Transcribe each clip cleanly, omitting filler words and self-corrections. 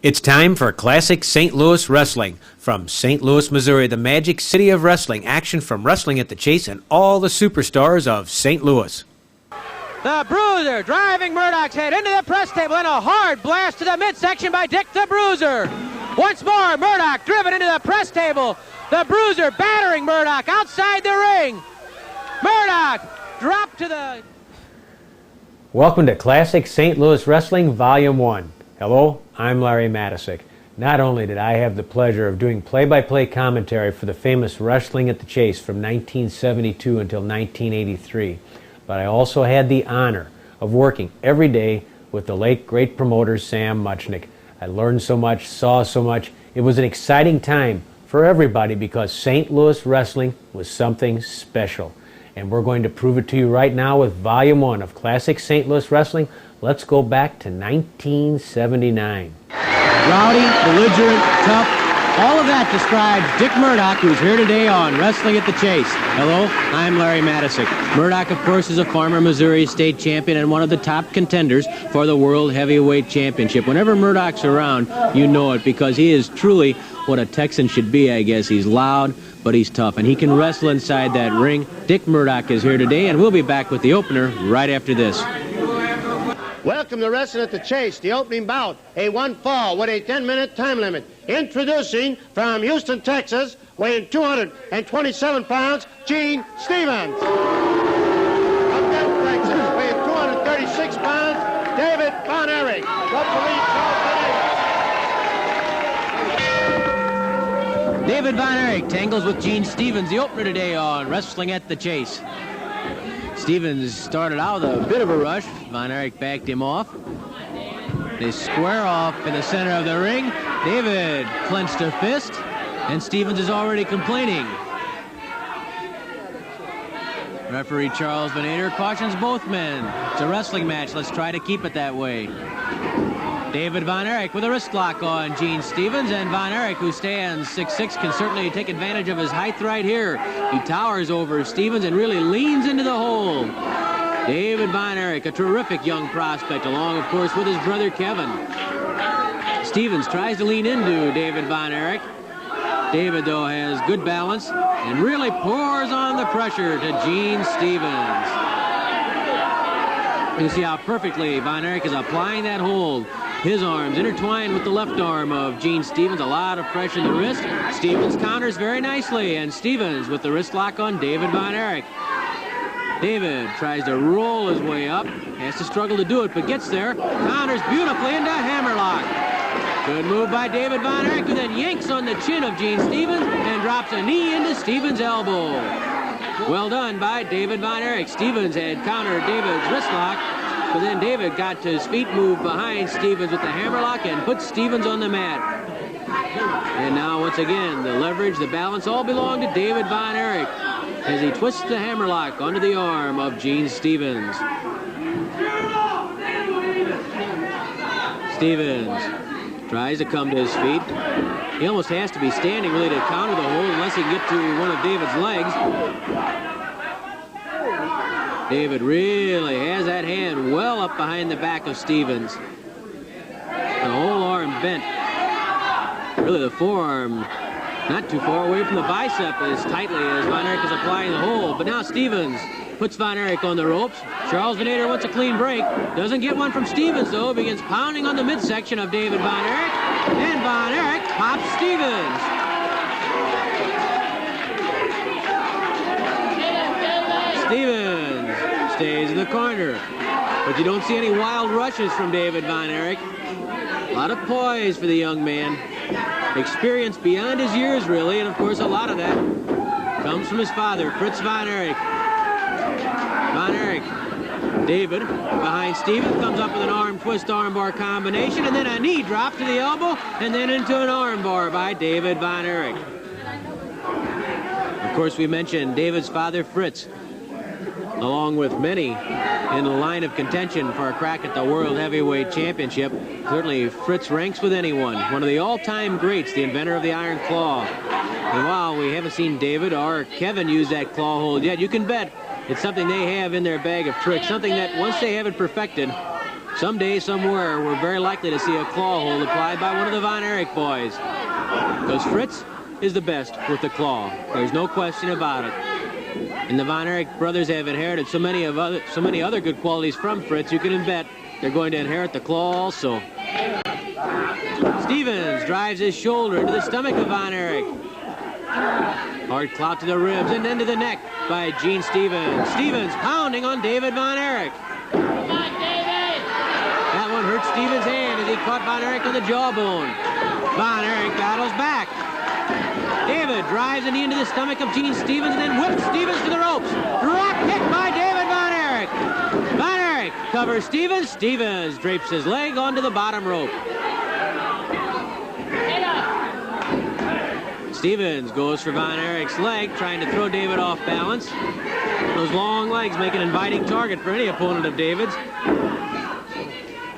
It's time for Classic St. Louis Wrestling. From St. Louis, Missouri, the magic city of wrestling. Action from Wrestling at the Chase and all the superstars of St. Louis. The Bruiser driving Murdoch's head into the press table and a hard blast to the midsection by Dick the Bruiser. Once more, Murdoch driven into the press table. The Bruiser battering Murdoch outside the ring. Murdoch dropped to the... Welcome to Classic St. Louis Wrestling Volume 1. Hello, I'm Larry Matisick. Not only did I have the pleasure of doing play-by-play commentary for the famous Wrestling at the Chase from 1972 until 1983, but I also had the honor of working every day with the late great promoter Sam Muchnick. I learned so much, saw so much. It was an exciting time for everybody because St. Louis wrestling was something special. And we're going to prove it to you right now with Volume 1 of Classic St. Louis Wrestling. Let's go back to 1979. Rowdy, belligerent, tough, all of that describes Dick Murdoch, who's here today on Wrestling at the Chase. Hello, I'm Larry Matisick. Murdoch, of course, is a former Missouri state champion and one of the top contenders for the World Heavyweight Championship. Whenever Murdoch's around, you know it because he is truly what a Texan should be, I guess. He's loud, but he's tough, and he can wrestle inside that ring. Dick Murdoch is here today, and we'll be back with the opener right after this. Welcome to Wrestling at the Chase, the opening bout, a one fall with a 10-minute time limit. Introducing from Houston, Texas, weighing 227 pounds, Gene Stevens. From Denver, Texas, weighing 236 pounds, David Von Erich. David Von Erich tangles with Gene Stevens, the opener today on Wrestling at the Chase. Stevens started out with a bit of a rush. Von Erich backed him off. They square off in the center of the ring. David clenched a fist, and Stevens is already complaining. Referee Charles Venator cautions both men. It's a wrestling match. Let's try to keep it that way. David Von Erich with a wrist lock on Gene Stevens, and Von Erich, who stands 6'6", can certainly take advantage of his height right here. He towers over Stevens and really leans into the hole. David Von Erich, a terrific young prospect, along, of course, with his brother Kevin. Stevens tries to lean into David Von Erich. David, though, has good balance and really pours on the pressure to Gene Stevens. You see how perfectly Von Erich is applying that hold. His arms intertwined with the left arm of Gene Stevens. A lot of pressure in the wrist. Stevens counters very nicely, and Stevens with the wrist lock on David Von Erich. David tries to roll his way up. Has to struggle to do it, but gets there. Counters beautifully into a hammerlock. Good move by David Von Erich, who then yanks on the chin of Gene Stevens and drops a knee into Stevens' elbow. Well done by David Von Erich. Stevens had countered David's wrist lock, but then David got to his feet, moved behind Stevens with the hammerlock, and put Stevens on the mat. And now, once again, the leverage, the balance, all belong to David Von Erich as he twists the hammerlock onto the arm of Gene Stevens. Stevens tries to come to his feet. He almost has to be standing, really, to counter the hold unless he can get to one of David's legs. David really has that hand well up behind the back of Stevens. The whole arm bent. Really, the forearm not too far away from the bicep as tightly as Von Erich is applying the hold. But now Stevens puts Von Erich on the ropes. Charles Venator wants a clean break. Doesn't get one from Stevens, though. Begins pounding on the midsection of David Von Erich. And Von Erich pops Stevens. Stevens stays in the corner. But you don't see any wild rushes from David Von Erich. A lot of poise for the young man. Experience beyond his years, really, and of course a lot of that comes from his father, Fritz Von Erich. Von Erich, David, behind Stevens, comes up with an arm twist armbar combination, and then a knee drop to the elbow, and then into an armbar by David Von Erich. Of course, we mentioned David's father, Fritz, along with many in the line of contention for a crack at the World Heavyweight Championship. Certainly, Fritz ranks with anyone. One of the all-time greats, the inventor of the Iron Claw. And while we haven't seen David or Kevin use that claw hold yet, you can bet it's something they have in their bag of tricks, something that once they have it perfected, someday, somewhere, we're very likely to see a claw hold applied by one of the Von Erich boys. Because Fritz is the best with the claw. There's no question about it. And the Von Erich brothers have inherited so many other good qualities from Fritz, you can bet they're going to inherit the claw also. Stevens drives his shoulder into the stomach of Von Erich. Hard clout to the ribs and then to the neck by Gene Stevens. Stevens pounding on David Von Erich. That one hurt Stevens' hand as he caught Von Erich on the jawbone. Von Erich battles back. David drives a knee into the stomach of Gene Stevens and then whips Stevens to the ropes. Drop kick by David Von Erich. Von Erich covers Stevens. Stevens drapes his leg onto the bottom rope. Stevens goes for Von Erich's leg, trying to throw David off balance. Those long legs make an inviting target for any opponent of David's.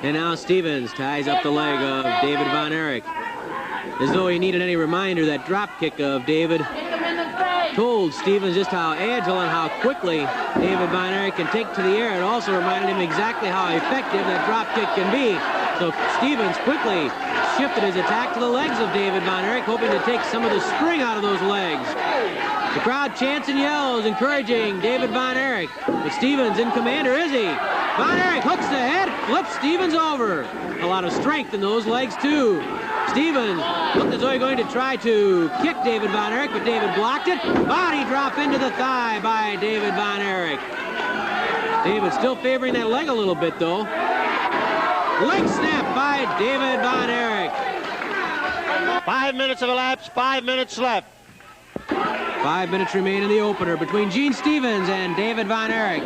And now Stevens ties up the leg of David Von Erich. As though he needed any reminder, that drop kick of David told Stevens just how agile and how quickly David Von Erich can take to the air. It also reminded him exactly how effective that drop kick can be. So Stevens quickly shifted his attack to the legs of David Von Erich, hoping to take some of the spring out of those legs. The crowd chants and yells, encouraging David Von Erich. But Stevens in command, or is he? Von Erich hooks the head, flips Stevens over. A lot of strength in those legs, too. Stevens looked as though he was going to try to kick David Von Erich, but David blocked it. Body drop into the thigh by David Von Erich. David still favoring that leg a little bit, though. Leg snap by David Von Erich. 5 minutes have elapsed, 5 minutes left. 5 minutes remain in the opener between Gene Stevens and David Von Erich.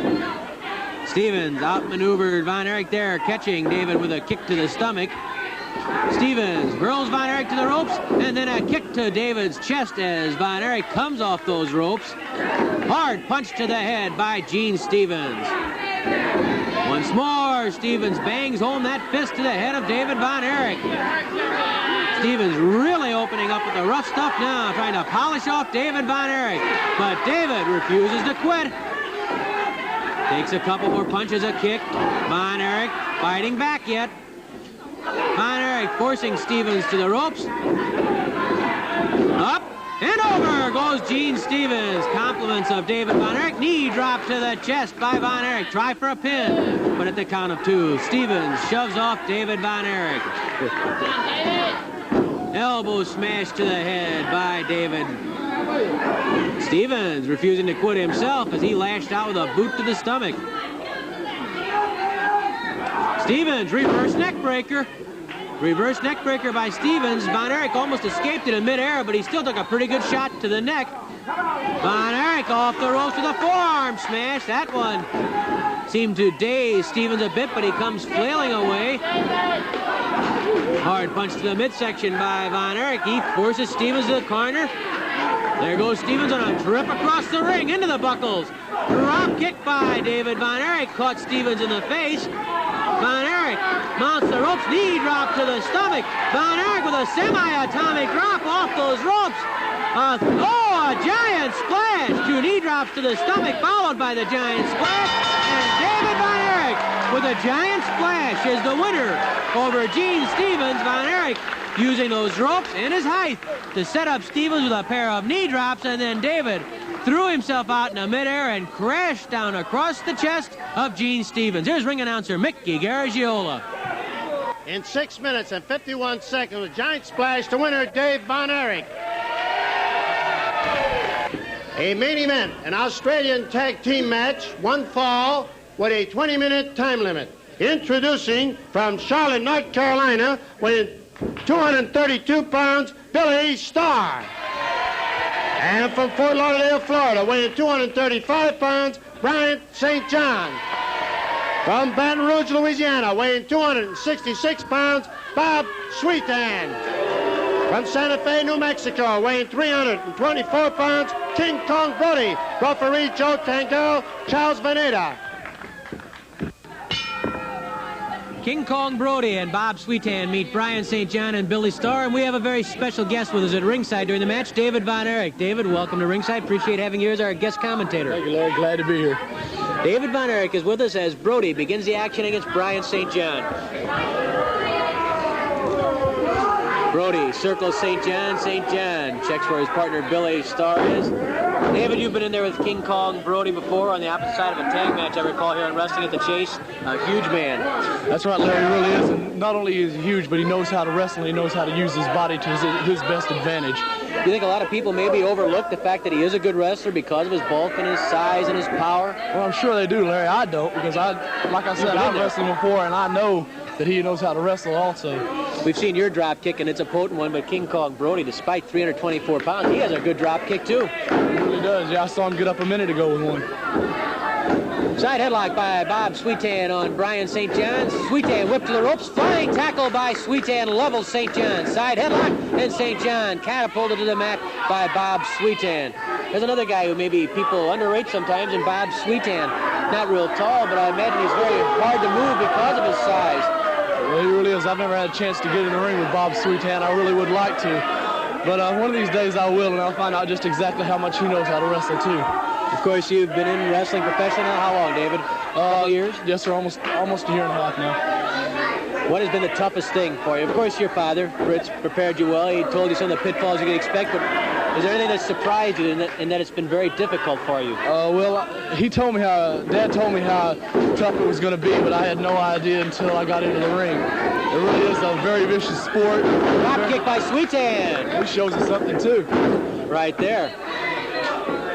Stevens outmaneuvered Von Erich there, catching David with a kick to the stomach. Stevens hurls Von Erich to the ropes, and then a kick to David's chest as Von Erich comes off those ropes. Hard punch to the head by Gene Stevens. Once more, Stevens bangs home that fist to the head of David Von Erich. Stevens really opening up with the rough stuff now, trying to polish off David Von Erich. But David refuses to quit. Takes a couple more punches, a kick. Von Erich fighting back yet. Von Erich forcing Stevens to the ropes. Up and over goes Gene Stevens. Compliments of David Von Erich. Knee drop to the chest by Von Erich. Try for a pin, but at the count of 2, Stevens shoves off David Von Erich. Elbow smash to the head by David. Stevens refusing to quit himself as he lashed out with a boot to the stomach. Stevens, reverse neck breaker. Reverse neck breaker by Stevens. Von Erich almost escaped it in midair, but he still took a pretty good shot to the neck. Von Erich off the ropes with a forearm smash. That one seemed to daze Stevens a bit, but he comes flailing away. Hard punch to the midsection by Von Erich. He forces Stevens to the corner. There goes Stevens on a trip across the ring into the buckles. Drop kick by David Von Erich. Caught Stevens in the face. Von Erich mounts the ropes. Knee drop to the stomach. Von Erich with a semi-atomic drop off those ropes. A giant splash. 2 knee drops to the stomach, followed by the giant splash. And David Von Erich with a giant splash is the winner over Gene Stevens. Von Erich using those ropes and his height to set up Stevens with a pair of knee drops, and then David threw himself out in the midair and crashed down across the chest of Gene Stevens. Here's ring announcer Mickey Garagiola. In 6 minutes and 51 seconds, a giant splash to winner Dave Von Erich. A main event, an Australian tag team match, 1 fall with a 20-minute time limit. Introducing from Charlotte, North Carolina, weighing 232 pounds, Billy Starr. And from Fort Lauderdale, Florida, weighing 235 pounds, Bryant St. John. From Baton Rouge, Louisiana, weighing 266 pounds, Bob Sweetan. From Santa Fe, New Mexico, weighing 324 pounds, King Kong Brody. Referee Joe Tangel, Charles Veneta. King Kong Brody and Bob Sweetan meet Brian St. John and Billy Starr, and we have a very special guest with us at ringside during the match, David Von Erich. David, welcome to ringside. Appreciate having you as our guest commentator. Thank you, Larry. Glad to be here. David Von Erich is with us as Brody begins the action against Brian St. John. Brody circles St. John. St. John checks where his partner Billy Starr is. David, you've been in there with King Kong Brody before on the opposite side of a tag match, I recall, here in Wrestling at the Chase. A huge man. That's right, Larry, he really is. And not only is he huge, but he knows how to wrestle, and he knows how to use his body to his best advantage. Do you think a lot of people maybe overlook the fact that he is a good wrestler because of his bulk and his size and his power? Well, I'm sure they do, Larry. I don't, because like I said, I've wrestled him before, and I know that he knows how to wrestle also. We've seen your drop kick, and it's a potent one, but King Kong Brody, despite 324 pounds, he has a good drop kick, too. He really does. Yeah, I saw him get up a minute ago with one. Side headlock by Bob Sweetan on Brian St. John. Sweetan whipped to the ropes. Flying tackle by Sweetan levels St. John. Side headlock, and St. John catapulted to the mat by Bob Sweetan. There's another guy who maybe people underrate sometimes, and Bob Sweetan. Not real tall, but I imagine he's very hard to move because of his size. Well, he really is. I've never had a chance to get in the ring with Bob Sweetan. I really would like to. But one of these days I will, and I'll find out just exactly how much he knows how to wrestle, too. Of course, you've been in wrestling professional. How long, David? A couple years? Yes, sir. Almost a year and a half now. What has been the toughest thing for you? Of course, your father, Fritz, prepared you well. He told you some of the pitfalls you could expect, but is there anything that surprised you in that it's been very difficult for you? Well, Dad told me how tough it was going to be, but I had no idea until I got into the ring. It really is a very vicious sport. Drop kick by Sweetan. He shows us something, too. Right there.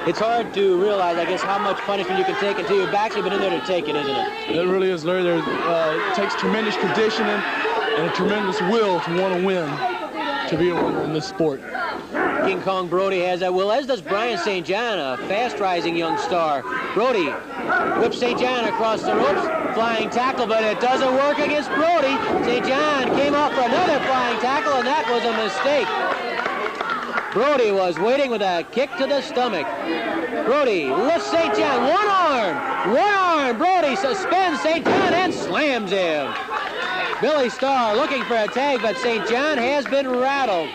It's hard to realize, I guess, how much punishment you can take until you've actually been in there to take it, isn't it? It really is, Larry. It takes tremendous conditioning and a tremendous will to want to win, to be a winner in this sport. King Kong Brody has that will, as does Brian St. John, a fast-rising young star. Brody whips St. John across the ropes. Flying tackle, but it doesn't work against Brody. St. John came off for another flying tackle, and that was a mistake. Brody was waiting with a kick to the stomach. Brody lifts St. John. One arm. Brody suspends St. John and slams him. Billy Starr looking for a tag, but St. John has been rattled.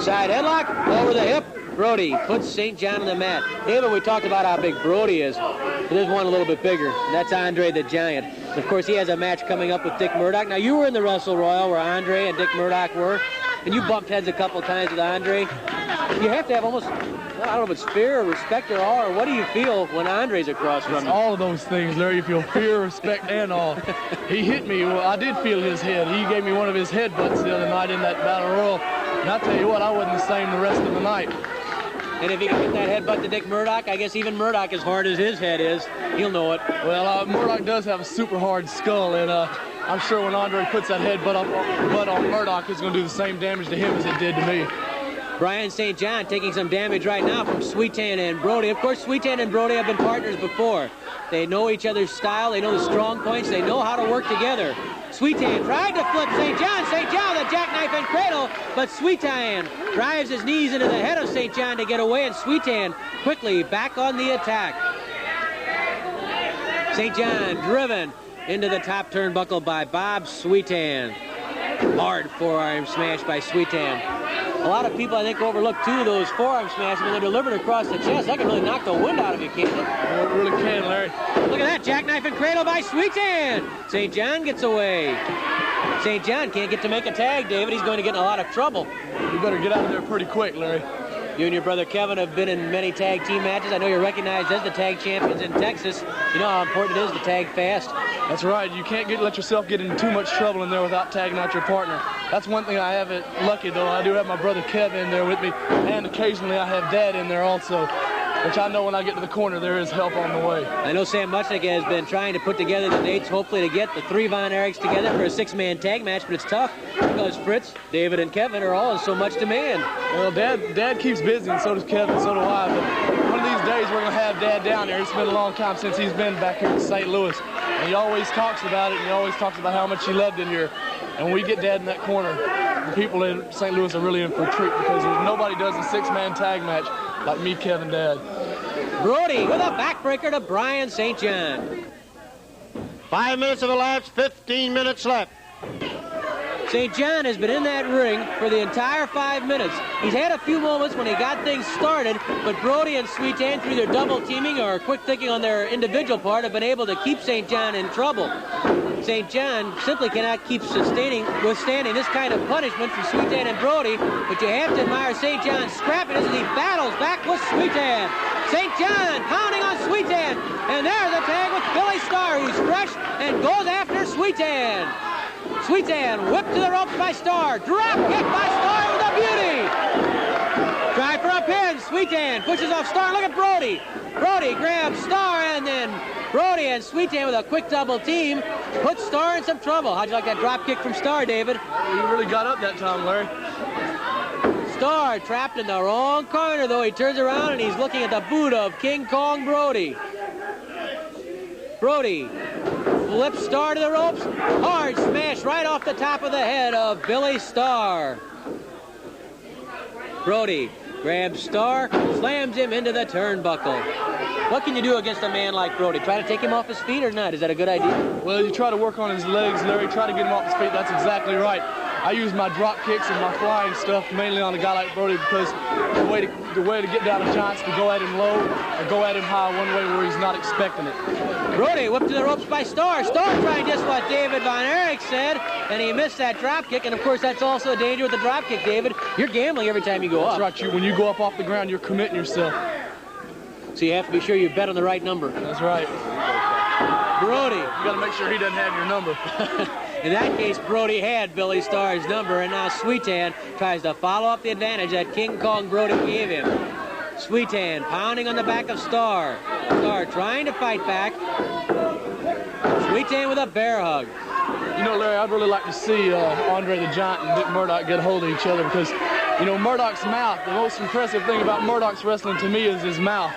Side headlock over the hip. Brody puts St. John on the mat. David, we talked about how big Brody is, but there's one a little bit bigger, and that's Andre the Giant. Of course, he has a match coming up with Dick Murdoch. Now, you were in the Wrestle Royal where Andre and Dick Murdoch were, and you bumped heads a couple times with Andre. You have to have almost, I don't know if it's fear or respect or awe, or what do you feel when Andre's across from you? All of those things, Larry. You feel fear, respect, and awe. He hit me. Well, I did feel his head. He gave me one of his headbutts the other night in that Battle Royal. And I tell you what, I wasn't the same the rest of the night. And if he can get that headbutt to Dick Murdoch, I guess even Murdoch, as hard as his head is, he'll know it. Well, Murdoch does have a super hard skull, and I'm sure when Andre puts that headbutt on Murdoch, it's going to do the same damage to him as it did to me. Brian St. John taking some damage right now from Sweetan and Brody. Of course, Sweetan and Brody have been partners before. They know each other's style. They know the strong points. They know how to work together. Sweetan tried to flip St. John. St. John, the jackknife and cradle, but Sweetan drives his knees into the head of St. John to get away, and Sweetan quickly back on the attack. St. John driven into the top turnbuckle by Bob Sweetan. Hard forearm smash by Sweetan. A lot of people, I think, overlook, too, those forearm smashes when they're delivered across the chest. That can really knock the wind out of you, can't it? Well, it really can, Larry. Look at that, jackknife and cradle by Sweetan. St. John gets away. St. John can't get to make a tag, David. He's going to get in a lot of trouble. You better get out of there pretty quick, Larry. You and your brother Kevin have been in many tag team matches. I know you're recognized as the tag champions in Texas. You know how important it is to tag fast. That's right. You can't let yourself get in too much trouble in there without tagging out your partner. That's one thing I haven't lucky, though. I do have my brother Kevin in there with me, and occasionally I have Dad in there also, which I know when I get to the corner there is help on the way. I know Sam Muchnick has been trying to put together the dates, hopefully to get the three Von Erichs together for a six-man tag match, but it's tough because Fritz, David, and Kevin are all in so much demand. Well, Dad keeps busy, and so does Kevin, so do I. But one of these days we're going to have Dad down there. It's been a long time since he's been back here in St. Louis. And he always talks about it, and he always talks about how much he loved it here. And when we get Dad in that corner, the people in St. Louis are really in for a treat because nobody does a six-man tag match like me, Kevin, Dad. Brody with a backbreaker to Brian St. John. 5 minutes have elapsed, 15 minutes left. St. John has been in that ring for the entire 5 minutes. He's had a few moments when he got things started, but Brody and Sweet Ann, through their double teaming or quick thinking on their individual part, have been able to keep St. John in trouble. St. John simply cannot keep withstanding this kind of punishment from Sweet Ann and Brody, but you have to admire St. John's scrappiness as he battles back with Sweet Ann. St. John pounding on Sweet Ann, and there's a tag with Billy Starr, who's fresh and goes after Sweet Ann. Sweet Ann whipped to the ropes by Starr. Drop kick by Starr with a beauty. Try for a pin. Sweet Ann pushes off Starr. Look at Brody. Brody grabs Starr, and then Brody and Sweet Ann with a quick double team put Starr in some trouble. How'd you like that drop kick from Starr, David? He really got up that time, Larry. Starr trapped in the wrong corner, though. He turns around and he's looking at the boot of King Kong Brody. Brody flips Starr to the ropes. Hard smash right off the top of the head of Billy Starr. Brody grabs Starr, slams him into the turnbuckle. What can you do against a man like Brody? Try to take him off his feet or not? Is that a good idea? Well, you try to work on his legs, Larry. Try to get him off his feet. That's exactly right. I use my drop kicks and my flying stuff mainly on a guy like Brody because the way to get down a giant's to go at him low or go at him high one way where he's not expecting it. Brody whipped to the ropes by Starr. Starr trying just what David Von Erich said, and he missed that drop kick. And of course, that's also a danger with the drop kick, David. You're gambling every time you go up. That's right. When you go up off the ground, you're committing yourself. So you have to be sure you bet on the right number. That's right. Brody. You got to make sure he doesn't have your number. In that case, Brody had Billy Starr's number, and now Sweet Ann tries to follow up the advantage that King Kong Brody gave him. Sweet Ann pounding on the back of Starr. Starr trying to fight back. Sweet Ann with a bear hug. You know, Larry, I'd really like to see Andre the Giant and Dick Murdoch get a hold of each other because, you know, Murdoch's mouth, the most impressive thing about Murdoch's wrestling to me is his mouth.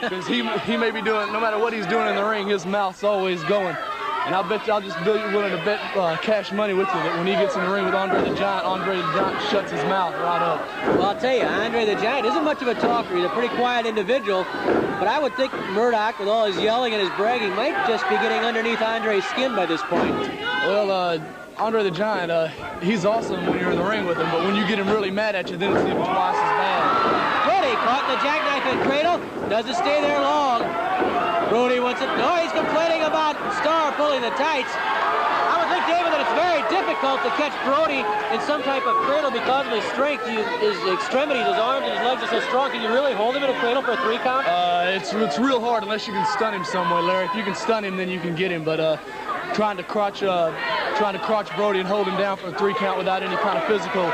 Because he may be doing, no matter what he's doing in the ring, his mouth's always going. And I'll bet you, I'll just be willing to bet cash money with you that when he gets in the ring with Andre the Giant shuts his mouth right up. Well, I'll tell you, Andre the Giant isn't much of a talker. He's a pretty quiet individual. But I would think Murdoch, with all his yelling and his bragging, might just be getting underneath Andre's skin by this point. Well, Andre the Giant, he's awesome when you're in the ring with him, but when you get him really mad at you, then it's even twice as bad. Brody caught in the jackknife and cradle. Doesn't stay there long. Brody wants it. No, he's complaining about Starr pulling the tights. I would think, David, that it's very difficult to catch Brody in some type of cradle because of his strength. His extremities, his arms, and his legs are so strong. Can you really hold him in a cradle for a 3 count? It's real hard unless you can stun him some way, Larry. If you can stun him, then you can get him. But trying to crotch Brody and hold him down for a 3 count without any kind of physical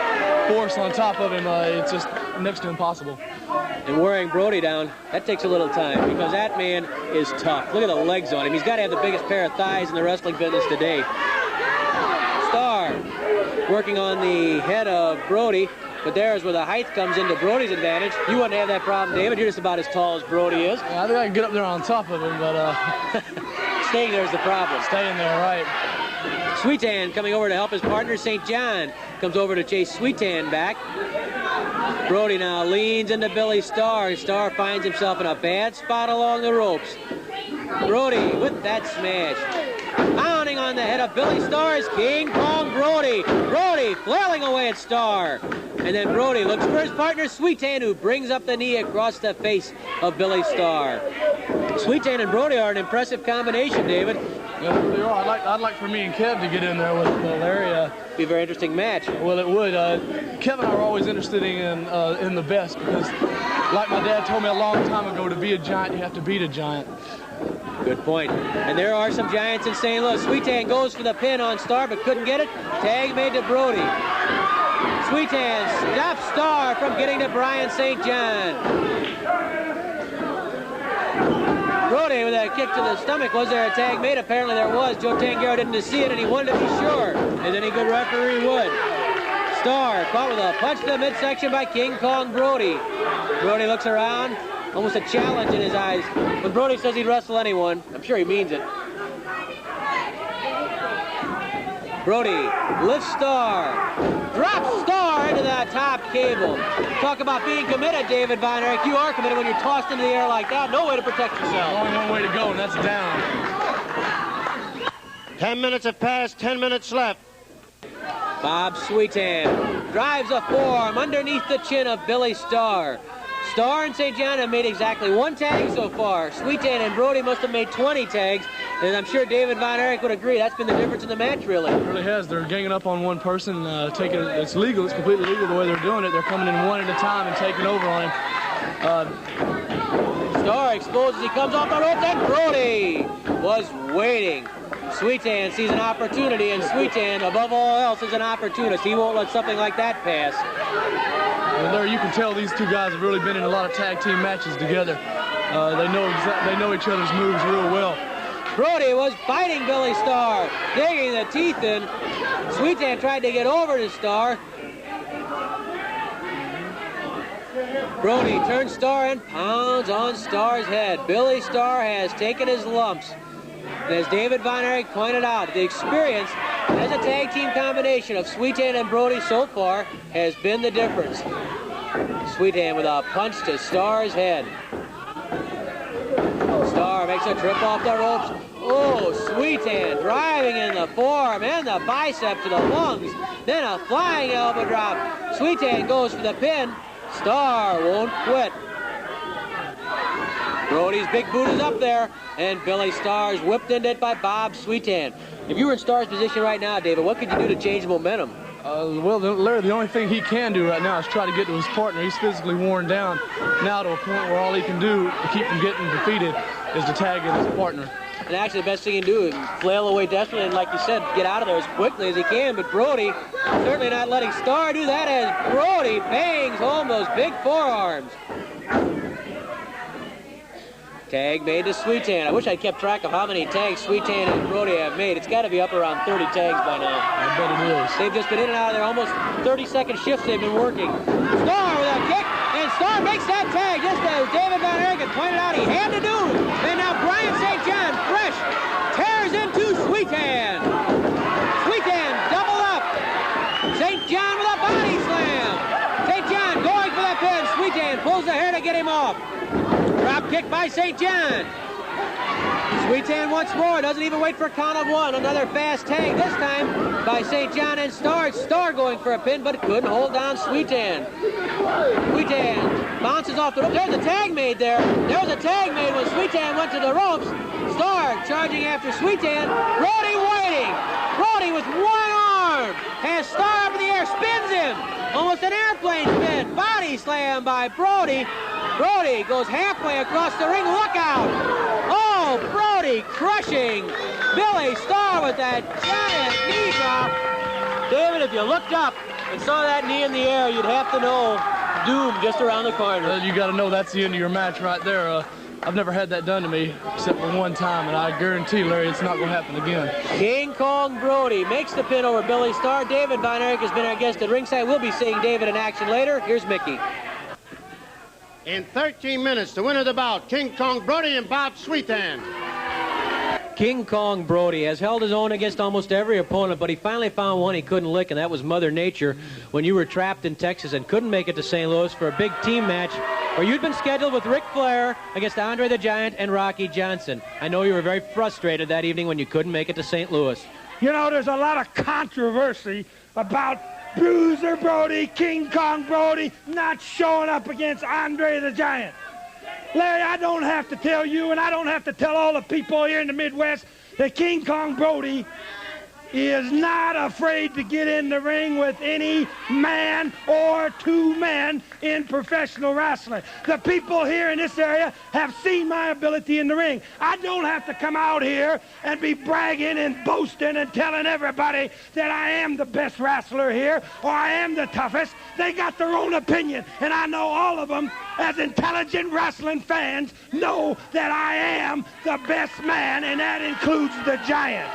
force on top of him, it's just next to impossible. And wearing Brody down, that takes a little time because that man is tough. Look at the legs on him. He's got to have the biggest pair of thighs in the wrestling business today. Starr working on the head of Brody, but there's where the height comes into Brody's advantage. You wouldn't have that problem, David. You're just about as tall as Brody is. Yeah, I think I can get up there on top of him, but staying there is the problem. Staying there, right. Sweet Ann coming over to help his partner. St. John comes over to chase Sweet Ann back. Brody now leans into Billy Starr. Starr finds himself in a bad spot along the ropes. Brody with that smash. Pounding on the head of Billy Starr is King Kong Brody. Brody flailing away at Starr. And then Brody looks for his partner Sweet Ann, who brings up the knee across the face of Billy Starr. Sweet Ann and Brody are an impressive combination, David. Yeah, they are. I'd like for me and Kev to get in there with Larry. Be a very interesting match. Well, it would. Kev and I are always interested in the best because, like my dad told me a long time ago, to be a giant, you have to beat a giant. Good point. And there are some giants in St. Louis. Sweet Ann goes for the pin on Starr, but couldn't get it. Tag made to Brody. Sweet Ann stops Starr from getting to Brian St. John. Brody with a kick to the stomach. Was there a tag made? Apparently there was. Joe Tangaro didn't see it, and he wanted to be sure, as any good referee would. Starr caught with a punch to the midsection by King Kong Brody. Brody looks around, almost a challenge in his eyes. When Brody says he'd wrestle anyone, I'm sure he means it. Brody lifts Starr, drops Starr into that top cable. Talk about being committed, David Von Erich. You are committed when you're tossed into the air like that. No way to protect yourself. Only one way to go, and that's down. 10 minutes have passed, 10 minutes left. Bob Sweetan drives a forearm underneath the chin of Billy Starr. Starr and St. John have made exactly 1 tag so far. Sweetan and Brody must have made 20 tags, and I'm sure David Von Erich would agree. That's been the difference in the match, really. It really has. They're ganging up on one person, it's legal. It's completely legal the way they're doing it. They're coming in one at a time and taking over on him. Starr exposes, he comes off the ropes, and Brody was waiting. Sweetan sees an opportunity, and Sweetan, above all else, is an opportunist. He won't let something like that pass. Well, Larry, you can tell these two guys have really been in a lot of tag team matches together. They know each other's moves real well. Brody was biting Billy Starr, digging the teeth in. Sweetan tried to get over to Starr. Brody turns Starr and pounds on Starr's head. Billy Starr has taken his lumps. And as David Von Erich pointed out, the experience as a tag team combination of Sweetan and Brody so far has been the difference. Sweetan with a punch to Starr's head. Starr makes a trip off the ropes. Oh, Sweetan driving in the forearm and the bicep to the lungs. Then a flying elbow drop. Sweetan goes for the pin. Starr won't quit. Brody's big boot is up there, and Billy Starr's whipped into it by Bob Sweetan. If you were in Starr's position right now, David, what could you do to change the momentum? Well, Larry, the only thing he can do right now is try to get to his partner. He's physically worn down now to a point where all he can do to keep from getting defeated is to tag in his partner. And actually, the best thing he can do is flail away desperately and, like you said, get out of there as quickly as he can. But Brody certainly not letting Starr do that as Brody bangs home those big forearms. Tag made to Sweetan. I wish I'd kept track of how many tags Sweetan and Brody have made. It's got to be up around 30 tags by now. I bet it is. They've just been in and out of there, almost 30-second shifts they've been working. Starr with a kick, and Starr makes that tag just as David Von Erich had pointed out he had to do. And now Brian St. John, fresh, tears into Sweetan. Sweetan double up. St. John with a body slam. St. John going for that pin. Sweetan pulls the hair to get him off. Drop kick by St. John. Sweetan once more, doesn't even wait for a count of 1. Another fast tag, this time by St. John and Starr. Starr going for a pin, but couldn't hold down Sweetan. Sweetan bounces off the rope. There's a tag made there. There was a tag made when Sweetan went to the ropes. Starr charging after Sweetan. Brody waiting. Brody with one arm has Starr up in the air, spins him. Almost an airplane spin. Body slam by Brody. Brody goes halfway across the ring. Look out! Oh, Brody crushing Billy Starr with that giant knee drop. David, if you looked up and saw that knee in the air, you'd have to know doom just around the corner. You got to know that's the end of your match right there. I've never had that done to me except for one time, and I guarantee, Larry, it's not going to happen again. King Kong Brody makes the pin over Billy Starr. David Von Erich has been our guest at ringside. We'll be seeing David in action later. Here's Mickey. In 13 minutes, the winner of the bout, King Kong Brody and Bob Sweetan. King Kong Brody has held his own against almost every opponent, but he finally found one he couldn't lick, and that was Mother Nature when you were trapped in Texas and couldn't make it to St. Louis for a big team match where you'd been scheduled with Ric Flair against Andre the Giant and Rocky Johnson. I know you were very frustrated that evening when you couldn't make it to St. Louis. You know, there's a lot of controversy about Bruiser Brody, King Kong Brody, not showing up against Andre the Giant. Larry, I don't have to tell you, and I don't have to tell all the people here in the Midwest, that King Kong Brody is not afraid to get in the ring with any man or two men in professional wrestling. The people here in this area have seen my ability in the ring. I don't have to come out here and be bragging and boasting and telling everybody that I am the best wrestler here or I am the toughest. They got their own opinion, and I know all of them, as intelligent wrestling fans, know that I am the best man, and that includes the Giant.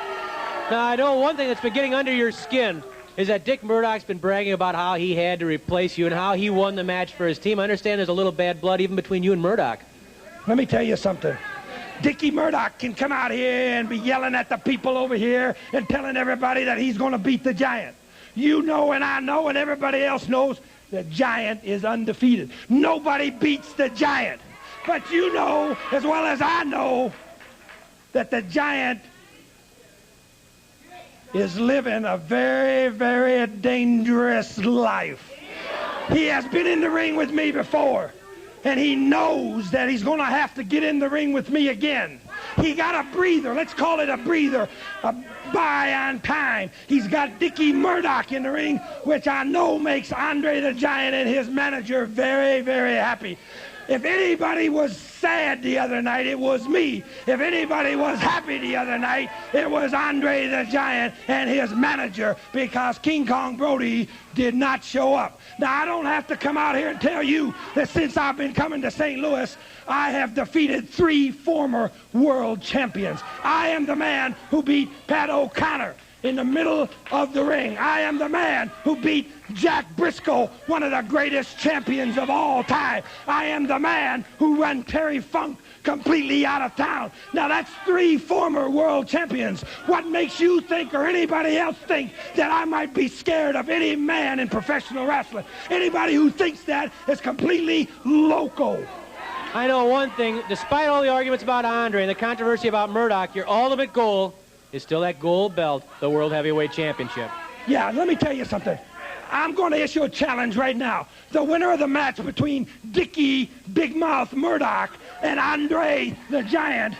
Now, I know one thing that's been getting under your skin is that Dick Murdoch's been bragging about how he had to replace you and how he won the match for his team. I understand there's a little bad blood even between you and Murdoch. Let me tell you something. Dickie Murdoch can come out here and be yelling at the people over here and telling everybody that he's going to beat the Giant. You know and I know and everybody else knows the Giant is undefeated. Nobody beats the Giant. But you know as well as I know that the Giant is living a very, very dangerous life. He has been in the ring with me before, and he knows that he's going to have to get in the ring with me again. He got a breather. Let's call it a breather. A buy on time. He's got Dickie Murdoch in the ring, which I know makes Andre the Giant and his manager very, very happy. If anybody was sad the other night, it was me. If anybody was happy the other night, it was Andre the Giant and his manager, because King Kong Brody did not show up. Now, I don't have to come out here and tell you that since I've been coming to St. Louis, I have defeated 3 former world champions. I am the man who beat Pat O'Connor in the middle of the ring. I am the man who beat Jack Briscoe, one of the greatest champions of all time. I am the man who ran Terry Funk completely out of town. Now, that's 3 former world champions. What makes you think, or anybody else think, that I might be scared of any man in professional wrestling? Anybody who thinks that is completely loco. I know one thing. Despite all the arguments about Andre and the controversy about Murdoch, your ultimate goal is still that gold belt, the World Heavyweight Championship. Yeah, let me tell you something. I'm going to issue a challenge right now. The winner of the match between Dickie Big Mouth Murdoch and Andre the Giant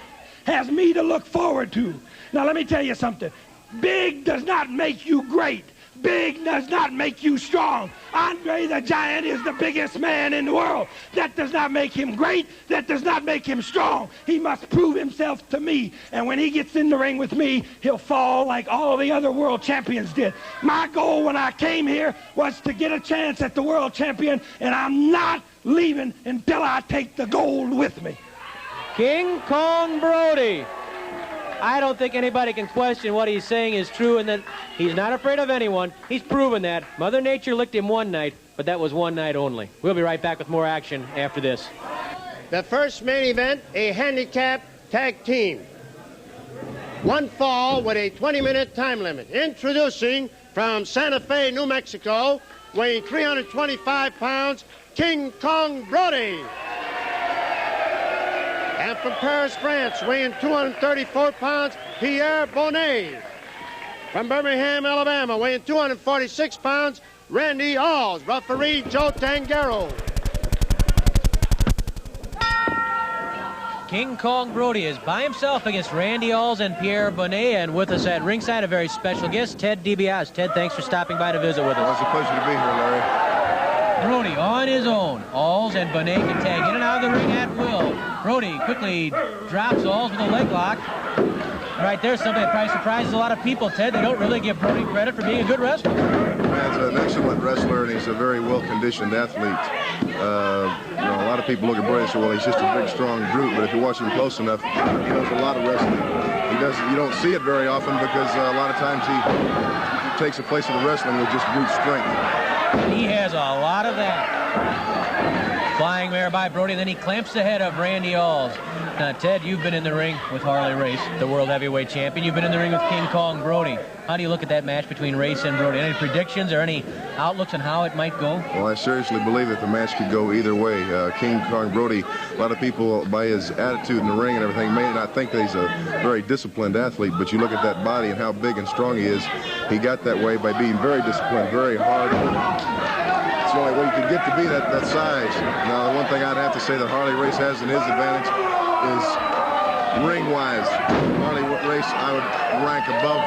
has me to look forward to. Now, let me tell you something. Big does not make you great. Big does not make you strong. Andre the Giant is the biggest man in the world. That does not make him great. That does not make him strong. He must prove himself to me. And when he gets in the ring with me, he'll fall like all the other world champions did. My goal when I came here was to get a chance at the world champion, and I'm not leaving until I take the gold with me. King Kong Brody. I don't think anybody can question what he's saying is true, and that he's not afraid of anyone. He's proven that. Mother Nature licked him one night, but that was one night only. We'll be right back with more action after this. The first main event, a handicap tag team. 1 fall with a 20-minute time limit. Introducing from Santa Fe, New Mexico, weighing 325 pounds, King Kong Brody. And from Paris, France, weighing 234 pounds, Pierre Bonnet. From Birmingham, Alabama, weighing 246 pounds, Randy Alls. Referee Joe Tangaro. King Kong Brody is by himself against Randy Alls and Pierre Bonnet, and with us at ringside, a very special guest, Ted DiBiase. Ted, thanks for stopping by to visit with us. Well, it's a pleasure to be here, Larry. Brody on his own. Alls and Bonnet can tag in and out of the ring at will. Brody quickly drops Alls with a leg lock. Right there's something that probably surprises a lot of people, Ted. They don't really give Brody credit for being a good wrestler. He's an excellent wrestler, and he's a very well-conditioned athlete. A lot of people look at Brody and say, well, he's just a big, strong brute, but if you watch him close enough, he knows a lot of wrestling. You don't see it very often because a lot of times he takes the place of the wrestling with just brute strength. He has a lot of that. Flying mare by Brody, and then he clamps the head of Randy Alls. Now, Ted, you've been in the ring with Harley Race, the World Heavyweight Champion. You've been in the ring with King Kong Brody. How do you look at that match between Race and Brody? Any predictions or any outlooks on how it might go? Well, I seriously believe that the match could go either way. King Kong Brody, a lot of people, by his attitude in the ring and everything, may not think that he's a very disciplined athlete, but you look at that body and how big and strong he is, he got that way by being very disciplined, very hard. It's the only way you could get to be that size. Now, the one thing I'd have to say that Harley Race has in his advantage is ring-wise. Harley Race, I would rank above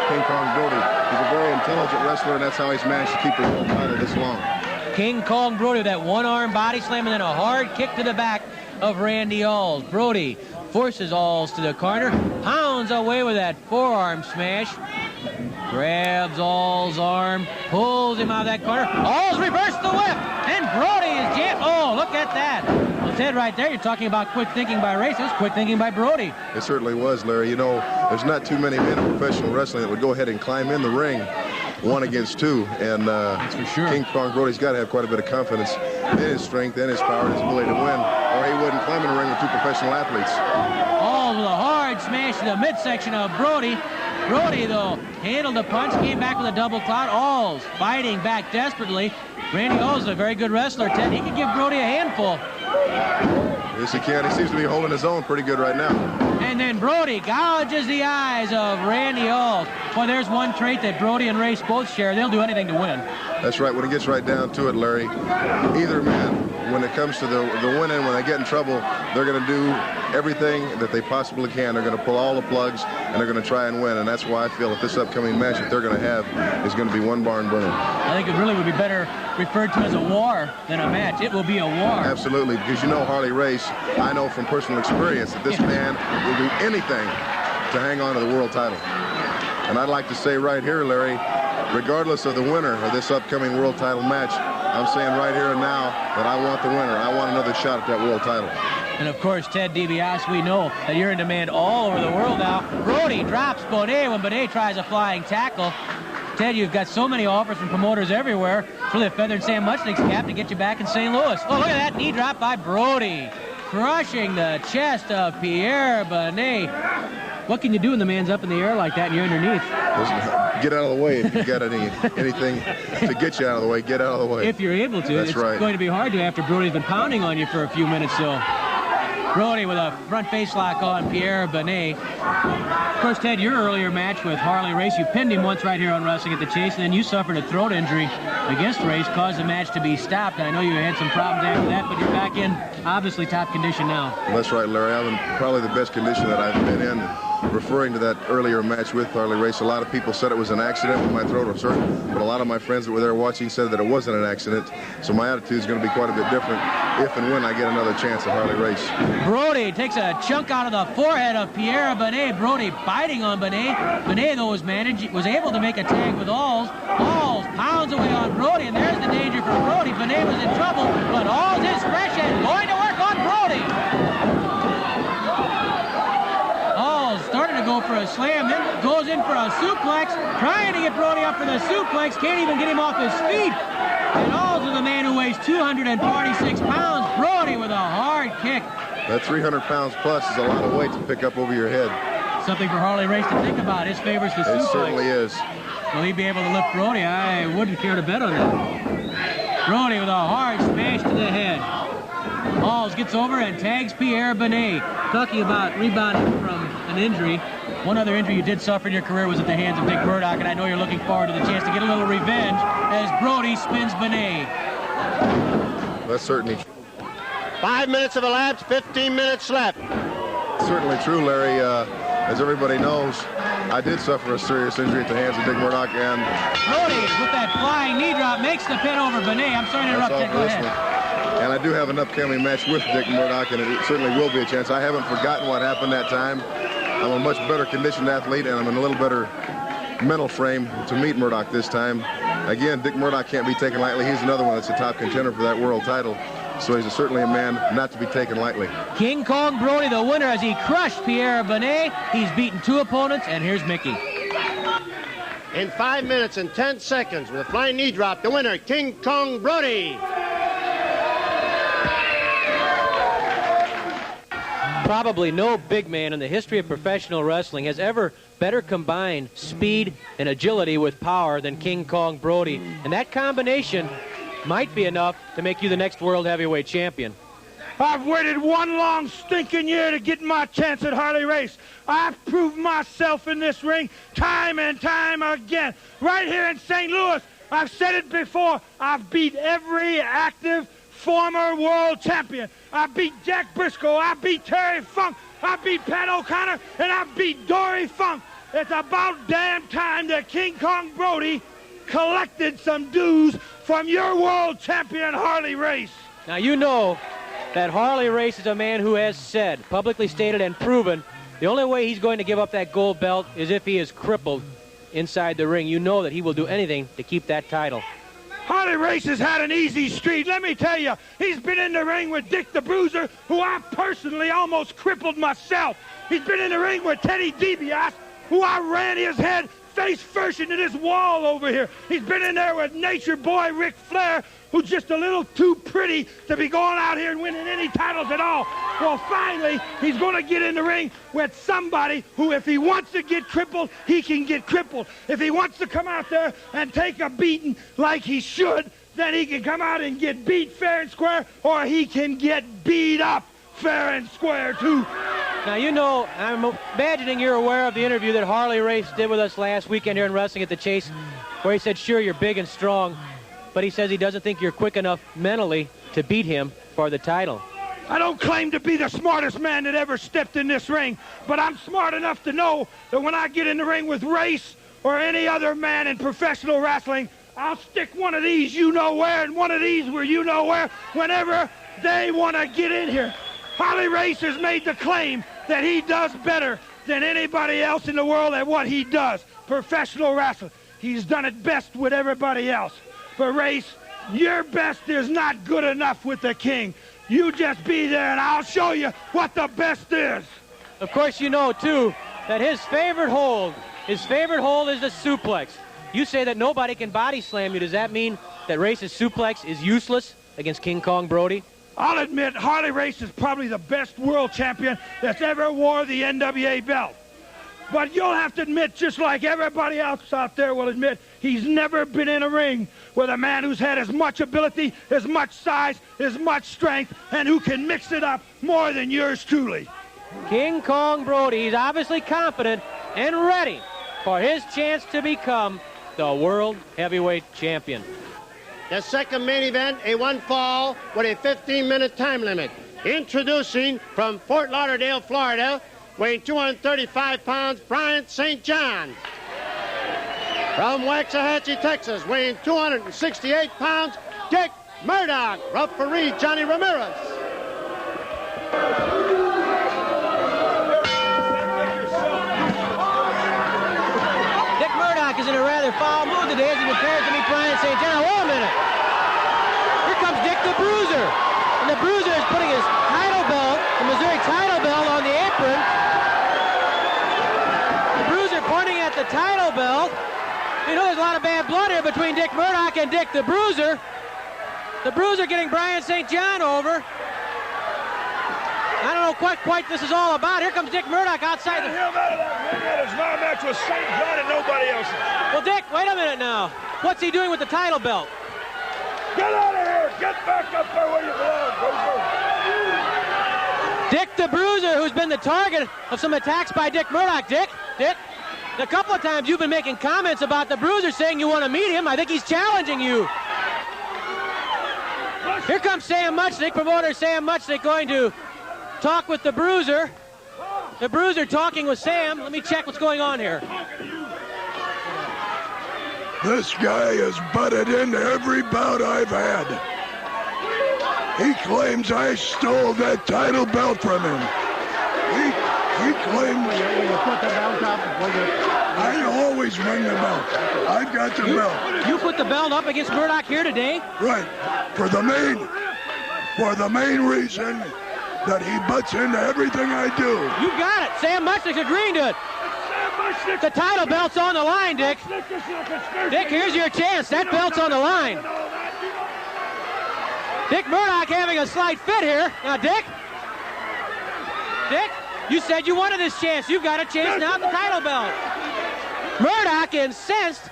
King Kong Brody. He's a very intelligent wrestler, and that's how he's managed to keep the world title this long. King Kong Brody, that one-arm body slam and then a hard kick to the back of Randy Alls. Brody forces Alls to the corner, pounds away with that forearm smash, grabs Alls' arm, pulls him out of that corner. Alls reversed the whip, and Brody is jammed. Oh, look at that. Well, Ted, right there, you're talking about quick thinking by Race. It was quick thinking by Brody. It certainly was, Larry. You know, there's not too many men in professional wrestling that would go ahead and climb in the ring 1 against 2, and that's for sure. King Kong Brody's got to have quite a bit of confidence in his strength and his power and his ability to win, or he wouldn't climb in the ring with 2 professional athletes. Alls with a hard smash to the midsection of Brody. Brody, though, handled the punch, came back with a double clout. Alls fighting back desperately. Randy Alls is a very good wrestler, Ted. He could give Brody a handful. Yes, he can. He seems to be holding his own pretty good right now. And then Brody gouges the eyes of Randy Alls. Boy, there's one trait that Brody and Race both share. They'll do anything to win. That's right. When it gets right down to it, Larry, either man, when it comes to the winning, when they get in trouble, they're going to do everything that they possibly can. They're going to pull all the plugs, and they're going to try and win. And that's why I feel that this upcoming match that they're going to have is going to be one barn burner. I think it really would be better referred to as a war than a match. It will be a war. Absolutely, because you know Harley Race, I know from personal experience that this man will do anything to hang on to the world title. And I'd like to say right here, Larry, regardless of the winner of this upcoming world title match, I'm saying right here and now that I want the winner. I want another shot at that world title. And of course, Ted DiBiase, we know that you're in demand all over the world now. Brody drops Bonet when Bonet tries a flying tackle. Ted, you've got so many offers from promoters everywhere. It's really a feather in Sam Muchnick's cap to get you back in St. Louis. Oh, look at that knee drop by Brody, crushing the chest of Pierre Bonet. What can you do when the man's up in the air like that and you're underneath? Listen, get out of the way if you've got anything to get you out of the way. Get out of the way. If you're able to. That's it's right. Going to be hard to after Brody's been pounding on you for a few minutes. So Brody with a front face lock on Pierre Bonet. Of course, Ted, your earlier match with Harley Race, you pinned him once right here on Wrestling at the Chase, and then you suffered a throat injury against Race, caused the match to be stopped. I know you had some problems after that, but you're back in obviously top condition now. That's right, Larry. I'm in probably the best condition that I've been in. Referring to that earlier match with Harley Race, a lot of people said it was an accident when my throat was hurt, but a lot of my friends that were there watching said that it wasn't an accident. So my attitude is going to be quite a bit different if and when I get another chance at Harley Race. Brody takes a chunk out of the forehead of Pierre Bonet. Brody biting on Bonet. Bonet, though, was able to make a tag with Alls. Alls pounds away on Brody, and there's the danger for Brody. Bonet was in trouble, but Alls is fresh and going to work on Brody. Started to go for a slam, then goes in for a suplex, trying to get Brody up for the suplex, can't even get him off his feet. And also the man who weighs 246 pounds, Brody with a hard kick. That 300 pounds plus is a lot of weight to pick up over your head. Something for Harley Race to think about. His favors the suplex. It certainly is. Will he be able to lift Brody? I wouldn't care to bet on that. Brody with a hard smash to the head. Alls gets over and tags Pierre Bonet. Talking about rebounding from an injury. One other injury you did suffer in your career was at the hands of Dick Murdoch, and I know you're looking forward to the chance to get a little revenge as Brody spins Bonet. That's certainly 5 minutes have elapsed, 15 minutes left. certainly true, Larry. As everybody knows, I did suffer a serious injury at the hands of Dick Murdoch, and Brody with that flying knee drop makes the pin over Bonet. I'm sorry to interrupt, Ted. Go ahead. And I do have an upcoming match with Dick Murdoch, and it certainly will be a chance. I haven't forgotten what happened that time. I'm a much better conditioned athlete, and I'm in a little better mental frame to meet Murdoch this time. Again, Dick Murdoch can't be taken lightly. He's another one that's a top contender for that world title. So he's certainly a man not to be taken lightly. King Kong Brody, the winner, as he crushed Pierre Bonet. He's beaten 2 opponents, and here's Mickey. In 5 minutes and 10 seconds, with a flying knee drop, the winner, King Kong Brody. Probably no big man in the history of professional wrestling has ever better combined speed and agility with power than King Kong Brody. And that combination might be enough to make you the next world heavyweight champion. I've waited one long stinking year to get my chance at Harley Race. I've proved myself in this ring time and time again. Right here in St. Louis, I've said it before, I've beat every active former world champion. I beat Jack Briscoe, I beat Terry Funk, I beat Pat O'Connor, and I beat Dory Funk. It's about damn time that King Kong Brody collected some dues from your world champion Harley Race. Now you know that Harley Race is a man who has said, publicly stated and proven, the only way he's going to give up that gold belt is if he is crippled inside the ring. You know that he will do anything to keep that title. Harley Race has had an easy street. Let me tell you, he's been in the ring with Dick the Bruiser, who I personally almost crippled myself. He's been in the ring with Teddy DiBiase, who I ran his head face first into this wall over here. He's been in there with Nature Boy Ric Flair, who's just a little too pretty to be going out here and winning any titles at all. Well, finally, he's going to get in the ring with somebody who, if he wants to get crippled, he can get crippled. If he wants to come out there and take a beating like he should, then he can come out and get beat fair and square, or he can get beat up fair and square, too. Now, you know, I'm imagining you're aware of the interview that Harley Race did with us last weekend here in Wrestling at the Chase, where he said, sure, you're big and strong, but he says he doesn't think you're quick enough mentally to beat him for the title. I don't claim to be the smartest man that ever stepped in this ring, but I'm smart enough to know that when I get in the ring with Race or any other man in professional wrestling, I'll stick one of these you-know-where and one of these where you-know-where whenever they want to get in here. Harley Race has made the claim that he does better than anybody else in the world at what he does, professional wrestling. He's done it best with everybody else. But Race, your best is not good enough with the King. You just be there and I'll show you what the best is. Of course, you know, too, that his favorite hold is the suplex. You say that nobody can body slam you. Does that mean that Race's suplex is useless against King Kong Brody? I'll admit Harley Race is probably the best world champion that's ever wore the NWA belt. But you'll have to admit, just like everybody else out there will admit, he's never been in a ring with a man who's had as much ability, as much size, as much strength, and who can mix it up more than yours truly. King Kong Brody, he's obviously confident and ready for his chance to become the World Heavyweight Champion. The second main event, a one fall with a 15-minute time limit. Introducing from Fort Lauderdale, Florida, weighing 235 pounds, Bryant St. John. From Waxahachie, Texas, weighing 268 pounds, Dick Murdoch. Referee Johnny Ramirez. Dick Murdoch is in a rather foul mood today as he prepares to meet Bryant St. John. Now, wait a minute. Here comes Dick the Bruiser. And the Bruiser is putting his title belt, the Missouri title belt, on the apron. The Bruiser pointing at the title belt. You know there's a lot of bad blood here between Dick Murdoch and Dick the Bruiser. The Bruiser getting Bryant St. John over. I don't know quite this is all about. Here comes Dick Murdoch outside the... Him out of that ring. That is my match with St. John and nobody else. Well, Dick, wait a minute now. What's he doing with the title belt? Get out of here. Get back up there where you belong, Bruiser. Dick the Bruiser, who's been the target of some attacks by Dick Murdoch. Dick, a couple of times you've been making comments about the Bruiser, saying you want to meet him. I think he's challenging you. Here comes Sam Muchnick, promoter Sam Muchnick, going to talk with the Bruiser. The Bruiser talking with Sam. Let me check what's going on here. This guy has butted into every bout I've had. He claims I stole that title belt from him. He claimed You put the belt up. I always ring the belt. I've got the belt. You put the belt up against Murdoch here today? Right. For the main reason that he butts into everything I do. You got it. Sam Muchnick's agreeing to it. The title belt's on the line, Dick. Dick, here's your chance. That belt's on the line. Dick Murdoch having a slight fit here. Now, Dick, you said you wanted this chance. You've got a chance now at the title belt. Murdoch incensed.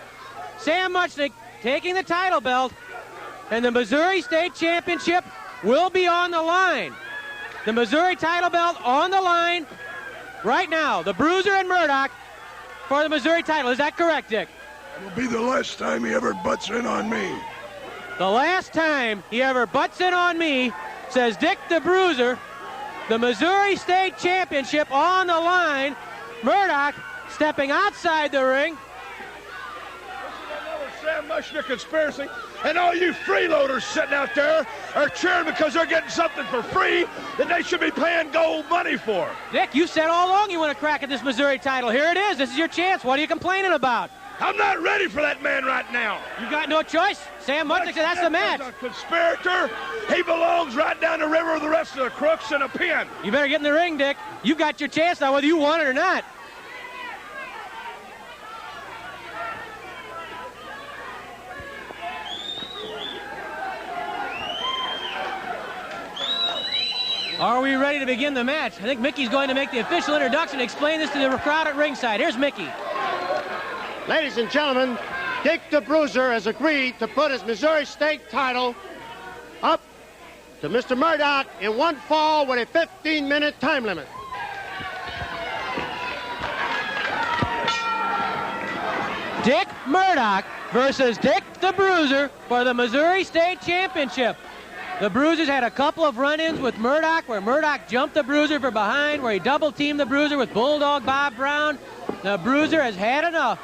Sam Muchnick taking the title belt, and the Missouri State Championship will be on the line. The Missouri title belt on the line right now. The Bruiser and Murdoch for the Missouri title. Is that correct, Dick? It'll be the last time he ever butts in on me. The last time he ever butts in on me, says Dick the Bruiser. The Missouri State Championship on the line. Murdoch stepping outside the ring. Sam Muchnick conspiracy, and all you freeloaders sitting out there are cheering because they're getting something for free that they should be paying gold money for. Dick, you said all along you want to crack at this Missouri title. Here it is. This is your chance. What are you complaining about? I'm not ready for that man right now. You got no choice. Sam Muchnick said that's the match. He's a conspirator. He belongs right down the river with the rest of the crooks in a pen. You better get in the ring, Dick. You got your chance now, whether you want it or not. Are we ready to begin the match? I think Mickey's going to make the official introduction, explain this to the crowd at ringside. Here's Mickey. Ladies and gentlemen, Dick the Bruiser has agreed to put his Missouri State title up to Mr. Murdoch in one fall with a 15-minute time limit. Murdoch versus Dick the Bruiser for the Missouri State Championship. The Bruisers had a couple of run-ins with Murdoch where Murdoch jumped the Bruiser from behind, where he double-teamed the Bruiser with Bulldog Bob Brown. The Bruiser has had enough.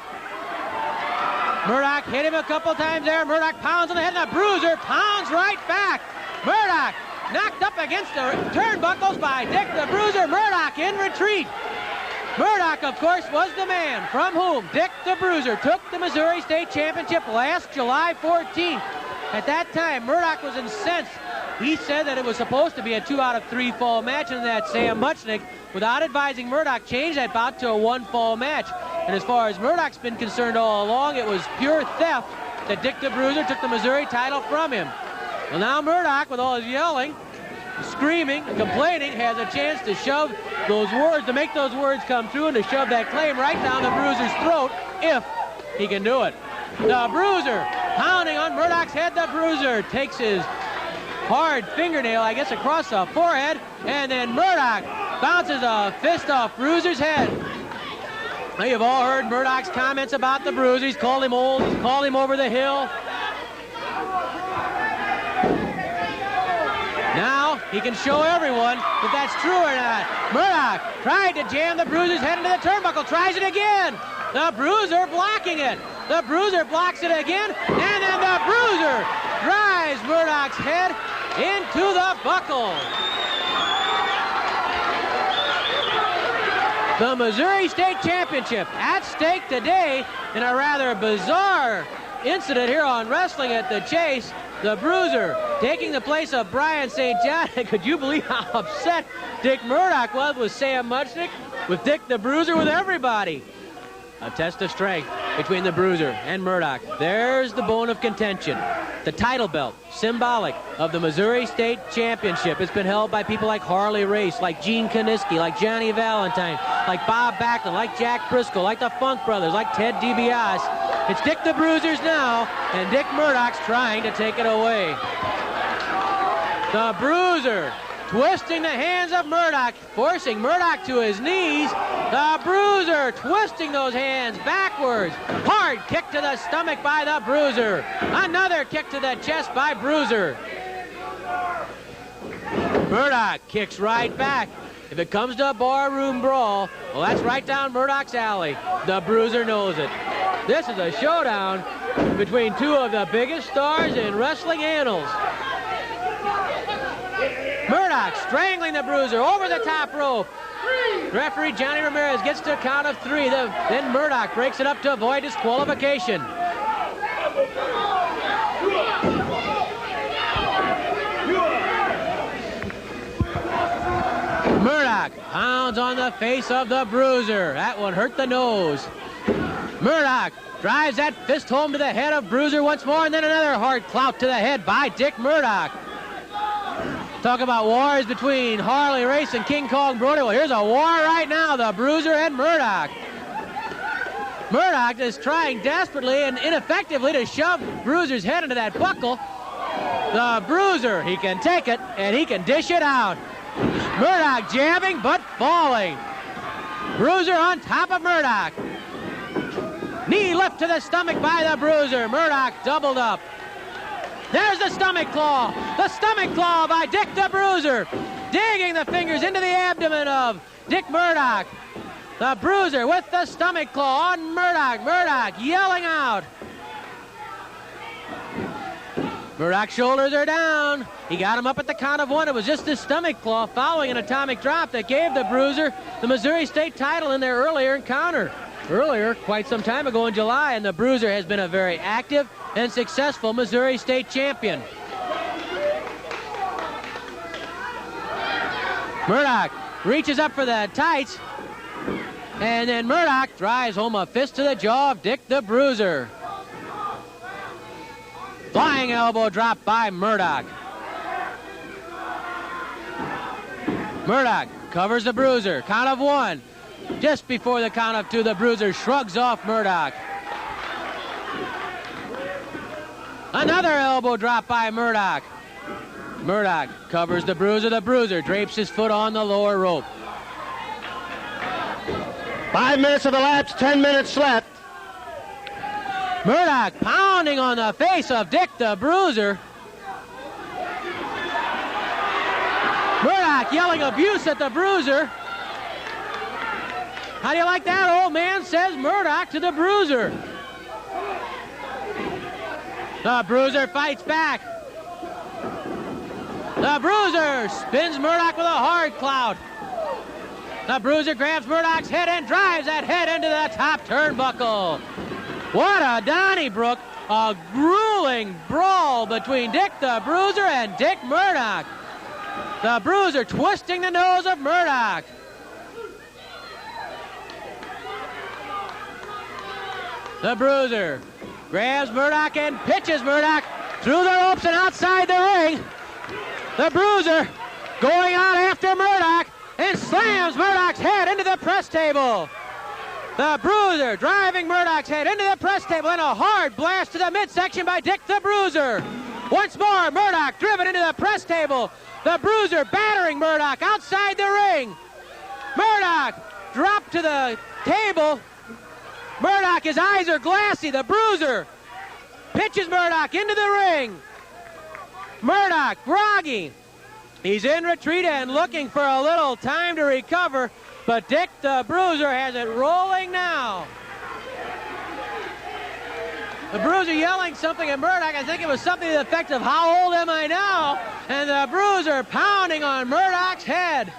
Murdoch hit him a couple times there. Murdoch pounds on the head, and the Bruiser pounds right back. Murdoch knocked up against the turnbuckles by Dick the Bruiser. Murdoch in retreat. Murdoch, of course, was the man from whom Dick the Bruiser took the Missouri State Championship last July 14th. At that time, Murdoch was incensed. He said that it was supposed to be a 2 out of 3 fall match, and that Sam Muchnick, without advising Murdoch, changed that bout to a 1 fall match. And as far as Murdoch's been concerned all along, it was pure theft that Dick the Bruiser took the Missouri title from him. Well, now Murdoch, with all his yelling, screaming, and complaining, has a chance to shove those words, to make those words come true, and to shove that claim right down the Bruiser's throat, if he can do it. The Bruiser pounding on Murdoch's head. The Bruiser takes his hard fingernail, I guess, across the forehead, and then Murdoch bounces a fist off Bruiser's head. Now, you've all heard Murdoch's comments about the Bruiser. He's called him old, he's called him over the hill. Now he can show everyone if that's true or not. Murdoch tried to jam the Bruiser's head into the turnbuckle, tries it again. The Bruiser blocking it. The Bruiser blocks it again, and then the Bruiser drives Murdoch's head into the buckle. The Missouri State Championship at stake today in a rather bizarre incident here on Wrestling at the Chase. The Bruiser taking the place of Brian St. John. Could you believe how upset Dick Murdoch was with Sam Muchnick, with Dick the Bruiser, with everybody? A test of strength between the Bruiser and Murdoch. There's the bone of contention. The title belt, symbolic of the Missouri State Championship. It's been held by people like Harley Race, like Gene Kaniski, like Johnny Valentine, like Bob Backlund, like Jack Briscoe, like the Funk Brothers, like Ted DiBiase. It's Dick the Bruiser's now, and Dick Murdoch's trying to take it away. The Bruiser twisting the hands of Murdoch, forcing Murdoch to his knees. The Bruiser twisting those hands backwards. Hard kick to the stomach by the Bruiser. Another kick to the chest by Bruiser. Murdoch kicks right back. If it comes to a barroom brawl, well, that's right down Murdoch's alley. The Bruiser knows it. This is a showdown between two of the biggest stars in wrestling annals. Murdoch strangling the Bruiser over the top rope. Referee Johnny Ramirez gets to a count of 3. Then Murdoch breaks it up to avoid disqualification. Murdoch pounds on the face of the Bruiser. That one hurt the nose. Murdoch drives that fist home to the head of Bruiser once more, and then another hard clout to the head by Dick Murdoch. Talk about wars between Harley Race and King Kong Brody. Well, here's a war right now, the Bruiser and Murdoch. Murdoch is trying desperately and ineffectively to shove Bruiser's head into that buckle. The Bruiser, he can take it and he can dish it out. Murdoch jabbing but falling. Bruiser on top of Murdoch. Knee lift to the stomach by the Bruiser. Murdoch doubled up. There's the stomach claw. The stomach claw by Dick the Bruiser. Digging the fingers into the abdomen of Dick Murdoch. The Bruiser with the stomach claw on Murdoch. Murdoch yelling out. Murdoch's shoulders are down. He got him up at the count of 1. It was just his stomach claw following an atomic drop that gave the Bruiser the Missouri State title in their earlier encounter. Earlier, quite some time ago in July, and the Bruiser has been a very active and successful Missouri State champion. Murdoch reaches up for the tights, and then Murdoch drives home a fist to the jaw of Dick the Bruiser. Flying elbow drop by Murdoch. Murdoch covers the Bruiser. Count of 1. Just before the count of 2, the Bruiser shrugs off Murdoch. Another elbow drop by Murdoch. Murdoch covers the Bruiser. The Bruiser drapes his foot on the lower rope. 5 minutes of elapsed, 10 minutes left. Murdoch pounding on the face of Dick the Bruiser. Murdoch yelling abuse at the Bruiser. How do you like that, old man? Says Murdoch to the Bruiser. The Bruiser fights back. The Bruiser spins Murdoch with a hard clout. The Bruiser grabs Murdoch's head and drives that head into the top turnbuckle. What a Donnybrook. A grueling brawl between Dick the Bruiser and Dick Murdoch. The Bruiser twisting the nose of Murdoch. The Bruiser grabs Murdoch and pitches Murdoch through the ropes and outside the ring. The Bruiser going out after Murdoch and slams Murdoch's head into the press table. The Bruiser driving Murdoch's head into the press table and a hard blast to the midsection by Dick the Bruiser. Once more, Murdoch driven into the press table. The Bruiser battering Murdoch outside the ring. Murdoch dropped to the table. Murdoch, his eyes are glassy. The Bruiser pitches Murdoch into the ring. Murdoch, groggy. He's in retreat and looking for a little time to recover, but Dick the Bruiser has it rolling now. The Bruiser yelling something at Murdoch. I think it was something to the effect of, "How old am I now?" And the Bruiser pounding on Murdoch's head.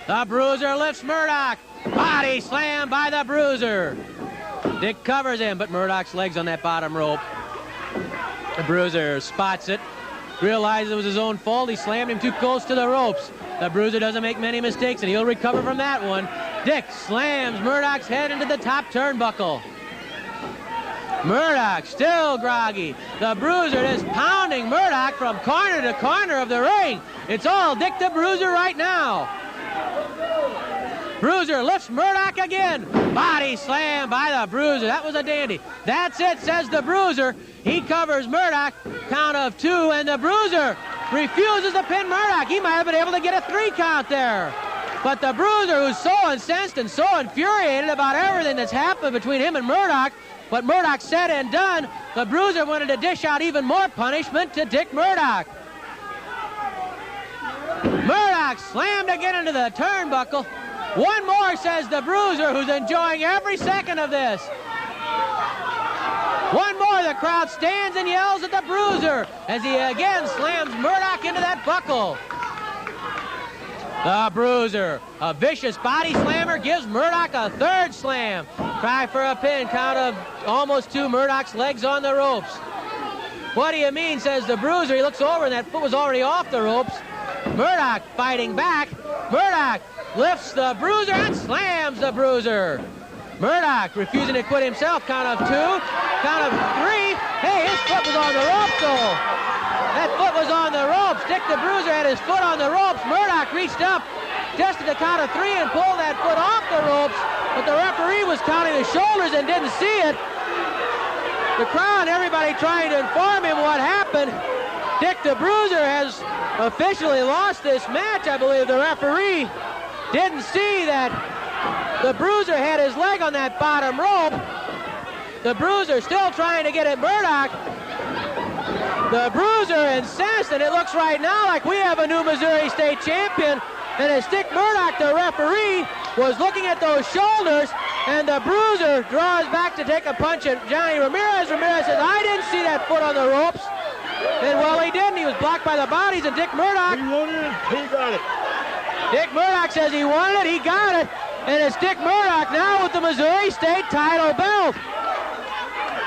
The Bruiser lifts Murdoch. Body slam by the Bruiser. Dick covers him, but Murdoch's legs on that bottom rope. The Bruiser spots it, realizes it was his own fault. He slammed him too close to the ropes. The Bruiser doesn't make many mistakes, and he'll recover from that one. Dick slams Murdoch's head into the top turnbuckle. Murdoch still groggy. The Bruiser is pounding Murdoch from corner to corner of the ring. It's all Dick the Bruiser right now. Bruiser lifts Murdoch again. Body slam by the Bruiser. That was a dandy. That's it, says the Bruiser. He covers Murdoch. Count of 2, and the Bruiser refuses to pin Murdoch. He might have been able to get a 3 count there. But the Bruiser, who's so incensed and so infuriated about everything that's happened between him and Murdoch, what Murdoch said and done, the Bruiser wanted to dish out even more punishment to Dick Murdoch. Murdoch slammed again into the turnbuckle. One more, says the Bruiser, who's enjoying every second of this. One more, the crowd stands and yells at the Bruiser as he again slams Murdoch into that buckle. The Bruiser, a vicious body slammer, gives Murdoch a 3rd slam. Try for a pin, count of almost 2, Murdoch's legs on the ropes. What do you mean, says the Bruiser. He looks over and that foot was already off the ropes. Murdoch fighting back. Murdoch lifts the Bruiser and slams the Bruiser. Murdoch refusing to quit himself. Count of 2, count of 3. Hey, his foot was on the ropes, though. That foot was on the ropes. Dick the Bruiser had his foot on the ropes. Murdoch reached up just at the count of 3 and pulled that foot off the ropes, but the referee was counting the shoulders and didn't see it. The crowd, everybody trying to inform him what happened. Dick the Bruiser has officially lost this match. I believe the referee didn't see that the Bruiser had his leg on that bottom rope. The Bruiser still trying to get at Murdoch. The Bruiser incensed, and it looks right now like we have a new Missouri State champion. And as Dick Murdoch, the referee, was looking at those shoulders, and the Bruiser draws back to take a punch at Johnny Ramirez. Ramirez says, "I didn't see that foot on the ropes." And well, he didn't. He was blocked by the bodies, and Dick Murdoch... He wanted it, he got it. Dick Murdoch says he wanted it, he got it. And it's Dick Murdoch now with the Missouri State title belt.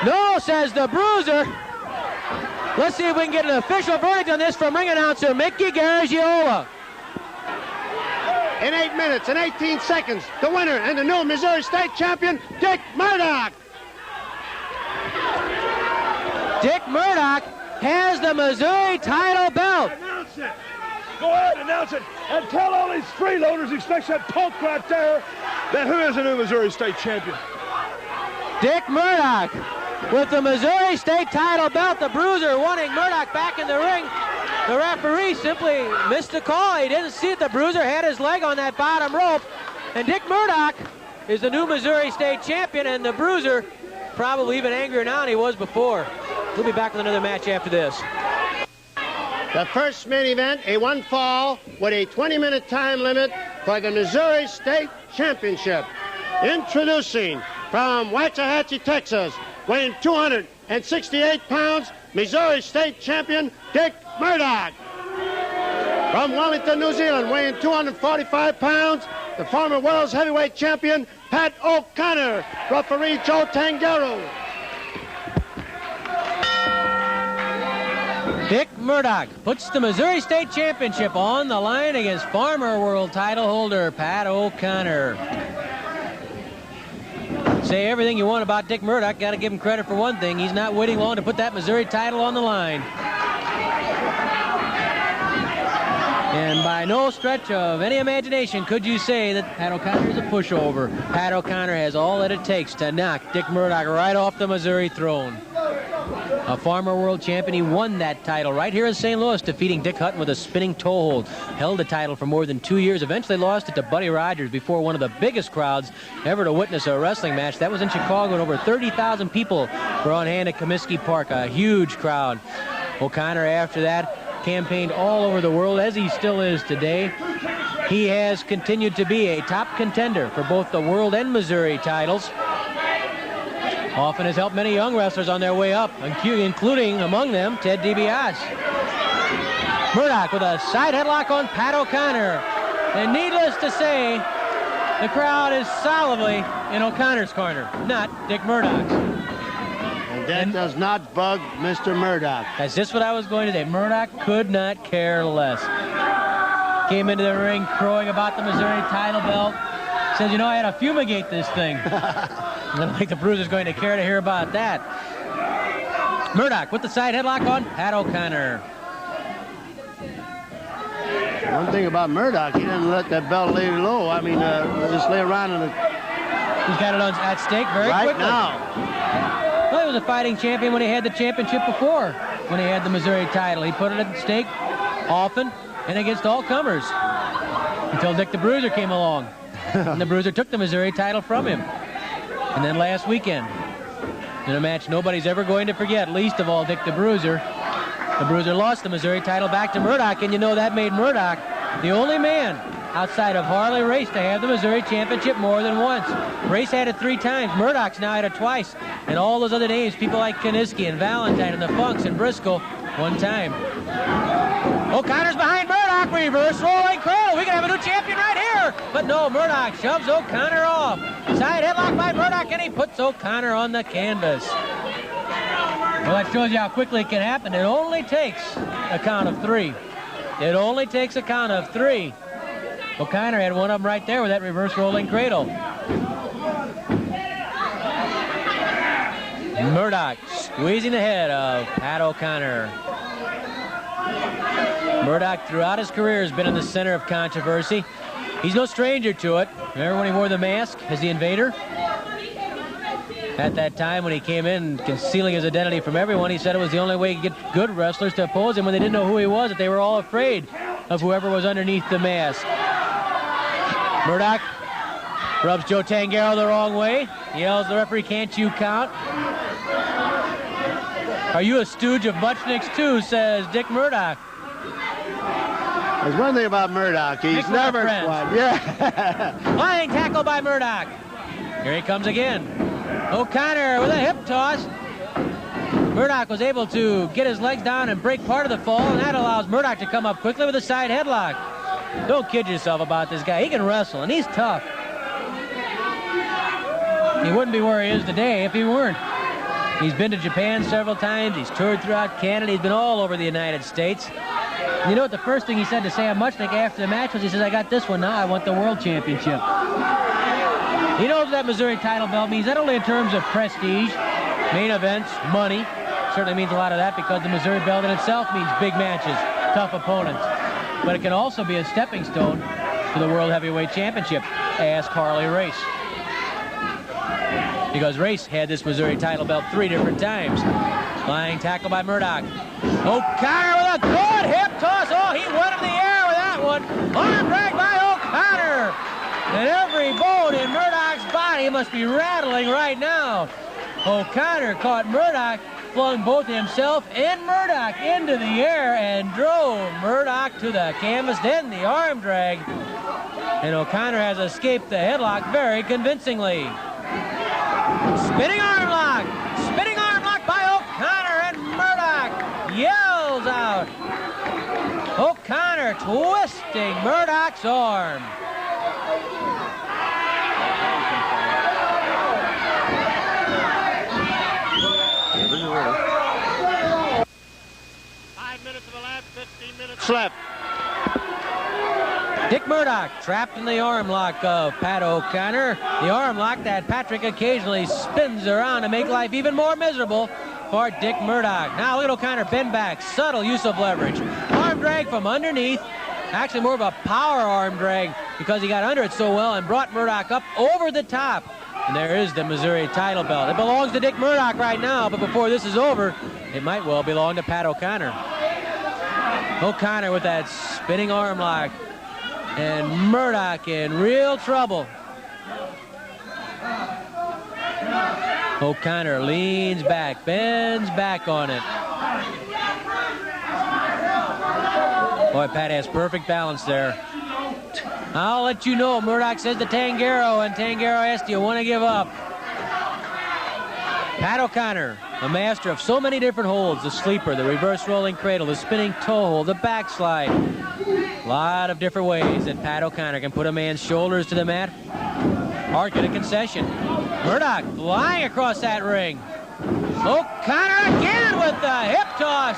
No, says the Bruiser. Let's see if we can get an official verdict on this from ring announcer Mickey Garagiola. In 8 minutes and 18 seconds, the winner and the new Missouri State champion, Dick Murdoch. Dick Murdoch has the Missouri title belt. Announce it. Go ahead, announce it, and tell all these freeloaders, especially that punk right there, that who is the new Missouri State champion. Dick Murdoch with the Missouri State title belt. The Bruiser wanting Murdoch back in the ring. The referee simply missed the call. He didn't see it. The Bruiser had his leg on that bottom rope. And Dick Murdoch is the new Missouri State champion, and the Bruiser probably even angrier now than he was before. We'll be back with another match after this. The first main event, a one fall with a 20-minute time limit for the Missouri State Championship. Introducing from Waxahachie, Texas, weighing 268 pounds, Missouri State Champion Dick Murdoch. From Wellington, New Zealand, weighing 245 pounds, the former world's heavyweight champion Pat O'Connor, referee Joe Tangaro. Dick Murdoch puts the Missouri State Championship on the line against former world title holder Pat O'Connor. Say everything you want about Dick Murdoch, got to give him credit for one thing. He's not waiting long to put that Missouri title on the line. And by no stretch of any imagination could you say that Pat O'Connor is a pushover. Pat O'Connor has all that it takes to knock Dick Murdoch right off the Missouri throne. A former world champion, he won that title right here in St. Louis, defeating Dick Hutton with a spinning toe hold. Held the title for more than 2 years, eventually lost it to Buddy Rogers before one of the biggest crowds ever to witness a wrestling match. That was in Chicago, and over 30,000 people were on hand at Comiskey Park, a huge crowd. O'Connor, after that, campaigned all over the world, as he still is today. He has continued to be a top contender for both the world and Missouri titles. Often has helped many young wrestlers on their way up, including among them Ted DiBiase. Murdoch with a side headlock on Pat O'Connor. And needless to say, the crowd is solidly in O'Connor's corner, not Dick Murdoch's. And that does not bug Mr. Murdoch. That's just what I was going to say. Murdoch could not care less. Came into the ring crowing about the Missouri title belt. Says, you know, I had to fumigate this thing. I don't think the Bruiser's going to care to hear about that. Murdoch with the side headlock on Pat O'Connor. One thing about Murdoch, he doesn't let that belt lay low. I mean, just lay around in the... He's got it at stake very right quickly. now. Well, he was a fighting champion when he had the championship before, when he had the Missouri title. He put it at stake often and against all comers until Dick the Bruiser came along. And the Bruiser took the Missouri title from him. And then last weekend, in a match nobody's ever going to forget, least of all Dick the Bruiser lost the Missouri title back to Murdoch, and you know that made Murdoch the only man outside of Harley Race to have the Missouri Championship more than once. Race had it 3 times. Murdoch's now had it twice. And all those other names, people like Kiniski and Valentine and the Funks and Briscoe, 1 time. O'Connor's behind Murdoch. Reverse rolling cradle. We can have a new champion right here. But no, Murdoch shoves O'Connor off. Side headlock by Murdoch, and he puts O'Connor on the canvas. Well, that shows you how quickly it can happen. It only takes a count of 3. It only takes a count of 3. O'Connor had one of them right there with that reverse rolling cradle. Murdoch squeezing the head of Pat O'Connor. Murdoch throughout his career has been in the center of controversy. He's no stranger to it. Remember when he wore the mask as the Invader? At that time when he came in concealing his identity from everyone, he said it was the only way to get good wrestlers to oppose him when they didn't know who he was, that they were all afraid of whoever was underneath the mask. Murdoch rubs Joe Tangaro the wrong way. Yells, the referee, can't you count? Are you a stooge of Muchnick's too, says Dick Murdoch. There's one thing about Murdoch. He's never quite. Yeah. Flying tackle by Murdoch. Here he comes again. O'Connor with a hip toss. Murdoch was able to get his legs down and break part of the fall, and that allows Murdoch to come up quickly with a side headlock. Don't kid yourself about this guy. He can wrestle, and he's tough. He wouldn't be where he is today if he weren't. He's been to Japan several times. He's toured throughout Canada. He's been all over the United States. And you know what the first thing he said to Sam Muchnick after the match was? He says, I got this one now. I want the world championship. He knows what that Missouri title belt means, not only in terms of prestige, main events, money. Certainly means a lot of that because the Missouri belt in itself means big matches, tough opponents. But it can also be a stepping stone to the World Heavyweight Championship. Ask Harley Race. Because Race had this Missouri title belt 3 different times. Flying tackle by Murdoch. O'Connor with a good hip toss. Oh, he went in the air with that one. Arm drag by O'Connor. And every bone in Murdoch's body must be rattling right now. O'Connor caught Murdoch, flung both himself and Murdoch into the air and drove Murdoch to the canvas, then the arm drag. And O'Connor has escaped the headlock very convincingly. Spinning arm lock by O'Connor, and Murdoch yells out. O'Connor twisting Murdoch's arm. Left. Dick Murdoch trapped in the arm lock of Pat O'Connor. The arm lock that Patrick occasionally spins around to make life even more miserable for Dick Murdoch. Now look at O'Connor bend back. Subtle use of leverage. Arm drag from underneath. Actually more of a power arm drag because he got under it so well and brought Murdoch up over the top. And there is the Missouri title belt. It belongs to Dick Murdoch right now, but before this is over, it might well belong to Pat O'Connor. O'Connor with that spinning arm lock. And Murdoch in real trouble. O'Connor leans back, bends back on it. Boy, Pat has perfect balance there. I'll let you know, Murdoch says to Tanguero, and Tanguero asks, do you want to give up? Pat O'Connor, a master of so many different holds, the sleeper, the reverse rolling cradle, the spinning toe hold, the backslide. A lot of different ways that Pat O'Connor can put a man's shoulders to the mat or get a concession. Murdoch flying across that ring. O'Connor again with the hip toss.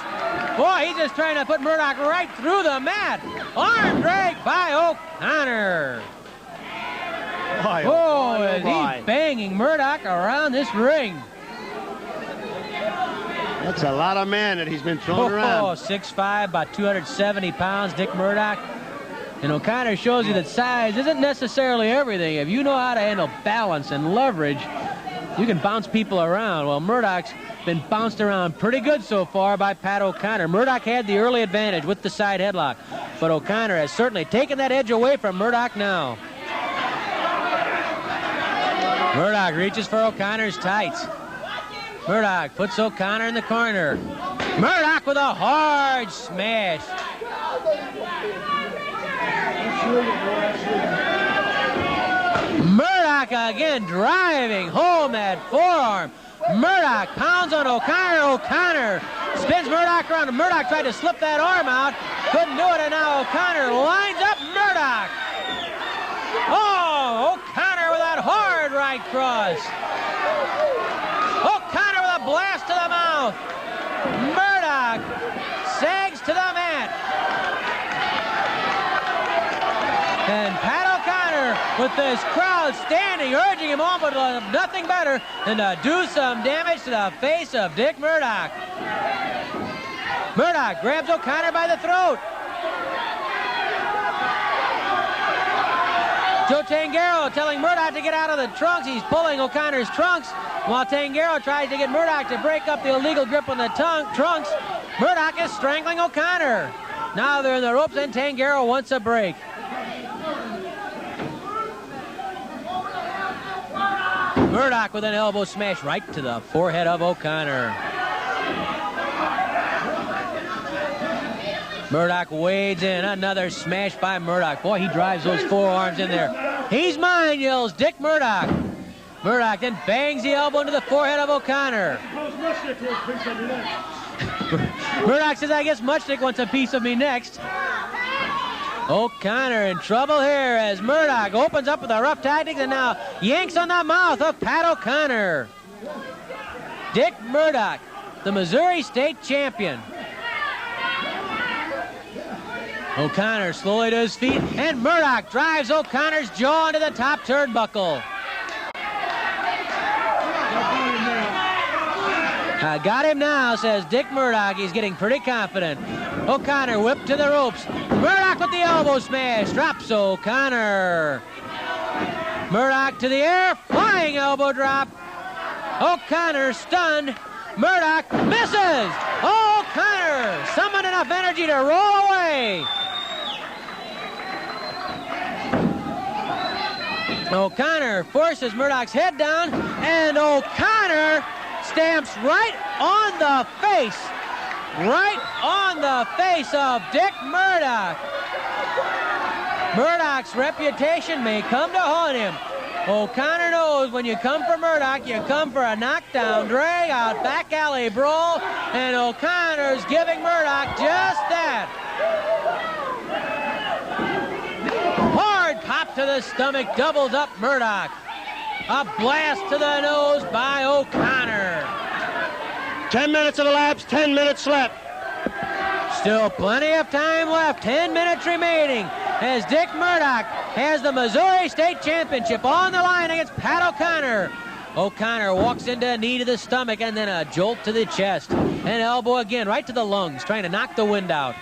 Boy, he's just trying to put Murdoch right through the mat. Arm drag by O'Connor. Oh, and he's banging Murdoch around this ring. That's a lot of men that he's been throwing around. 6'5", about 270 pounds, Dick Murdoch. And O'Connor shows you that size isn't necessarily everything. If you know how to handle balance and leverage, you can bounce people around. Well, Murdoch's been bounced around pretty good so far by Pat O'Connor. Murdoch had the early advantage with the side headlock, but O'Connor has certainly taken that edge away from Murdoch now. Murdoch reaches for O'Connor's tights. Murdoch puts O'Connor in the corner. Murdoch with a hard smash. Murdoch again driving home that forearm. Murdoch pounds on O'Connor. O'Connor spins Murdoch around. Murdoch tried to slip that arm out. Couldn't do it, and now O'Connor lines up Murdoch. Oh, O'Connor with that hard right cross. O'Connor with a blast to the mouth. Murdoch sags to the mat. And Pat O'Connor with this crowd standing, urging him on, but nothing better than to do some damage to the face of Dick Murdoch. Murdoch grabs O'Connor by the throat. Joe Tanguero telling Murdoch to get out of the trunks. He's pulling O'Connor's trunks while Tanguero tries to get Murdoch to break up the illegal grip on the trunks. Murdoch is strangling O'Connor. Now they're in the ropes and Tanguero wants a break. Murdoch with an elbow smash right to the forehead of O'Connor. Murdoch wades in. Another smash by Murdoch. Boy, he drives those forearms in there. He's mine, yells Dick Murdoch. Murdoch then bangs the elbow into the forehead of O'Connor. Murdoch says, I guess Muchnick wants a piece of me next. O'Connor in trouble here as Murdoch opens up with a rough tactics and now yanks on the mouth of Pat O'Connor. Dick Murdoch, the Missouri State champion. O'Connor slowly to his feet, and Murdoch drives O'Connor's jaw into the top turnbuckle. I got him now, says Dick Murdoch. He's getting pretty confident. O'Connor whipped to the ropes. Murdoch with the elbow smash. Drops O'Connor. Murdoch to the air. Flying elbow drop. O'Connor stunned. Murdoch misses. O'Connor summoned enough energy to roll away. O'Connor forces Murdoch's head down, and O'Connor stamps right on the face of Dick Murdoch. Murdoch's reputation may come to haunt him. O'Connor knows when you come for Murdoch, you come for a knockdown, drag out, back alley brawl, and O'Connor's giving Murdoch just that. Hard pop to the stomach, doubles up Murdoch. A blast to the nose by O'Connor. 10 minutes of elapsed, 10 minutes left. Still plenty of time left, 10 minutes remaining, as Dick Murdoch has the Missouri State Championship on the line against Pat O'Connor. O'Connor walks into a knee to the stomach and then a jolt to the chest. An elbow again, right to the lungs, trying to knock the wind out.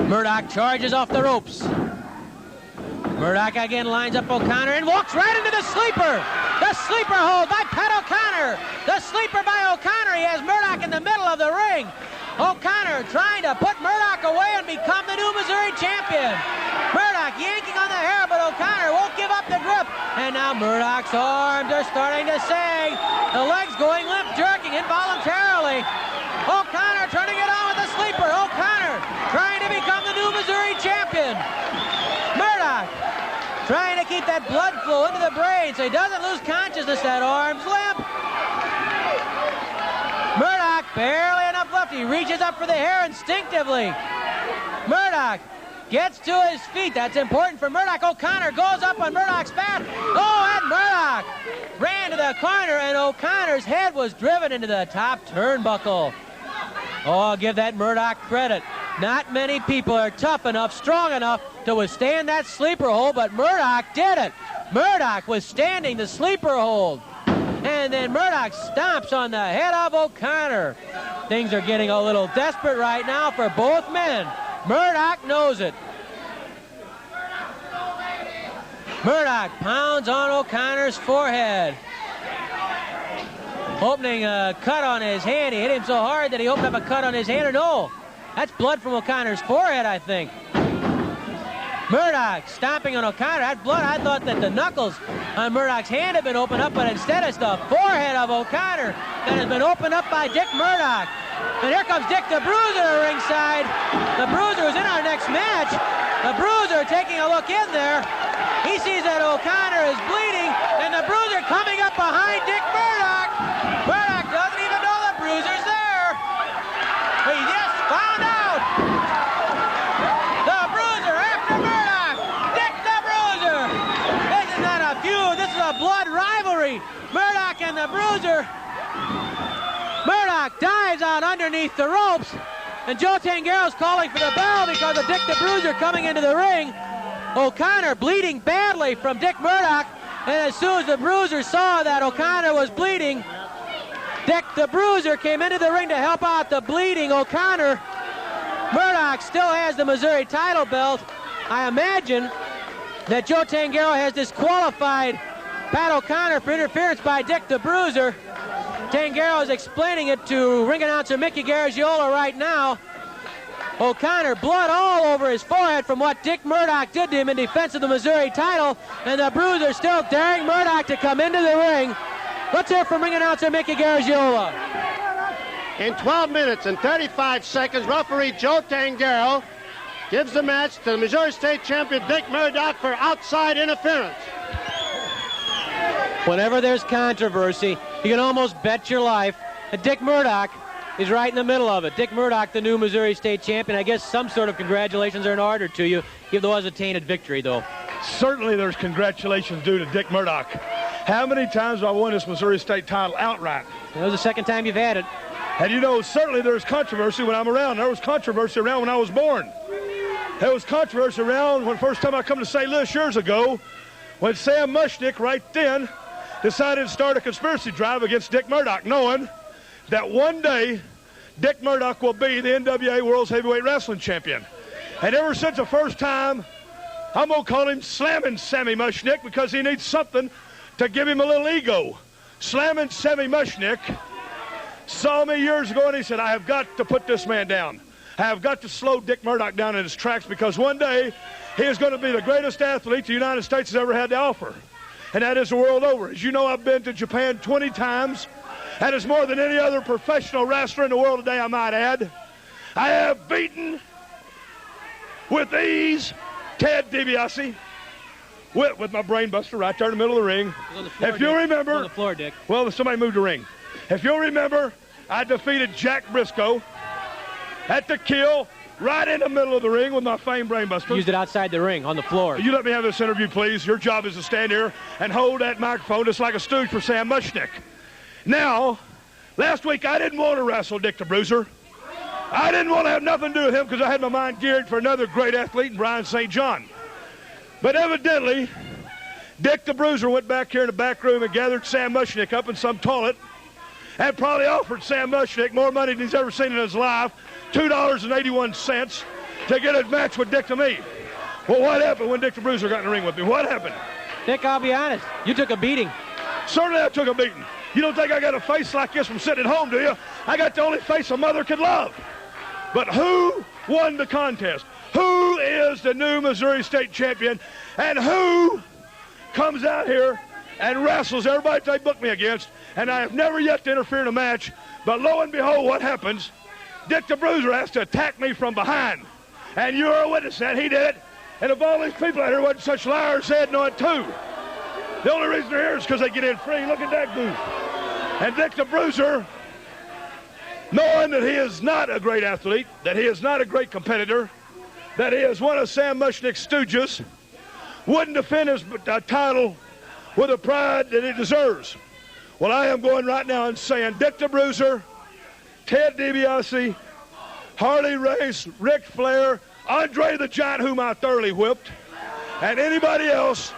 Murdoch charges off the ropes. Murdoch again lines up O'Connor and walks right into the sleeper. The sleeper hold by Pat O'Connor. The sleeper by O'Connor. He has Murdoch in the middle of the ring. O'Connor trying to put Murdoch away and become the new Missouri champion. Murdoch yanking on the hair, but O'Connor won't give up the grip. And now Murdoch's arms are starting to sag. The legs going limp, jerking involuntarily. O'Connor turning it on with the sleeper. O'Connor trying to become the new Missouri champion. Murdoch trying to keep that blood flow into the brain so he doesn't lose consciousness. That arm's limp. Murdoch barely enough left. He reaches up for the hair instinctively. Murdoch gets to his feet. That's important for Murdoch. O'Connor goes up on Murdoch's back. Oh, and Murdoch ran to the corner, and O'Connor's head was driven into the top turnbuckle. Oh, I'll give that Murdoch credit. Not many people are tough enough, strong enough to withstand that sleeper hold, but Murdoch did it. Murdoch withstanding the sleeper hold. And then Murdoch stomps on the head of O'Connor. Things are getting a little desperate right now for both men. Murdoch knows it. Murdoch pounds on O'Connor's forehead. Opening a cut on his hand. He hit him so hard that he opened up a cut on his hand. Or no, that's blood from O'Connor's forehead, I think. Murdoch stomping on O'Connor. That blood, I thought that the knuckles on Murdoch's hand had been opened up, but instead it's the forehead of O'Connor that has been opened up by Dick Murdoch. And here comes Dick the Bruiser ringside. The Bruiser is in our next match. The Bruiser taking a look in there. He sees that O'Connor is bleeding, and the Bruiser coming up behind Dick Murdoch. Murdoch doesn't even know the Bruiser's there. He just found out. The Bruiser after Murdoch. Dick the Bruiser. This is not a feud. This is a blood rivalry. Murdoch and the Bruiser. Murdoch dives out underneath the ropes, and Joe Tangero's calling for the bell because of Dick the Bruiser coming into the ring. O'Connor bleeding badly from Dick Murdoch, and as soon as the Bruiser saw that O'Connor was bleeding, Dick the Bruiser came into the ring to help out the bleeding O'Connor. Murdoch still has the Missouri title belt. I imagine that Joe Tangero has disqualified Pat O'Connor for interference by Dick the Bruiser. Tangero is explaining it to ring announcer Mickey Garagiola right now. O'Connor, blood all over his forehead from what Dick Murdoch did to him in defense of the Missouri title, and the Bruiser still daring Murdoch to come into the ring. Let's hear from ring announcer Mickey Garagiola. In 12 minutes and 35 seconds, referee Joe Tangero gives the match to the Missouri State champion Dick Murdoch for outside interference. Whenever there's controversy, you can almost bet your life that Dick Murdoch is right in the middle of it. Dick Murdoch, the new Missouri State champion. I guess some sort of congratulations are in order to you, if there was a tainted victory, though. Certainly there's congratulations due to Dick Murdoch. How many times have I won this Missouri State title outright? That was the second time you've had it. And you know, certainly there's controversy when I'm around. There was controversy around when I was born. There was controversy around when the first time I come to St. Louis years ago, when Sam Mushnick right then decided to start a conspiracy drive against Dick Murdoch, knowing that one day Dick Murdoch will be the NWA World's Heavyweight Wrestling Champion. And ever since the first time, I'm going to call him Slamming Sammy Mushnick, because he needs something to give him a little ego. Slamming Sammy Mushnick saw me years ago and he said, I have got to put this man down. I have got to slow Dick Murdoch down in his tracks, because one day he is going to be the greatest athlete the United States has ever had to offer. and that is the world over. As you know, I've been to Japan 20 times. That is more than any other professional wrestler in the world today, I might add. I have beaten with ease Ted DiBiase with my brain buster right there in the middle of the ring. If you remember, on the floor, Dick. Well, somebody moved the ring. If you'll remember, I defeated Jack Briscoe at the Kill right in the middle of the ring with my famed brain buster. Used it outside the ring, on the floor. You let me have this interview, please. Your job is to stand here and hold that microphone just like a stooge for Sam Mushnick. Now, last week I didn't want to wrestle Dick the Bruiser. I didn't want to have nothing to do with him because I had my mind geared for another great athlete, Brian St. John. But evidently, Dick the Bruiser went back here in the back room and gathered Sam Mushnick up in some toilet and probably offered Sam Mushnick more money than he's ever seen in his life, $2.81, to get a match with Dick to me. Well, what happened when Dick the Bruiser got in the ring with me? What happened? Dick, I'll be honest. You took a beating. Certainly I took a beating. You don't think I got a face like this from sitting at home, do you? I got the only face a mother could love. But who won the contest? Who is the new Missouri State champion? And who comes out here and wrestles everybody they book me against? And I have never yet to interfere in a match. But lo and behold, what happens? Dick the Bruiser has to attack me from behind. And you're a witness that he did it. And if all these people out here wasn't such liars, they'd know it too. The only reason they're here is because they get in free. Look at that goof. And Dick the Bruiser, knowing that he is not a great athlete, that he is not a great competitor, that he is one of Sam Mushnick's stooges, wouldn't defend his title with the pride that he deserves. Well, I am going right now and saying Dick the Bruiser, Ted DiBiase, Harley Race, Ric Flair, Andre the Giant, whom I thoroughly whipped, and anybody else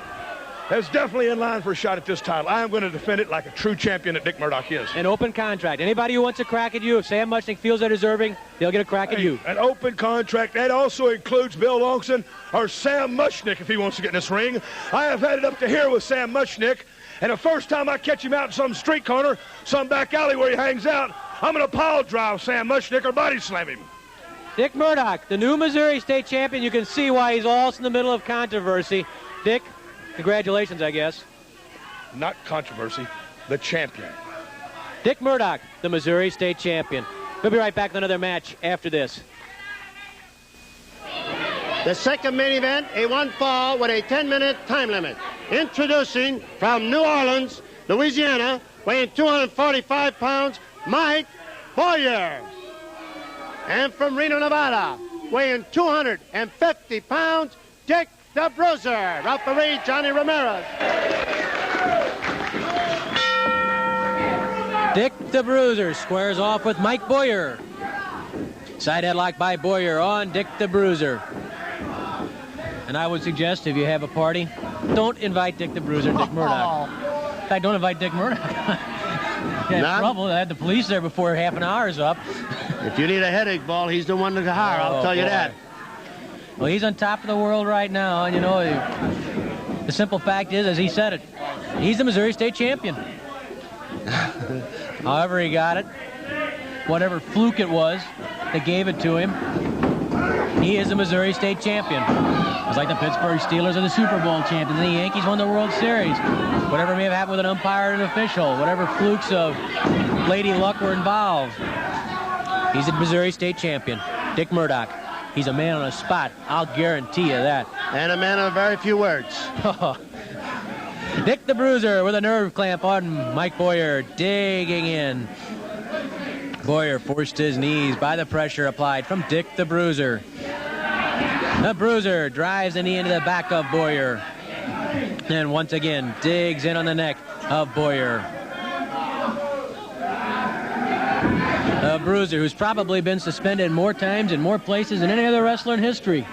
is definitely in line for a shot at this title. I am going to defend it like a true champion that Dick Murdoch is. An open contract. Anybody who wants a crack at you, if Sam Mushnick feels they're deserving, they'll get a crack at you. An open contract. That also includes Bill Longson or Sam Mushnick if he wants to get in this ring. I have had it up to here with Sam Mushnick, and the first time I catch him out in some street corner, some back alley where he hangs out, I'm going to pile drive Sam Mushnick or body slam him. Dick Murdoch, the new Missouri State champion. You can see why he's also in the middle of controversy. Dick, congratulations, I guess. Not controversy, the champion. Dick Murdoch, the Missouri State champion. We'll be right back with another match after this. The second main event, a one fall with a 10-minute time limit. Introducing from New Orleans, Louisiana, weighing 245 pounds, Mike Boyer. And from Reno, Nevada, weighing 250 pounds, Dick the Bruiser. Referee Johnny Ramirez. Dick the Bruiser squares off with Mike Boyer. Side headlock by Boyer on Dick the Bruiser. And I would suggest if you have a party, don't invite Dick the Bruiser and Dick Murdoch. In fact, don't invite Dick Murdoch. You had trouble. I had the police there before half an hour is up. If you need a headache ball, he's the one to hire, I'll tell you that. Well, he's on top of the world right now, and you know, the simple fact is, as he said it, he's the Missouri State champion. However he got it, whatever fluke it was that gave it to him, he is the Missouri State champion. It's like the Pittsburgh Steelers are the Super Bowl champions, and the Yankees won the World Series. Whatever may have happened with an umpire and an official, whatever flukes of lady luck were involved, he's the Missouri State champion, Dick Murdoch. He's a man on a spot, I'll guarantee you that. And a man of very few words. Dick the Bruiser with a nerve clamp on Mike Boyer, digging in. Boyer forced his knees by the pressure applied from Dick the Bruiser. The Bruiser drives the knee into the back of Boyer. And once again, digs in on the neck of Boyer. The Bruiser, who's probably been suspended more times in more places than any other wrestler in history.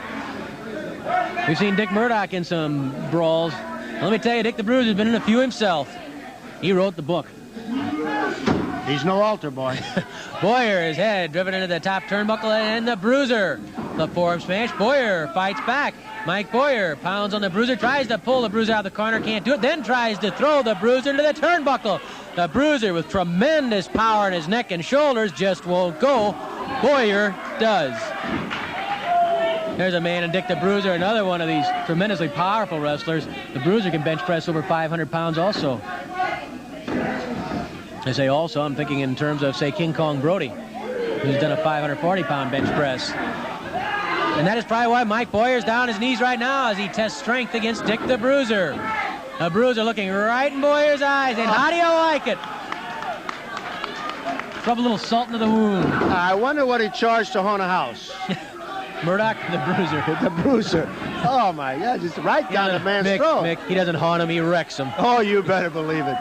We've seen Dick Murdoch in some brawls. Let me tell you, Dick the Bruiser's been in a few himself. He wrote the book. He's no altar boy. Boyer, his head driven into the top turnbuckle, and the Bruiser. The forearm smash. Boyer fights back. Mike Boyer pounds on the Bruiser, tries to pull the Bruiser out of the corner, can't do it, then tries to throw the Bruiser into the turnbuckle. The Bruiser, with tremendous power in his neck and shoulders, just won't go. Boyer does. There's a man in Dick the Bruiser, another one of these tremendously powerful wrestlers. The Bruiser can bench press over 500 pounds also. I say also, I'm thinking in terms of, say, King Kong Brody, who's done a 540-pound bench press. And that is probably why Mike Boyer's down on his knees right now as he tests strength against Dick the Bruiser. The Bruiser looking right in Boyer's eyes, and how do you like it? Rub a little salt into the wound. I wonder what he charged to haunt a house. Murdoch, the Bruiser. The Bruiser. Oh, my God, just right down the man's throat. Mick, he doesn't haunt him, he wrecks him. Oh, you better believe it.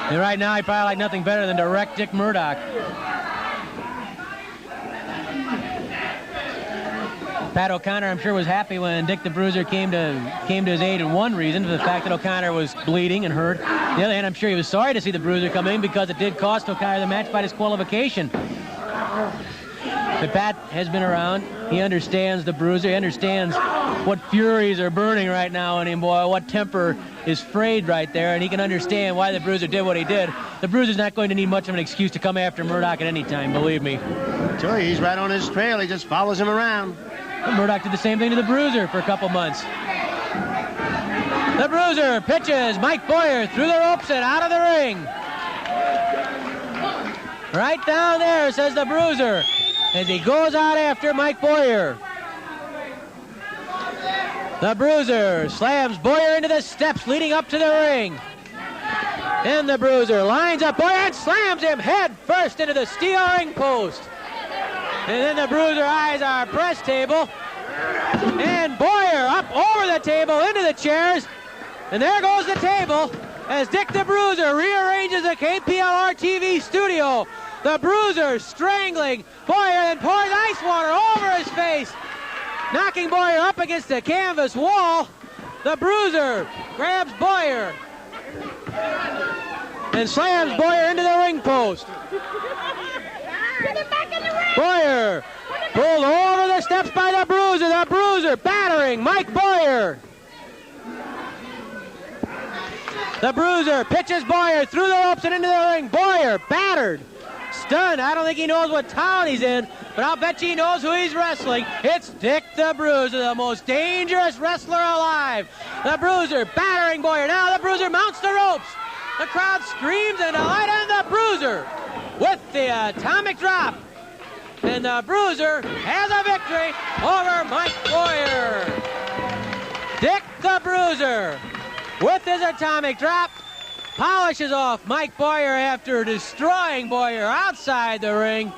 And right now, he'd probably like nothing better than to wreck Dick Murdoch. Pat O'Connor, I'm sure, was happy when Dick the Bruiser came to his aid in one reason, for the fact that O'Connor was bleeding and hurt. On the other hand, I'm sure he was sorry to see the Bruiser come in because it did cost O'Connor the match by disqualification. But Pat has been around. He understands the Bruiser. He understands what furies are burning right now in him, boy, what temper is frayed right there, and he can understand why the Bruiser did what he did. The Bruiser's not going to need much of an excuse to come after Murdoch at any time, believe me. I tell you, he's right on his trail. He just follows him around. And Murdoch did the same thing to the Bruiser for a couple months. The Bruiser pitches Mike Boyer through the ropes and out of the ring. Right down there, says the Bruiser, as he goes out after Mike Boyer. The Bruiser slams Boyer into the steps leading up to the ring. And the Bruiser lines up Boyer and slams him head first into the steel ring post. And then the Bruiser eyes our press table. And Boyer up over the table into the chairs. And there goes the table as Dick the Bruiser rearranges the KPLR TV studio. The Bruiser strangling Boyer and pours ice water over his face, knocking Boyer up against the canvas wall. The Bruiser grabs Boyer and slams Boyer into the ring post. Boyer pulled over the steps by the Bruiser. The Bruiser battering Mike Boyer. The Bruiser pitches Boyer through the ropes and into the ring. Boyer battered, stunned. I don't think he knows what town he's in, but I'll bet you he knows who he's wrestling. It's Dick the Bruiser, the most dangerous wrestler alive. The Bruiser battering Boyer. Now the Bruiser mounts the ropes. The crowd screams and delight on the Bruiser with the atomic drop. And the Bruiser has a victory over Mike Boyer. Dick the Bruiser, with his atomic drop, polishes off Mike Boyer after destroying Boyer outside the ring.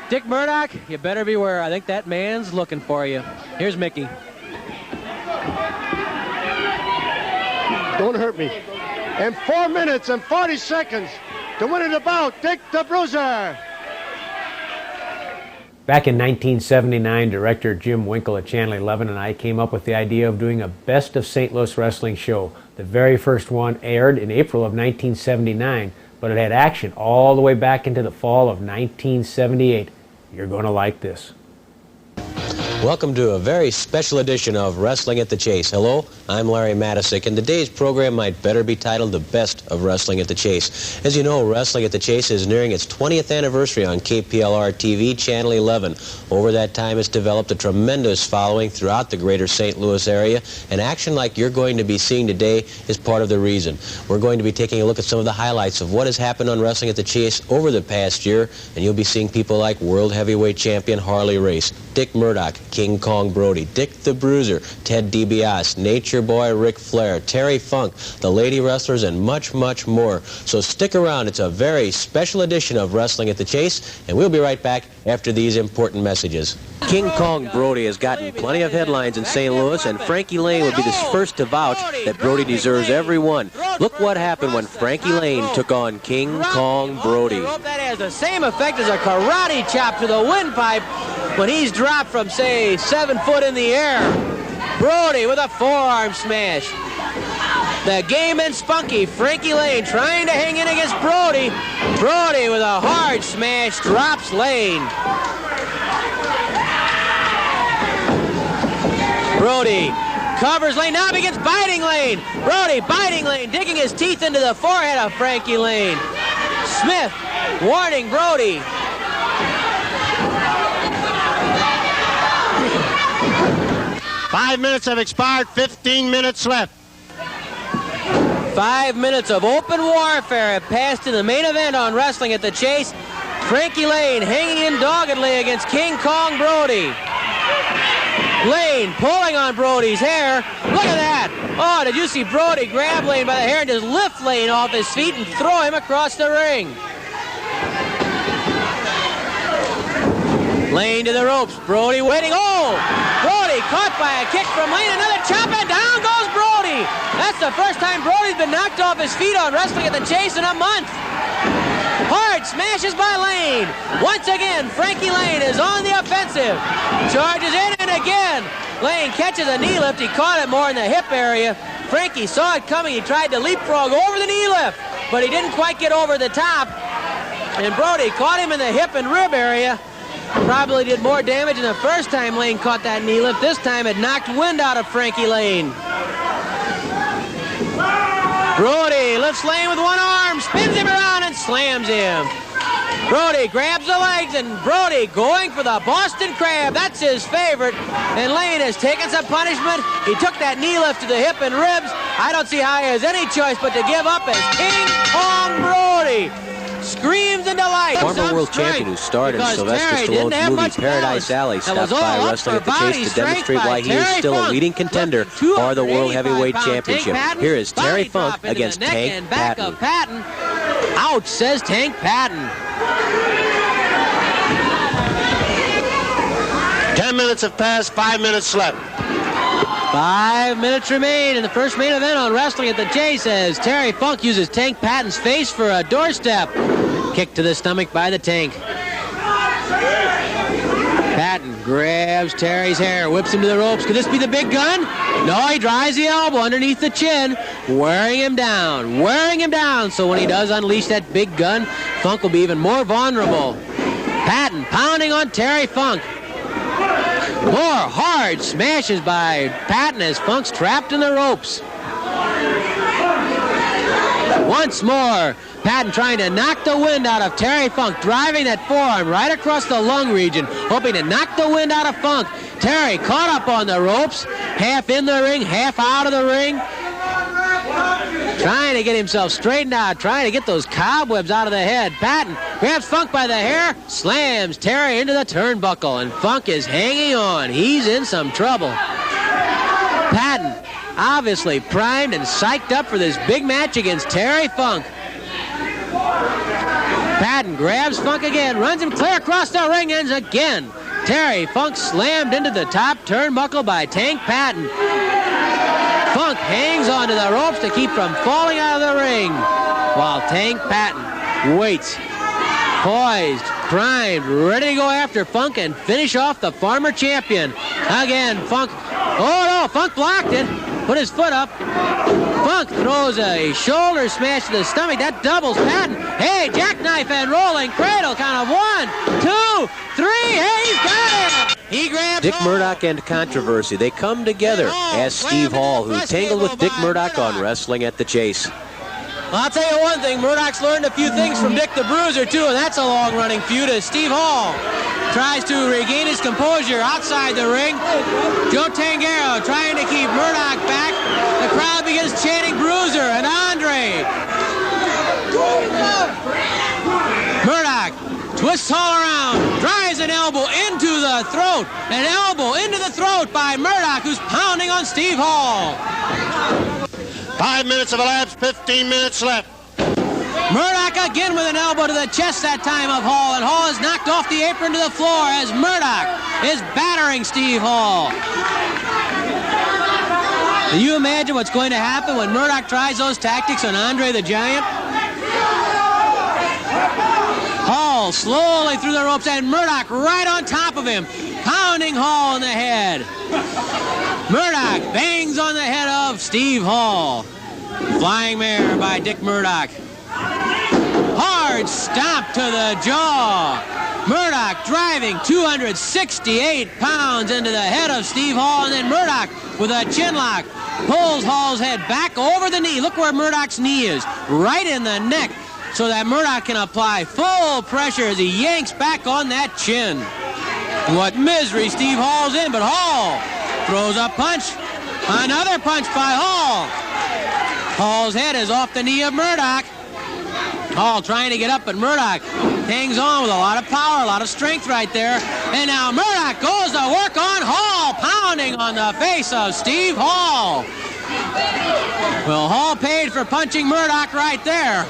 Dick Murdoch, you better beware. I think that man's looking for you. Here's Mickey. Don't hurt me. And 4 minutes and 40 seconds to win the bout, Dick the Bruiser. Back in 1979, director Jim Winkle at Channel 11 and I came up with the idea of doing a Best of St. Louis Wrestling show. The very first one aired in April of 1979, but it had action all the way back into the fall of 1978. You're going to like this. Welcome to a very special edition of Wrestling at the Chase. Hello, I'm Larry Matisick, and today's program might better be titled The Best of Wrestling at the Chase. As you know, Wrestling at the Chase is nearing its 20th anniversary on KPLR TV, Channel 11. Over that time, it's developed a tremendous following throughout the greater St. Louis area, and action like you're going to be seeing today is part of the reason. We're going to be taking a look at some of the highlights of what has happened on Wrestling at the Chase over the past year, and you'll be seeing people like World Heavyweight Champion Harley Race, Dick Murdoch, King Kong Brody, Dick the Bruiser, Ted DiBiase, Nature Boy Ric Flair, Terry Funk, the Lady Wrestlers, and much, much more. So stick around. It's a very special edition of Wrestling at the Chase, and we'll be right back after these important messages. King Kong Brody has gotten plenty of headlines in St. Louis, and Frankie Lane would be the first to vouch that Brody deserves every one. Look what happened when Frankie Lane took on King Kong Brody. That has the same effect as a karate chop to the windpipe when he's dropped from, say, 7 foot in the air. Brody with a forearm smash. The game and spunky Frankie Lane trying to hang in against Brody. Brody with a hard smash drops Lane. Brody covers Lane, now begins biting Lane. Brody biting Lane, digging his teeth into the forehead of Frankie Lane. Smith warning Brody. 5 minutes have expired, 15 minutes left. 5 minutes of open warfare have passed in the main event on Wrestling at the Chase. Frankie Lane hanging in doggedly against King Kong Brody. Lane pulling on Brody's hair. Look at that. Oh, did you see Brody grab Lane by the hair and just lift Lane off his feet and throw him across the ring? Lane to the ropes. Brody waiting. Oh! Brody caught by a kick from Lane. Another chop, and down goes Brody. That's the first time Brody's been knocked off his feet on Wrestling at the Chase in a month. Hard smashes by Lane. Once again, Frankie Lane is on the offensive. Charges in, and again, Lane catches a knee lift. He caught it more in the hip area. Frankie saw it coming. He tried to leapfrog over the knee lift, but he didn't quite get over the top. And Brody caught him in the hip and rib area. Probably did more damage than the first time Lane caught that knee lift. This time it knocked wind out of Frankie Lane. Brody lifts Lane with one arm, spins him around and slams him. Brody grabs the legs, and Brody going for the Boston Crab. That's his favorite. And Lane has taken some punishment. He took that knee lift to the hip and ribs. I don't see how he has any choice but to give up as King Kong Brody screams in delight. Former world champion who starred in Sylvester Stallone's movie Paradise Alley stopped by Wrestling at the Chase to demonstrate why he is still a leading contender for the World Heavyweight Championship. Here is Terry Funk against Tank Patton. Ouch, says Tank Patton. 10 minutes have passed, 5 minutes left. 5 minutes remain in the first main event on Wrestling at the Chase as Terry Funk uses Tank Patton's face for a doorstep. Kick to the stomach by the Tank. Patton grabs Terry's hair, whips him to the ropes. Could this be the big gun? No, he drives the elbow underneath the chin, wearing him down. So when he does unleash that big gun, Funk will be even more vulnerable. Patton pounding on Terry Funk. More hard smashes by Patton as Funk's trapped in the ropes. Once more, Patton trying to knock the wind out of Terry Funk, driving that forearm right across the lung region, hoping to knock the wind out of Funk. Terry caught up on the ropes, half in the ring, half out of the ring. Trying to get himself straightened out, trying to get those cobwebs out of the head. Patton grabs Funk by the hair, slams Terry into the turnbuckle, and Funk is hanging on. He's in some trouble. Patton obviously primed and psyched up for this big match against Terry Funk. Patton grabs Funk again, runs him clear across the ring, and again, Terry Funk slammed into the top turnbuckle by Tank Patton. Funk hangs onto the ropes to keep from falling out of the ring, while Tank Patton waits, poised, primed, ready to go after Funk and finish off the former champion. Again, Funk, oh no, Funk blocked it, put his foot up. Funk throws a shoulder smash to the stomach, that doubles Patton. Hey, jackknife and rolling cradle, count of 1, 2, 3, hey, he's got it! He grabs Dick Murdoch and controversy. They come together as Steve Hall, who tangled with Dick Murdoch on Wrestling at the Chase. Well, I'll tell you one thing, Murdoch's learned a few things from Dick the Bruiser, too, and that's a long-running feud as Steve Hall tries to regain his composure outside the ring. Joe Tangaro trying to keep Murdoch back. The crowd begins chanting Bruiser and Andre. Murdoch twists Hall around, drives an elbow into the throat. An elbow into the throat by Murdoch, who's pounding on Steve Hall. 5 minutes have elapsed, 15 minutes left. Murdoch again with an elbow to the chest that time of Hall, and Hall is knocked off the apron to the floor as Murdoch is battering Steve Hall. Can you imagine what's going to happen when Murdoch tries those tactics on Andre the Giant? Hall slowly through the ropes, and Murdoch right on top of him, pounding Hall in the head. Murdoch bangs on the head of Steve Hall. Flying mare by Dick Murdoch. Hard stomp to the jaw. Murdoch driving 268 pounds into the head of Steve Hall, and then Murdoch with a chin lock pulls Hall's head back over the knee. Look where Murdoch's knee is, right in the neck, so that Murdoch can apply full pressure as he yanks back on that chin. What misery Steve Hall's in, but Hall throws a punch. Another punch by Hall. Hall's head is off the knee of Murdoch. Hall trying to get up, but Murdoch hangs on with a lot of power, a lot of strength right there. And now Murdoch goes to work on Hall, pounding on the face of Steve Hall. Well, Hall paid for punching Murdoch right there.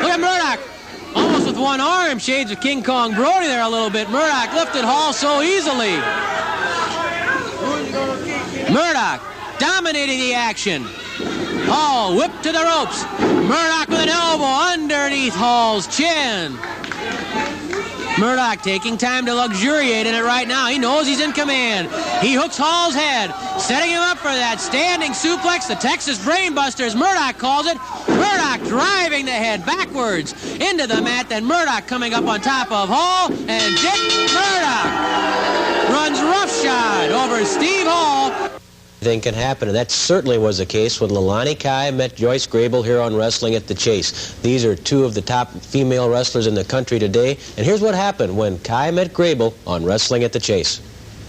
Look at Murdoch, almost with one arm, shades of King Kong Brody there a little bit. Murdoch lifted Hall so easily. Murdoch dominating the action. Hall whipped to the ropes. Murdoch with an elbow underneath Hall's chin. Murdoch taking time to luxuriate in it right now. He knows he's in command. He hooks Hall's head, setting him up for that standing suplex, the Texas Brainbuster, as Murdoch calls it. Murdoch driving the head backwards into the mat, then Murdoch coming up on top of Hall, and Dick Murdoch runs roughshod over Steve Hall. Anything can happen, and that certainly was the case when Leilani Kai met Joyce Grable here on Wrestling at the Chase. These are two of the top female wrestlers in the country today, and here's what happened when Kai met Grable on Wrestling at the Chase.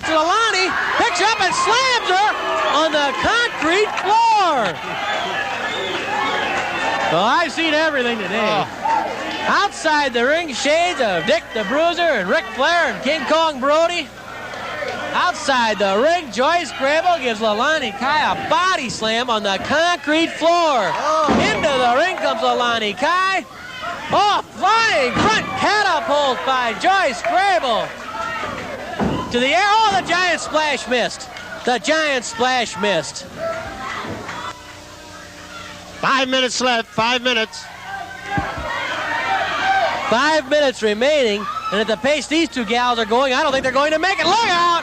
Leilani picks up and slams her on the concrete floor. Well, I've seen everything today. Outside the ring, shades of Dick the Bruiser and Ric Flair and King Kong Brody. Outside the ring, Joyce Grable gives Leilani Kai a body slam on the concrete floor. Into the ring comes Leilani Kai. Oh, flying front catapult by Joyce Grable. To the air. Oh, the giant splash missed. The giant splash missed. 5 minutes left, 5 minutes. 5 minutes remaining, and at the pace these two gals are going, I don't think they're going to make it. Look out!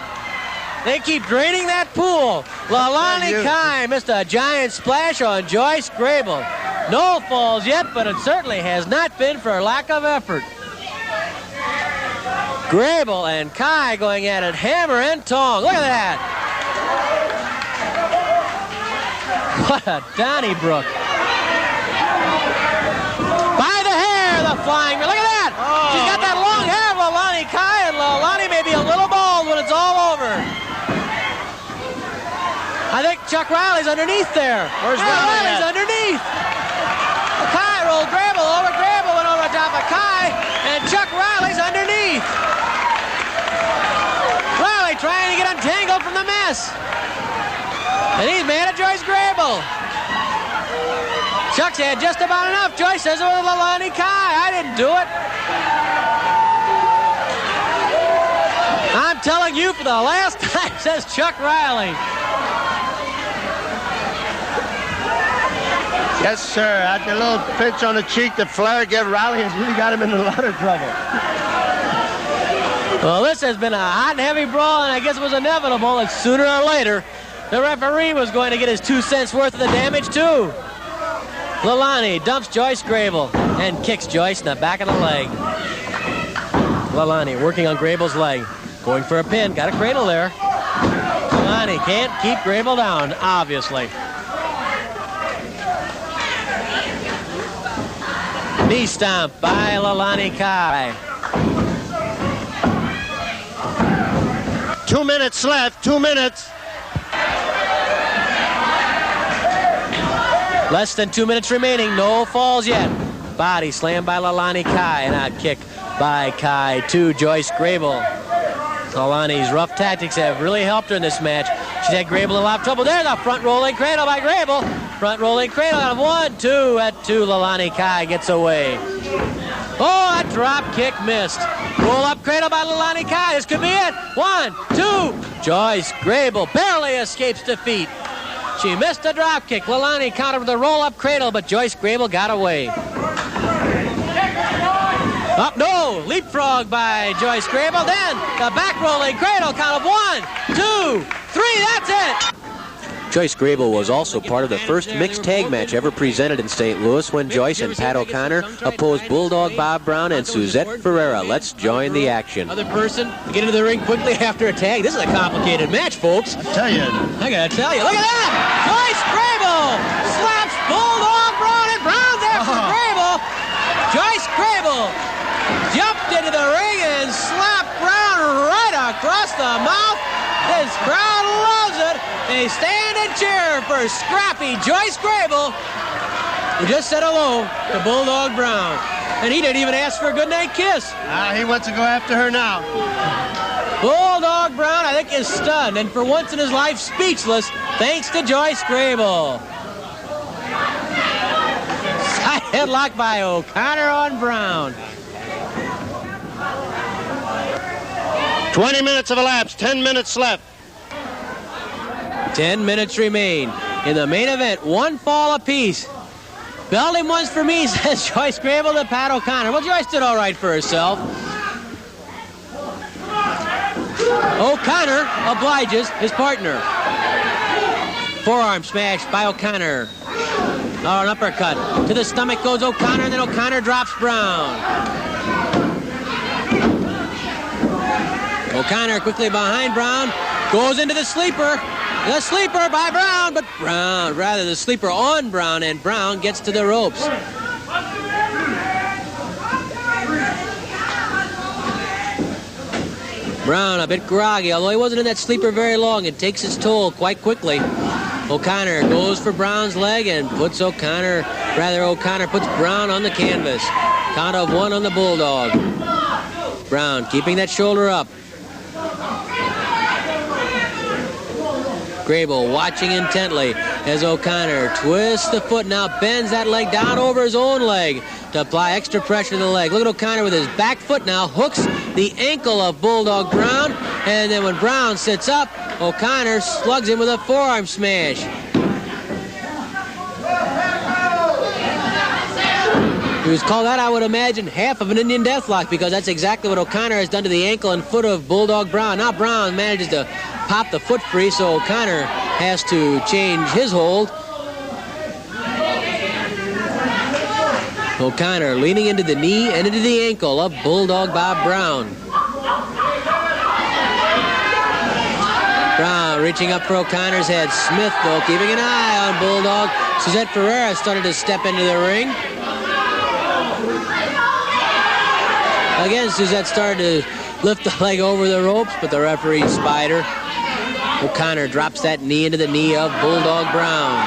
They keep draining that pool. Leilani Kai missed a giant splash on Joyce Grable. No falls yet, but it certainly has not been for lack of effort. Grable and Kai going at it hammer and tong. Look at that. What a Donnybrook. By the hair, the flying. Look at that. She's got that long hair of Leilani Kai, and Leilani may be a little bald when it's all over. I think Chuck Riley's underneath there. Where's Riley's underneath? Kai rolled Grable over. Grable went over top of Kai, and Chuck Riley's underneath. Riley trying to get untangled from the mess. And he's mad at Joyce Grable. Chuck's had just about enough. Joyce says it with Leilani Kai. I didn't do it. I'm telling you for the last time, says Chuck Riley. Yes, sir. That little pinch on the cheek that Flair gave Riley has really got him in a lot of trouble. Well, this has been a hot and heavy brawl, and I guess it was inevitable that sooner or later the referee was going to get his 2 cents worth of the damage, too. Leilani dumps Joyce Grable and kicks Joyce in the back of the leg. Leilani working on Grable's leg. Going for a pin. Got a cradle there. Leilani can't keep Grable down, obviously. Knee stomp by Leilani Kai. 2 minutes left, 2 minutes. Less than 2 minutes remaining, no falls yet. Body slam by Leilani Kai, and a kick by Kai to Joyce Grable. Leilani's rough tactics have really helped her in this match. She's had Grable in a lot of trouble. There's a front rolling cradle by Grable. Front rolling cradle out of 1, 2 at 2. Leilani Kai gets away. Oh, a drop kick missed. Roll up cradle by Leilani Kai. This could be it. 1, 2. Joyce Grable barely escapes defeat. She missed a drop kick. Leilani countered with a roll-up cradle, but Joyce Grable got away. Up, no, leapfrog by Joyce Grable. Then the back rolling cradle count of 1, 2, 3. That's it. Joyce Grable was also part of the first mixed tag match ever presented in St. Louis when Joyce and Pat O'Connor opposed Bulldog Bob Brown and Suzette Ferreira. Let's join the action. Other person to get into the ring quickly after a tag. This is a complicated match, folks. I gotta tell you. Look at that! Joyce Grable slaps Bulldog Brown, and Brown's after Grable. Joyce Grable jumped into the ring and slapped Brown right across the mouth. is! Crowd loves it! They stand and cheer for scrappy Joyce Grable, who just said hello to Bulldog Brown. And he didn't even ask for a goodnight kiss. He wants to go after her now. Bulldog Brown, I think, is stunned, and for once in his life, speechless, thanks to Joyce Grable. Side headlock by O'Connor on Brown. 20 minutes have elapsed, 10 minutes left. 10 minutes remain. In the main event, one fall apiece. Belt him once for me, says Joyce Grable to Pat O'Connor. Well, Joyce did all right for herself. O'Connor obliges his partner. Forearm smash by O'Connor. Oh, an uppercut. To the stomach goes O'Connor, and then O'Connor drops Brown. O'Connor quickly behind Brown. Goes into the sleeper. The sleeper by Brown, but Brown, rather the sleeper on Brown, and Brown gets to the ropes. Brown a bit groggy, although he wasn't in that sleeper very long. It takes its toll quite quickly. O'Connor goes for Brown's leg and O'Connor puts Brown on the canvas. Count of one on the Bulldog. Brown keeping that shoulder up. Grable watching intently as O'Connor twists the foot, now bends that leg down over his own leg to apply extra pressure to the leg. Look at O'Connor with his back foot now, hooks the ankle of Bulldog Brown, and then when Brown sits up, O'Connor slugs him with a forearm smash. He was called that, I would imagine, half of an Indian deathlock, because that's exactly what O'Connor has done to the ankle and foot of Bulldog Brown. Now Brown manages to pop the foot free, so O'Connor has to change his hold. O'Connor leaning into the knee and into the ankle of Bulldog Bob Brown. Brown reaching up for O'Connor's head. Smith, though, keeping an eye on Bulldog. Suzette Ferreira started to step into the ring. Again, Suzette started to lift the leg over the ropes, but the referee spied her. O'Connor drops that knee into the knee of Bulldog Brown.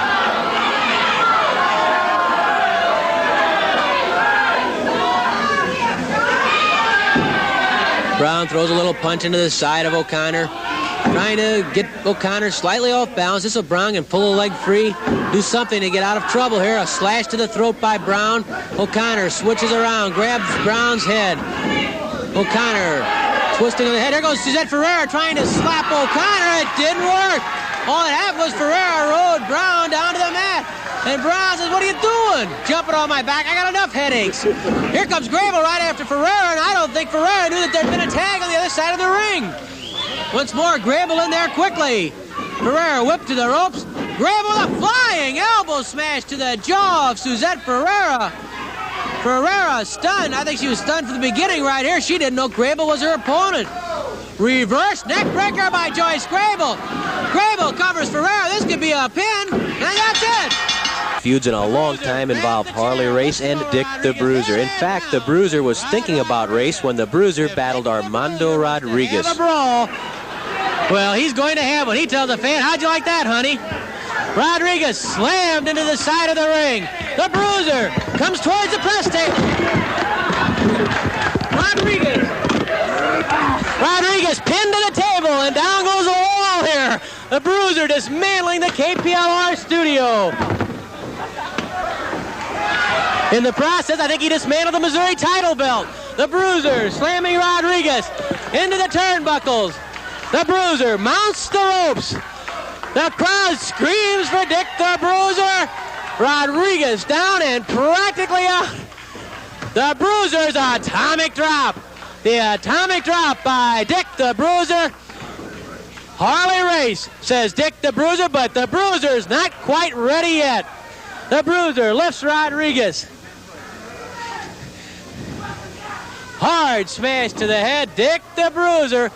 Brown throws a little punch into the side of O'Connor, trying to get O'Connor slightly off balance. This so Brown can pull the leg free, do something to get out of trouble here. A slash to the throat by Brown. O'Connor switches around, grabs Brown's head. O'Connor twisting on the head. There goes Suzette Ferreira trying to slap O'Connor. It didn't work. All that happened was Ferreira rode Brown down to the mat. And Brown says, "What are you doing? Jumping on my back? I got enough headaches." Here comes Grable right after Ferreira, and I don't think Ferreira knew that there'd been a tag on the other side of the ring. Once more, Grable in there quickly. Ferreira whipped to the ropes. Grable with a flying elbow smash to the jaw of Suzette Ferreira. Ferreira stunned. I think she was stunned from the beginning right here. She didn't know Grable was her opponent. Reverse neck breaker by Joyce Grable. Grable covers Ferreira. This could be a pin, and that's it. Feuds in a long time involved Harley Race and Dick the Bruiser. In fact, the Bruiser was thinking about Race when the Bruiser battled Armando Rodriguez. A brawl. Well, he's going to have one. He tells the fan, "How'd you like that, honey?" Rodriguez slammed into the side of the ring. The Bruiser comes towards the press table. Rodriguez pinned to the table, and down goes the wall here. The Bruiser dismantling the KPLR studio. In the process, I think he dismantled the Missouri title belt. The Bruiser slamming Rodriguez into the turnbuckles. The Bruiser mounts the ropes. The crowd screams for Dick the Bruiser. Rodriguez down and practically out. The Bruiser's atomic drop. The atomic drop by Dick the Bruiser. Harley Race says Dick the Bruiser, but the Bruiser's not quite ready yet. The Bruiser lifts Rodriguez. Hard smash to the head. Dick the Bruiser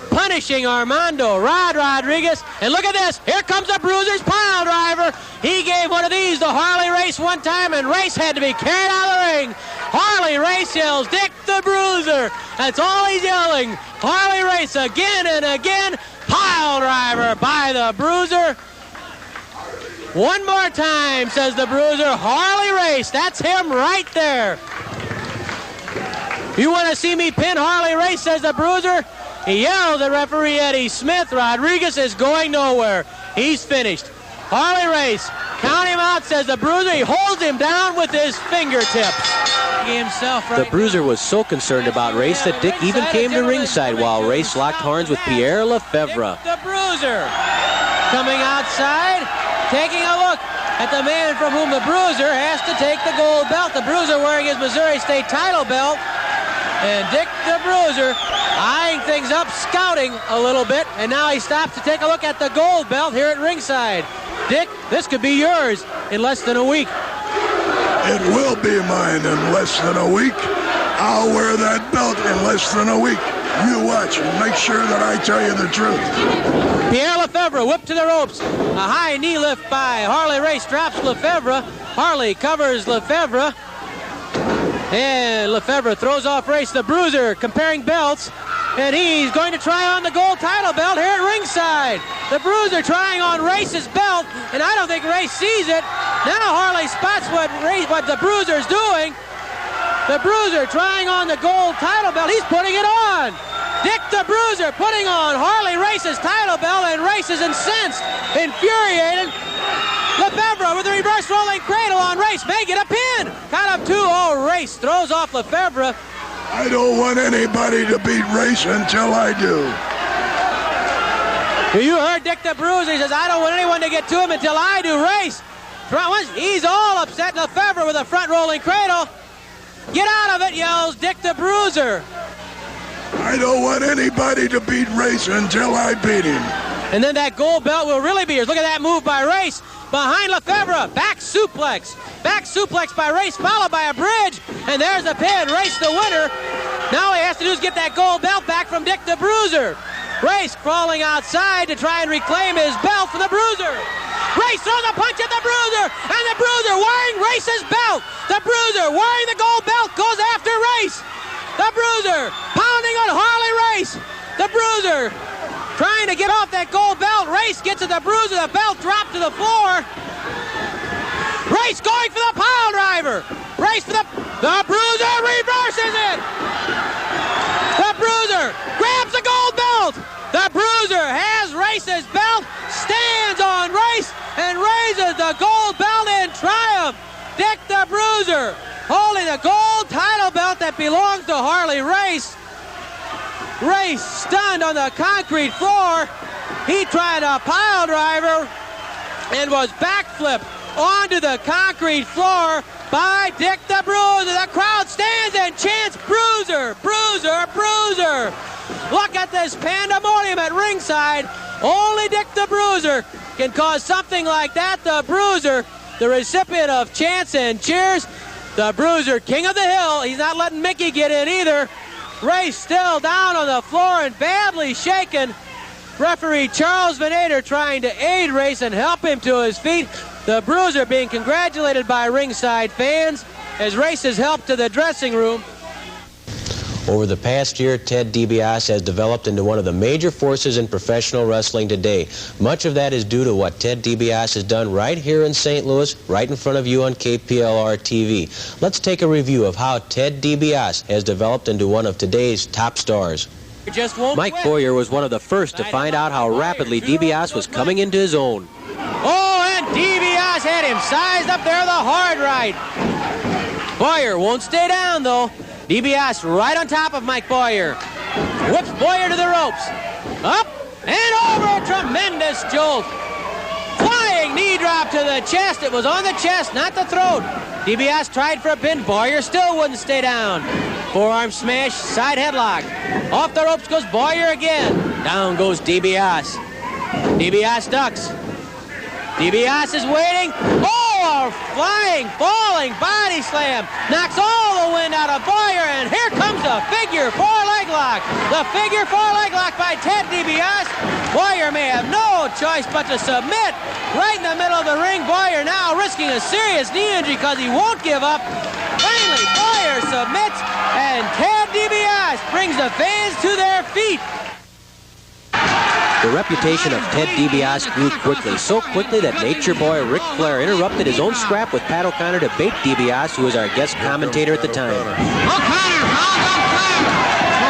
punishing Armando Rodriguez. And look at this. Here comes the Bruiser's pile driver. He gave one of these to Harley Race one time, and Race had to be carried out of the ring. Harley Race yells, "Dick the Bruiser." That's all he's yelling. Harley Race again and again Pile driver by the Bruiser. One more time, says the Bruiser. Harley Race, that's him right there. You want to see me pin Harley Race, says the Bruiser. He yells at referee Eddie Smith. Rodriguez is going nowhere. He's finished. Harley Race, count him out, says the Bruiser. He holds him down with his fingertips. The Bruiser was so concerned about Race that Dick even came to ringside while Race locked horns with Pierre Lefebvre. The Bruiser coming outside, taking a look at the man from whom the Bruiser has to take the gold belt. The Bruiser wearing his Missouri State title belt. And Dick the Bruiser eyeing things up, scouting a little bit, and now he stops to take a look at the gold belt here at ringside. Dick, this could be yours in less than a week. It will be mine in less than a week. I'll wear that belt in less than a week. You watch and make sure that I tell you the truth. Pierre Lefebvre whipped to the ropes. A high knee lift by Harley Race drops Lefebvre. Harley covers Lefebvre. And Lefebvre throws off Race. The Bruiser comparing belts. And he's going to try on the gold title belt here at ringside. The Bruiser trying on Race's belt, and I don't think Race sees it. Now Harley spots what the Bruiser's doing. The Bruiser trying on the gold title belt. He's putting it on. Dick the Bruiser putting on Harley Race's title belt, and Race is incensed, infuriated. Lefebvre with a reverse rolling cradle on Race. May get a pin. Count of 2. Oh, Race throws off Lefebvre. I don't want anybody to beat Race until I do. You heard Dick the Bruiser. He says, I don't want anyone to get to him until I do. Race. He's all upset. Lefebvre with a front rolling cradle. Get out of it, yells Dick the Bruiser. I don't want anybody to beat Race until I beat him. And then that gold belt will really be yours. Look at that move by Race. Behind Lefebvre. Back suplex. Back suplex by Race, followed by a bridge. And there's the pin. Race the winner. Now all he has to do is get that gold belt back from Dick the Bruiser. Race crawling outside to try and reclaim his belt from the Bruiser. Race throws a punch at the Bruiser. And the Bruiser wearing Race's belt. The Bruiser wearing the gold belt goes after Race. The Bruiser pounding on Harley Race. The Bruiser trying to get off that gold belt. Race gets to the Bruiser. The belt dropped to the floor. Race going for the pile driver. Race for the Bruiser reverses it. The Bruiser grabs the gold belt. The Bruiser has Race's belt, stands on Race, and raises the gold belt in triumph. Dick the Bruiser holding the gold title belt that belongs to Harley Race. Race stunned on the concrete floor. He tried a pile driver and was backflipped onto the concrete floor by Dick the Bruiser. The crowd stands and chants, Bruiser, Bruiser, Bruiser. Look at this pandemonium at ringside. Only Dick the Bruiser can cause something like that. The Bruiser, the recipient of chants and cheers. The Bruiser, king of the hill. He's not letting Mickey get in either. Race still down on the floor and badly shaken. Referee Charles Venator trying to aid Race and help him to his feet. The Bruiser being congratulated by ringside fans as Race is helped to the dressing room. Over the past year, Ted DiBiase has developed into one of the major forces in professional wrestling today. Much of that is due to what Ted DiBiase has done right here in St. Louis, right in front of you on KPLR TV. Let's take a review of how Ted DiBiase has developed into one of today's top stars. Mike Boyer was one of the first to find out how rapidly DiBiase was coming into his own. Oh, and DiBiase had him sized up there the hard right. Boyer won't stay down, though. DiBiase right on top of Mike Boyer. Whips Boyer to the ropes. Up and over. Tremendous jolt. Flying knee drop to the chest. It was on the chest, not the throat. DiBiase tried for a pin. Boyer still wouldn't stay down. Forearm smash, side headlock. Off the ropes goes Boyer again. Down goes DiBiase. DiBiase ducks. DiBiase is waiting. Oh, a flying, falling body slam. Knocks all the wind out of Boyer, and here comes the figure four leg lock. The figure four leg lock by Ted DiBiase. Boyer may have no choice but to submit. Right in the middle of the ring, Boyer now risking a serious knee injury because he won't give up. Finally, Boyer submits, and Ted DiBiase brings the fans to their feet. The reputation of Ted DiBiase grew quickly, so quickly that Nature Boy Ric Flair interrupted his own scrap with Pat O'Connor to bait DiBiase, who was our guest commentator at the time. O'Connor pounds on Flair.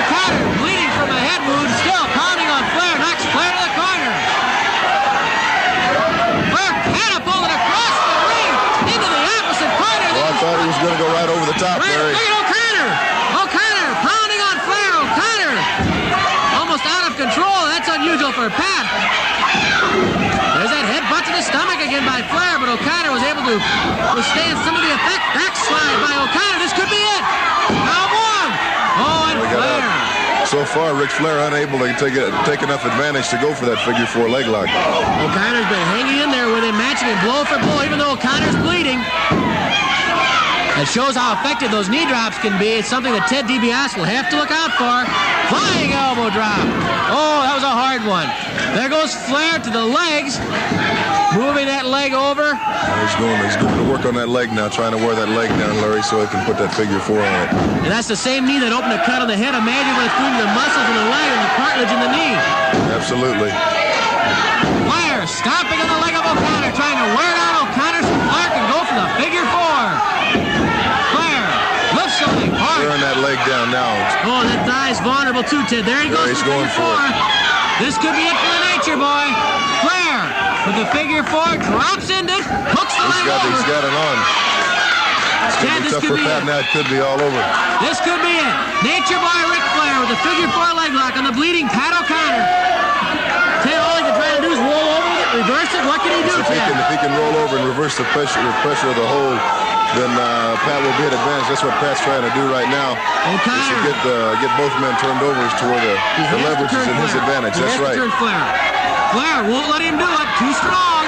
O'Connor bleeding from a head wound, still pounding on Flair, knocks Flair to the corner. Flair catapulted across the ring into the opposite corner. Well, I thought he was going to go right over the top, Larry. Look at O'Connor. O'Connor pounding on Flair. O'Connor almost out of control. That's unusual for Pat. There's that headbutt to the stomach again by Flair, but O'Connor was able to withstand some of the effect. Backslide by O'Connor. This could be it. Now one. Oh, and Flair. So far, Ric Flair unable to take enough advantage to go for that figure 4 leg lock. O'Connor's been hanging in there with him, matching him blow for blow, even though O'Connor's bleeding. That shows how effective those knee drops can be. It's something that Ted DiBiase will have to look out for. Flying elbow drop. Oh, that was a hard one. There goes Flair to the legs. Moving that leg over. He's going to work on that leg now, trying to wear that leg down, Larry, so he can put that figure 4 on it. And that's the same knee that opened a cut on the head. Imagine what it's doing to the muscles in the leg and the cartilage in the knee. Absolutely. Flair stomping on the leg of O'Connor, trying to wear down O'Connor so Flair can go for the figure 4. Flair lifts the leg hard. Wearing that leg down now. Oh, that thigh's vulnerable too, Ted. There he goes. He's going for it. This could be it for the Nature Boy. Flair with the figure 4 drops into it, hooks the leg over. He's got it on. It's going to be tough for Pat now. It could be all over. This could be it. Nature Boy Ric Flair with the figure 4 leg lock on the bleeding Pat O'Connor. Ted, all he can try to do is roll over it, reverse it. What can he do, Ted? If he can roll over and reverse the pressure of the hold, then Pat will be at advantage. That's what Pat's trying to do right now. O'Connor. He should get both men turned over to where the leverage is in his advantage. That's right. Flair won't let him do it. Too strong.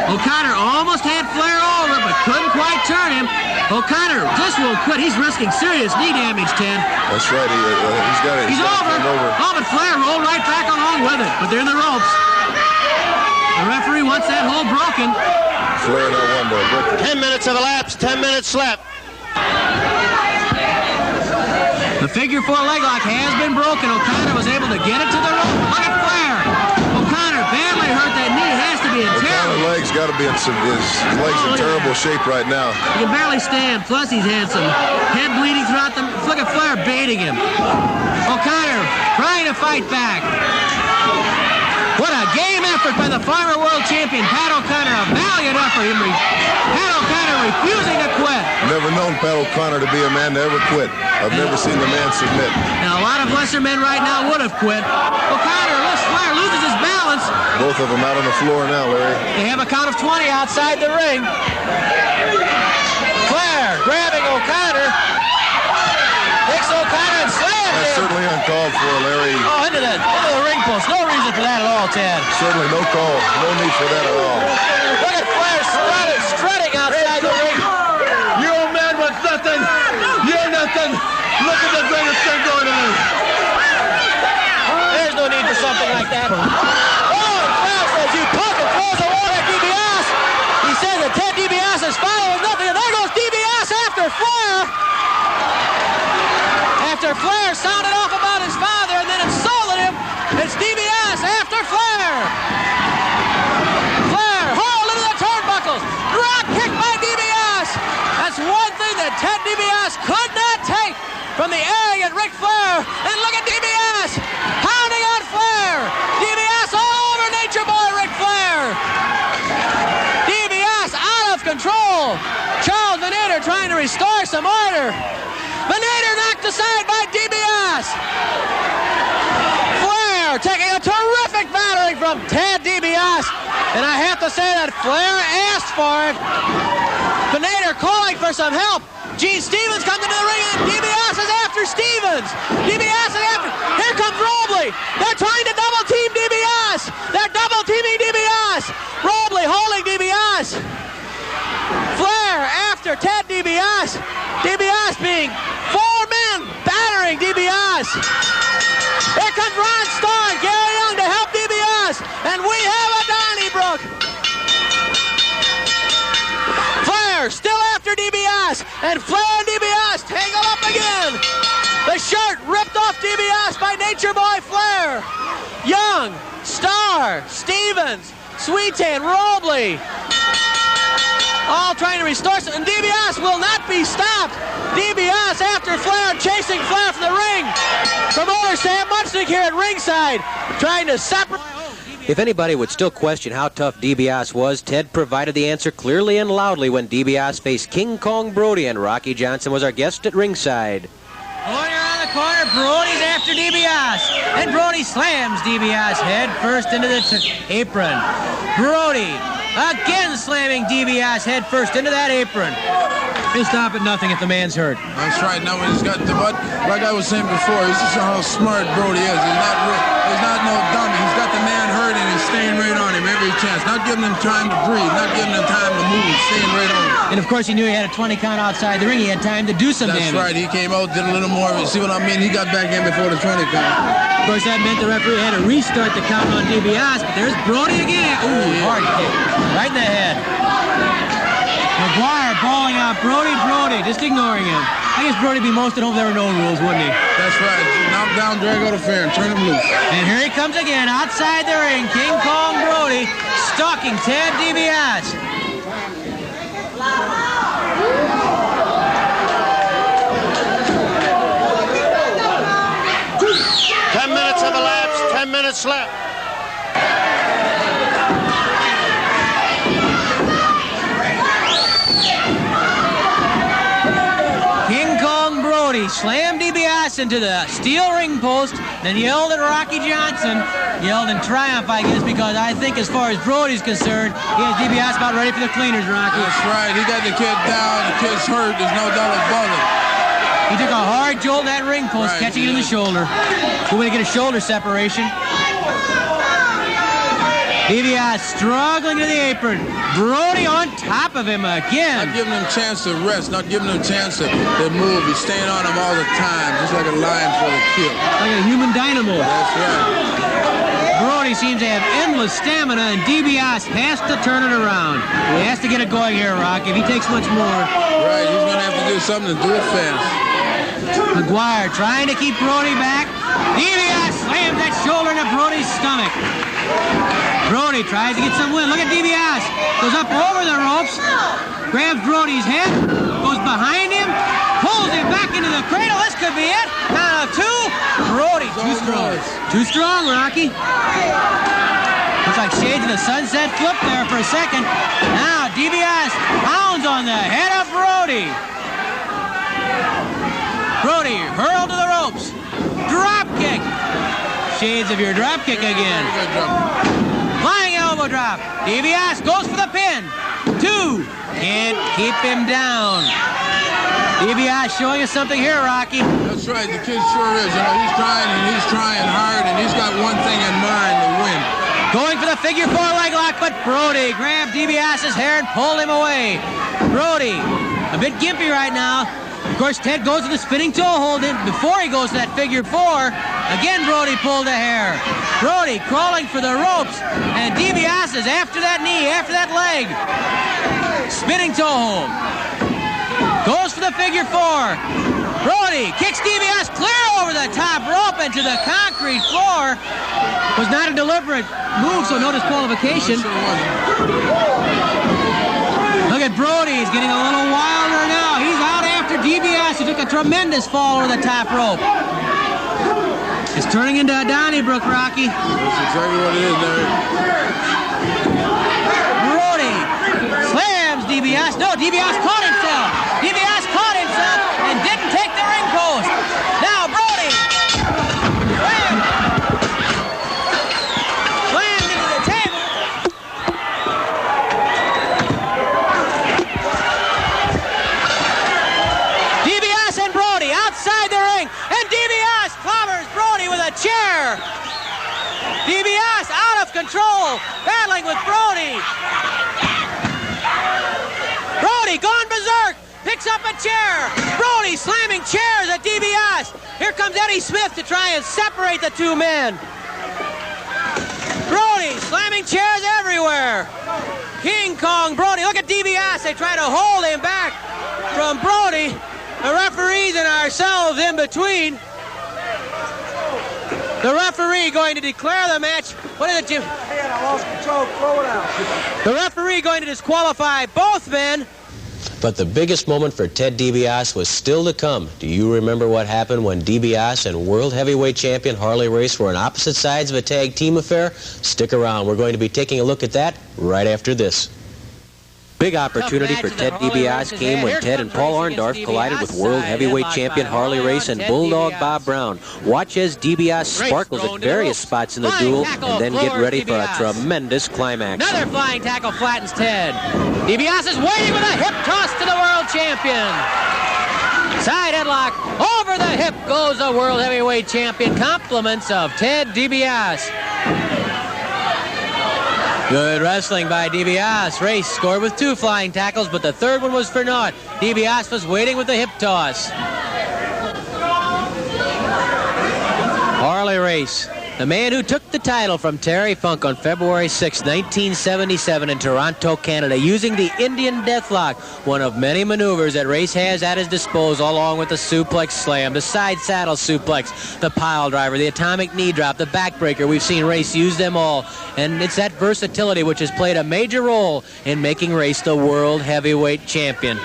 O'Connor almost had Flair over, but couldn't quite turn him. O'Connor just won't quit. He's risking serious knee damage, Ted. That's right. He's got it. He's over. Oh, but Flair rolled right back along with it. But they're in the ropes. The referee wants that hold broken. Flair now won the break. 10 minutes have elapsed. 10 minutes left. The figure 4 leg lock has been broken. O'Connor was able to get it to the rope. Look at Flair. O'Connor badly hurt. That knee has to be in terrible. His legs got to be in in terrible shape right now. He can barely stand. Plus, he's had some head bleeding throughout the. Look at Flair baiting him. O'Connor trying to fight back. What a game effort by the former world champion Pat O'Connor. A valiant effort. Pat O'Connor refusing to quit. Never known Pat O'Connor to be a man to ever quit. I've never seen the man submit. Now, a lot of lesser men right now would have quit. O'Connor lifts Flair, loses his balance. Both of them out on the floor now, Larry. They have a count of 20 outside the ring. Flair grabbing O'Connor. Takes O'Connor and slams him. That's certainly uncalled for, Larry. Oh, into the ring post. No reason for that at all, Ted. Certainly no call. No need for that at all. Look at Flair strutting outside the ring. You old man with nothing. You're nothing. Look at the greatest thing going on. There's no need for something like that. Oh, and Flair says, you punk, and throws the water at DiBiase. He says that Ted DiBiase's father was nothing, and there goes DiBiase after Flair. After Flair sounded off about his father and then insulted him, it's DiBiase after Flair. Flair hauled into the turnbuckles. Drop kick by DiBiase. That's one thing that Ted DiBiase could not take from the arrogant Ric Flair. And look at DiBiase pounding on Flair. DiBiase all over Nature Boy Ric Flair. DiBiase out of control. Charles Venator trying to restore some order. Venator knocked aside by DiBiase. Flair taking a terrific battering from Ted DiBiase. And I have to say that Flair asked for it. Venator calling for some help. Gene Stevens comes into the ring and DiBiase is after Stevens. DiBiase is after. Here comes Robley. They're trying to double team DiBiase. They're double teaming DiBiase. Robley holding DiBiase. Flair after Ted DiBiase. DiBiase being 4 men battering DiBiase. Here comes Ron Starr and Gary Young to help DiBiase. And we have a Donnybrook. Flair still after DiBiase. And Flair and DiBiase tangle up again. The shirt ripped off DiBiase by Nature Boy Flair. Young Stevens, Sweetan, Robley, all trying to restore some, and DiBiase will not be stopped. DiBiase after Flair, chasing Flair from the ring. Promoter Sam Munchnick here at ringside, trying to separate. If anybody would still question how tough DiBiase was, Ted provided the answer clearly and loudly when DiBiase faced King Kong Brody, and Rocky Johnson was our guest at ringside. Going around the corner, Brody's after DiBiase, and Brody slams DiBiase head first into the apron. Brody again slamming DiBiase head first into that apron. They stop at nothing if the man's hurt. That's right. Now he's got the butt. Like I was saying before, this is how smart Brody is. He's not no dummy. He's got the man hurt and he's staying right on him every chance. Not giving him time to breathe. Not giving him time to move. Staying right on him. And of course he knew he had a 20 count outside the ring. He had time to do some damage. That's right. He came out, did a little more. See what I mean? He got back in before the 20 count. Of course that meant the referee had to restart the count on DiBiase, but there's Brody again. Ooh, hard kick. Right in the head. McGuire bawling out, Brody, just ignoring him. I guess Brody'd be most at home if there were no rules, wouldn't he? That's right. Knock down, drag out of fair, and turn him loose. And here he comes again, outside the ring. King Kong Brody stalking Ted DiBiase. 10 minutes have elapsed, 10 minutes left. Slammed DiBiase into the steel ring post, then yelled at Rocky Johnson. Yelled in triumph, I guess, because I think as far as Brody's concerned, he has DiBiase about ready for the cleaners, Rocky. That's right. He got the kid down. The kid's hurt. There's no doubt about it. He took a hard jolt in that ring post, right, catching it in the shoulder. We're going to get a shoulder separation. DiBiase struggling to the apron. Brody on top of him again. Not giving him a chance to rest, not giving him a chance to move. He's staying on him all the time, just like a lion for the kill. Like a human dynamo. That's right. Brody seems to have endless stamina, and DiBiase has to turn it around. He has to get it going here, Rock. If he takes much more. Right, he's going to have to do something to do it fast. McGuire trying to keep Brody back. DiBiase slams that shoulder into Brody's stomach. Brody tries to get some wind. Look at DiBiase. Goes up over the ropes. Grabs Brody's head. Goes behind him. Pulls him back into the cradle. This could be it. Count of two. Brody too strong. Too strong, Rocky. Looks like shades of the sunset flip there for a second. Now DiBiase pounds on the head of Brody. Brody hurled to the ropes. Drop kick. Shades of your drop kick again. Flying elbow drop. DiBiase goes for the pin. 2. Can't keep him down. DiBiase showing us something here, Rocky. That's right. The kid sure is. You know, he's trying and he's trying hard, and he's got one thing in mind, to win. Going for the figure 4 leg lock, but Brody grabbed DiBiase's hair and pulled him away. Brody, a bit gimpy right now. Of course, Ted goes to the spinning toe hold. Before he goes to that figure 4, again Brody pulled the hair. Brody crawling for the ropes, and DiBiase is after that knee, after that leg. Spinning toe hold. Goes for the figure 4. Brody kicks DiBiase clear over the top rope into the concrete floor. Was not a deliberate move, so no disqualification. Look at Brody. He's getting a little wilder now. He's out after DiBiase, who took a tremendous fall over the top rope. It's turning into a Donnybrook, Rocky. That's exactly what it is, Larry. Brody slams DiBiase. No, DiBiase caught himself. DiBiase caught himself and didn't take the ring post. Now Brody slammed into the table. DiBiase and Brody outside the ring, and DiBiase clobbers Brody with a chair. DiBiase out of control, battling with Brody. Brody gone berserk, picks up a chair. Brody slamming chairs at DiBiase. Here comes Eddie Smith to try and separate the two men. Brody slamming chairs everywhere. King Kong Brody, look at DiBiase. They try to hold him back from Brody. The referees and ourselves in between. The referee going to declare the match. What is it, Jim? I lost control. Throw it out. The referee going to disqualify both men. But the biggest moment for Ted DiBiase was still to come. Do you remember what happened when DiBiase and world heavyweight champion Harley Race were on opposite sides of a tag team affair? Stick around. We're going to be taking a look at that right after this. Big opportunity for Ted DiBiase came when Ted and Paul Orndorff collided with world heavyweight champion Harley Race and Bulldog Bob Brown. Watch as DiBiase sparkles at various spots in the duel and then get ready for a tremendous climax. Another flying tackle flattens Ted. DiBiase is waiting with a hip toss to the world champion. Side headlock. Over the hip goes the world heavyweight champion. Compliments of Ted DiBiase. Good wrestling by DiBiase. Race scored with 2 flying tackles, but the third one was for naught. DiBiase was waiting with the hip toss. Harley Race, the man who took the title from Terry Funk on February 6, 1977 in Toronto, Canada, using the Indian Deathlock, one of many maneuvers that Race has at his disposal, along with the suplex slam, the side saddle suplex, the pile driver, the atomic knee drop, the backbreaker. We've seen Race use them all, and it's that versatility which has played a major role in making Race the world heavyweight champion.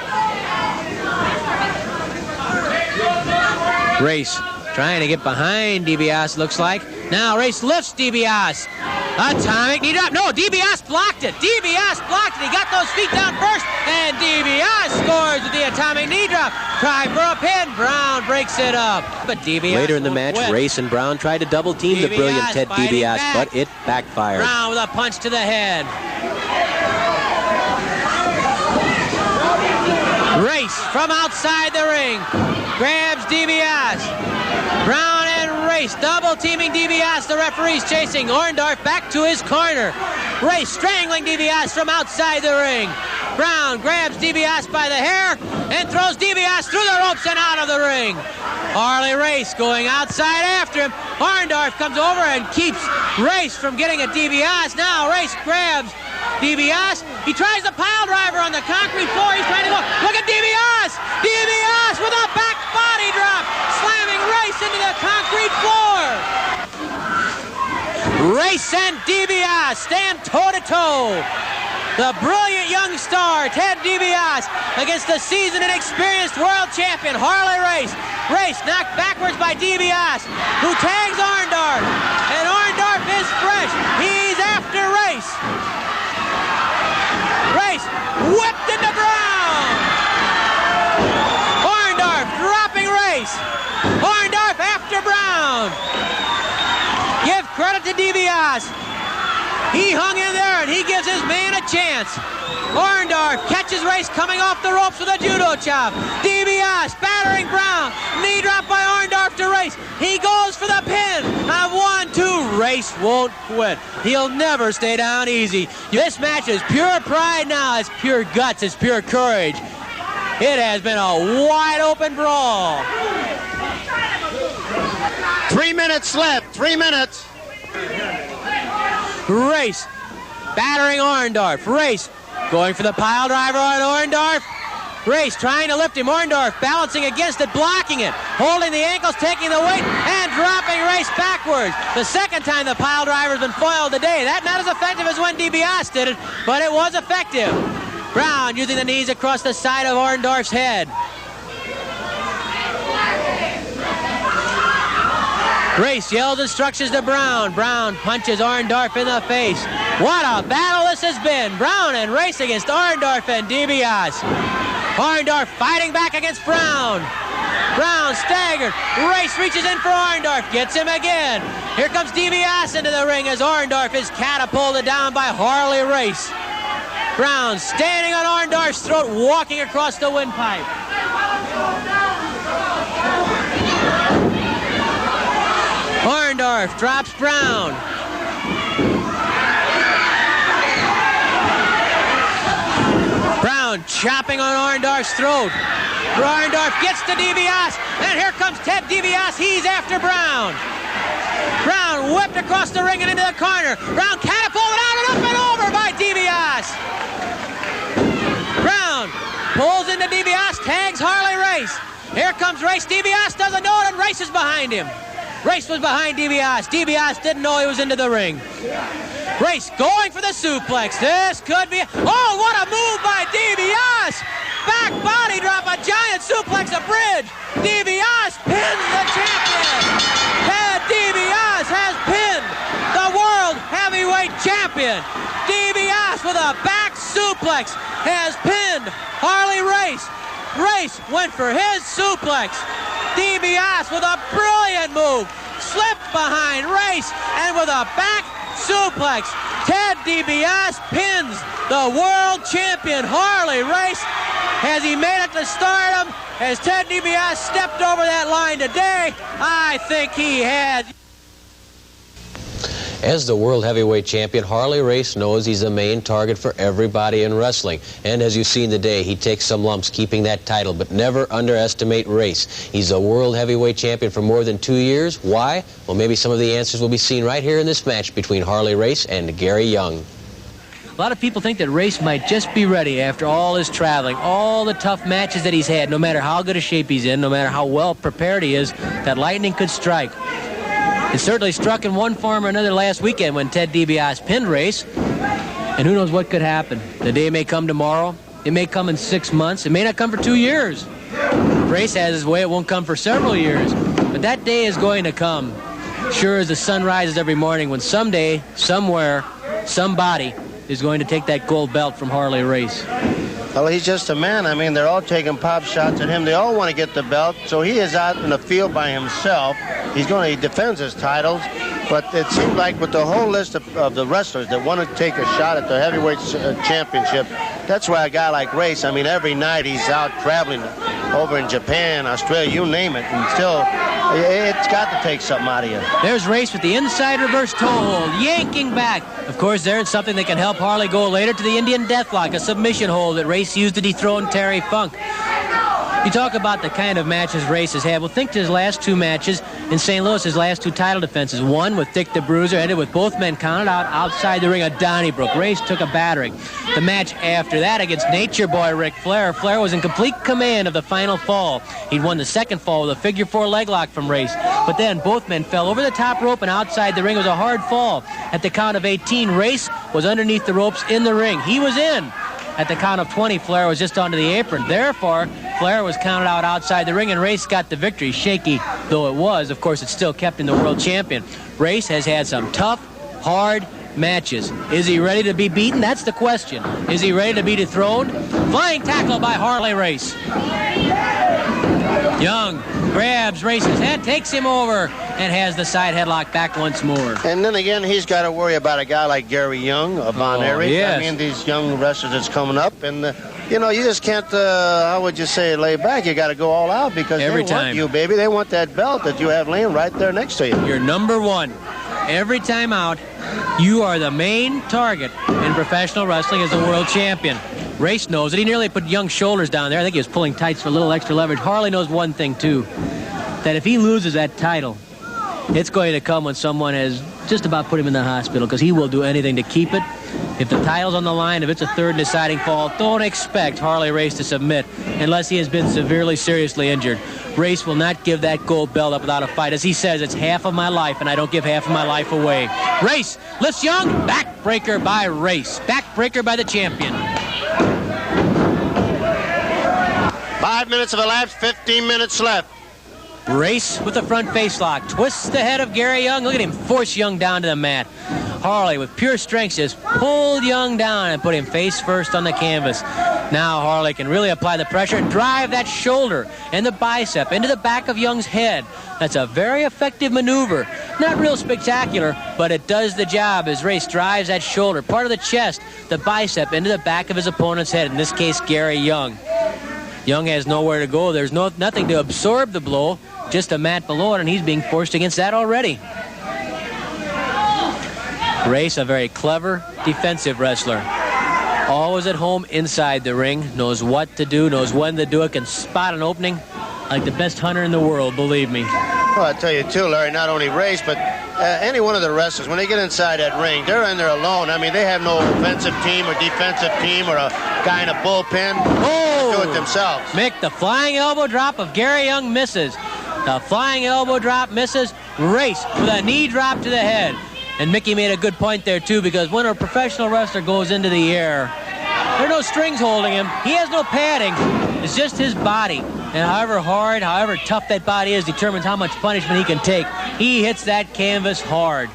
Race trying to get behind DiBiase, looks like. Now Race lifts DiBiase. Atomic knee drop. No, DiBiase blocked it. DiBiase blocked it. He got those feet down first, and DiBiase scores with the atomic knee drop. Try for a pin. Brown breaks it up. But DiBiase later in the match, Race and Brown tried to double team the brilliant Ted DiBiase, but it backfired. Brown with a punch to the head. Race from outside the ring grabs DiBiase. Brown and Race double teaming DiBiase. The referee's chasing Orndorff back to his corner. Race strangling DiBiase from outside the ring. Brown grabs DiBiase by the hair and throws DiBiase through the ropes and out of the ring. Harley Race going outside after him. Orndorff comes over and keeps Race from getting at DiBiase. Now Race grabs DiBiase. He tries the pile driver on the concrete floor. He's trying to go. Look at DiBiase. DiBiase with a back body drop, slamming Race into the concrete floor. Race and DiBiase stand toe-to-toe. The brilliant young star, Ted DiBiase, against the seasoned and experienced world champion, Harley Race. Race knocked backwards by DiBiase, who tags Orndorff. And Orndorff is fresh. He's after Race. Race whipped into Brown. Orndorff dropping Race. Orndorff after Brown. Give credit to DiBiase. He hung in there and he gives his man a chance. Orndorff catches Race coming off the ropes with a judo chop. DiBiase battering Brown. Knee drop by Orndorff to Race. He goes for the pin. Of 1-2. Race won't quit. He'll never stay down easy. This match is pure pride now. It's pure guts. It's pure courage. It has been a wide open brawl. 3 minutes left. 3 minutes. Race battering Orndorff. Race going for the pile driver on Orndorff. Race trying to lift him. Orndorff balancing against it, blocking it, holding the ankles, taking the weight, and dropping Race backwards. The second time the pile driver's been foiled today. That not as effective as when DiBiase did it, but it was effective. Brown using the knees across the side of Orndorff's head. Race yells instructions to Brown. Brown punches Orndorff in the face. What a battle this has been. Brown and Race against Orndorff and DiBiase. Orndorff fighting back against Brown. Brown staggered. Race reaches in for Orndorff. Gets him again. Here comes DiBiase into the ring as Orndorff is catapulted down by Harley Race. Brown standing on Orndorff's throat, walking across the windpipe. Orndorff drops Brown. Brown chopping on Orndorff's throat. Orndorff gets to DiBiase, and here comes Ted DiBiase. He's after Brown. Brown whipped across the ring and into the corner. Brown catapulted out and up and over by DiBiase. Brown pulls into DiBiase, tags Harley Race. Here comes Race. DiBiase doesn't know it, and Race is behind him. Race was behind DiBiase. DiBiase didn't know he was into the ring. Race going for the suplex. This could be... Oh, what a move by DiBiase! Back body drop, a giant suplex, a bridge. DiBiase pins the champion. Ted DiBiase has pinned the World Heavyweight Champion. DiBiase with a back suplex has pinned Harley Race. Race went for his suplex. DiBiase with a brilliant move. Slipped behind Race and with a back suplex. Ted DiBiase pins the world champion Harley Race. Has he made it to stardom? Has Ted DiBiase stepped over that line today? I think he has. As the World Heavyweight Champion, Harley Race knows he's the main target for everybody in wrestling. And as you've seen today, he takes some lumps keeping that title, but never underestimate Race. He's a World Heavyweight Champion for more than 2 years. Why? Well, maybe some of the answers will be seen right here in this match between Harley Race and Gary Young. A lot of people think that Race might just be ready after all his traveling, all the tough matches that he's had, no matter how good a shape he's in, no matter how well prepared he is, that lightning could strike. It certainly struck in one form or another last weekend when Ted DiBiase pinned Race. And who knows what could happen. The day may come tomorrow. It may come in 6 months. It may not come for 2 years. If Race has his way, it won't come for several years. But that day is going to come. Sure as the sun rises every morning when someday, somewhere, somebody is going to take that gold belt from Harley Race. Well, he's just a man. I mean, they're all taking pop shots at him. They all want to get the belt, so he is out in the field by himself. He defends his titles, but it seems like with the whole list of the wrestlers that want to take a shot at the heavyweight championship, that's why a guy like Race, I mean, every night he's out traveling over in Japan, Australia, you name it, and still, it's got to take something out of you. There's Race with the inside reverse toe hold, yanking back. Of course, there's something that can help Harley go later to the Indian Deathlock, a submission hold that Race used to dethrone Terry Funk. You talk about the kind of matches Race has had. Well, think to his last 2 matches in St. Louis, his last 2 title defenses. One with Dick the Bruiser, ended with both men counted out outside the ring of Donnybrook. Race took a battering. The match after that against Nature Boy Ric Flair. Flair was in complete command of the final fall. He'd won the second fall with a figure 4 leg lock from Race. But then both men fell over the top rope and outside the ring. It was a hard fall. At the count of 18, Race was underneath the ropes in the ring. He was in. At the count of 20, Flair was just onto the apron. Therefore, Flair was counted out outside the ring, and Race got the victory. Shaky though it was, of course, it still kept him the world champion. Race has had some tough, hard matches. Is he ready to be beaten? That's the question. Is he ready to be dethroned? Flying tackle by Harley Race. Young grabs Race's head, takes him over, and has the side headlock back once more. And then again, he's got to worry about a guy like Gary Young of Von Erich. Yes. I mean, these young wrestlers that's coming up, and you know, you just can't, how would you say, lay back. You got to go all out because every they time want you, baby. They want that belt that you have laying right there next to you. You're number 1. Every time out, you are the main target in professional wrestling as the world champion. Race knows it. He nearly put Young's shoulders down there. I think he was pulling tights for a little extra leverage. Harley knows one thing, too, that if he loses that title, it's going to come when someone has just about put him in the hospital, because he will do anything to keep it. If the title's on the line, if it's a third deciding fall, don't expect Harley Race to submit unless he has been severely, seriously injured. Race will not give that gold belt up without a fight. As he says, it's half of my life, and I don't give half of my life away. Race lifts Young. Backbreaker by Race. Backbreaker by the champion. 5 minutes have elapsed, 15 minutes left. Race with the front face lock. Twists the head of Gary Young. Look at him force Young down to the mat. Harley, with pure strength, just pulled Young down and put him face first on the canvas. Now Harley can really apply the pressure and drive that shoulder and the bicep into the back of Young's head. That's a very effective maneuver. Not real spectacular, but it does the job as Race drives that shoulder, part of the chest, the bicep, into the back of his opponent's head, in this case, Gary Young. Young has nowhere to go. There's nothing to absorb the blow, just a mat below it, and he's being forced against that already. Race, a very clever defensive wrestler. Always at home inside the ring, knows what to do, knows when to do it, can spot an opening like the best hunter in the world, believe me. Well, I tell you, too, Larry, not only Race, but any one of the wrestlers, when they get inside that ring, they're in there alone. I mean, they have no offensive team or defensive team or a guy in a bullpen. Oh! They do it themselves. Mick, the flying elbow drop of Gary Young misses. The flying elbow drop misses. Race with a knee drop to the head. And Mickey made a good point there, too, because when a professional wrestler goes into the air, there are no strings holding him. He has no padding. It's just his body. And however hard, however tough that body is determines how much punishment he can take. He hits that canvas hard.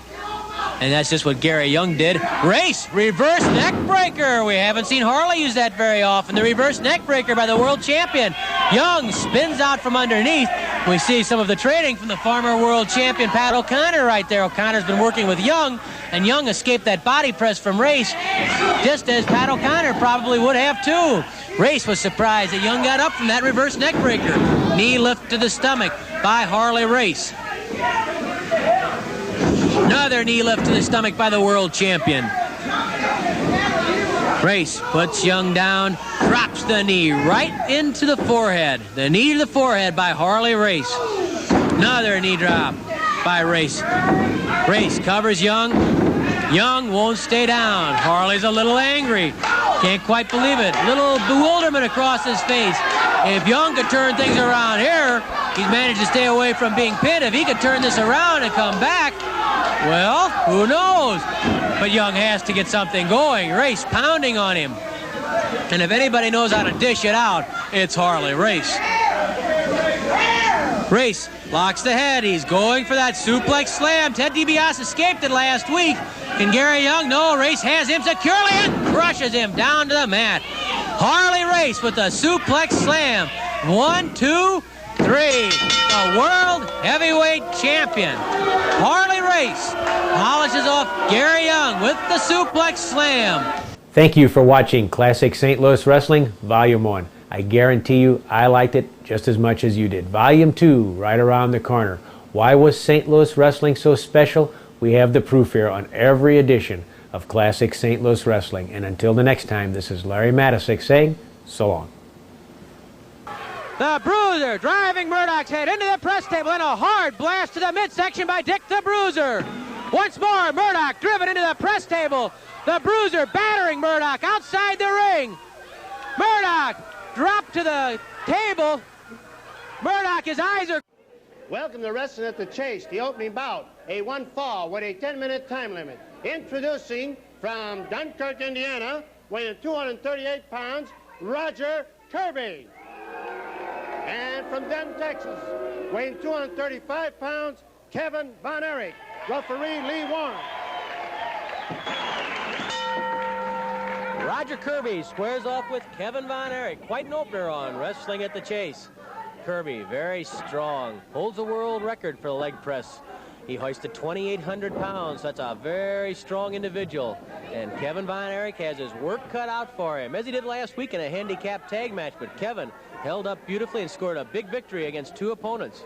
And that's just what Gary Young did. Race, reverse neck breaker. We haven't seen Harley use that very often. The reverse neck breaker by the world champion. Young spins out from underneath. We see some of the training from the former world champion Pat O'Connor right there. O'Connor's been working with Young, and Young escaped that body press from Race, just as Pat O'Connor probably would have too. Race was surprised that Young got up from that reverse neck breaker. Knee lift to the stomach by Harley Race. Another knee lift to the stomach by the world champion. Race puts Young down, drops the knee right into the forehead. The knee to the forehead by Harley Race. Another knee drop by Race. Race covers Young. Young won't stay down. Harley's a little angry. Can't quite believe it. Little bewilderment across his face. If Young could turn things around here, he's managed to stay away from being pinned. If he could turn this around and come back, well, who knows? But Young has to get something going. Race pounding on him. And if anybody knows how to dish it out, it's Harley Race. Race locks the head. He's going for that suplex slam. Ted DiBiase escaped it last week. Can Gary Young? No, Race has him securely and crushes him down to the mat. Harley Race with the suplex slam. 1, 2, 3. The world heavyweight champion. Harley Race polishes off Gary Young with the suplex slam. Thank you for watching Classic St. Louis Wrestling Volume 1. I guarantee you I liked it just as much as you did. Volume 2 right around the corner. Why was St. Louis Wrestling so special? We have the proof here on every edition of Classic St. Louis Wrestling. And until the next time, this is Larry Matysik saying so long. The Bruiser driving Murdoch's head into the press table and a hard blast to the midsection by Dick the Bruiser. Once more, Murdoch driven into the press table. The Bruiser battering Murdoch outside the ring. Murdoch dropped to the table. Murdoch, his eyes are... Welcome to Wrestling at the Chase, the opening bout. A one fall with a 10-minute time limit. Introducing from Dunkirk, Indiana, weighing 238 pounds, Roger Kirby. And from Denton, Texas, weighing 235 pounds, Kevin Von Erich. Referee Lee Warren. Roger Kirby squares off with Kevin Von Erich. Quite an opener on Wrestling at the Chase. Kirby, very strong, holds the world record for the leg press. He hoisted 2,800 pounds. That's a very strong individual. And Kevin Von Erich has his work cut out for him, as he did last week in a handicap tag match. But Kevin held up beautifully and scored a big victory against two opponents.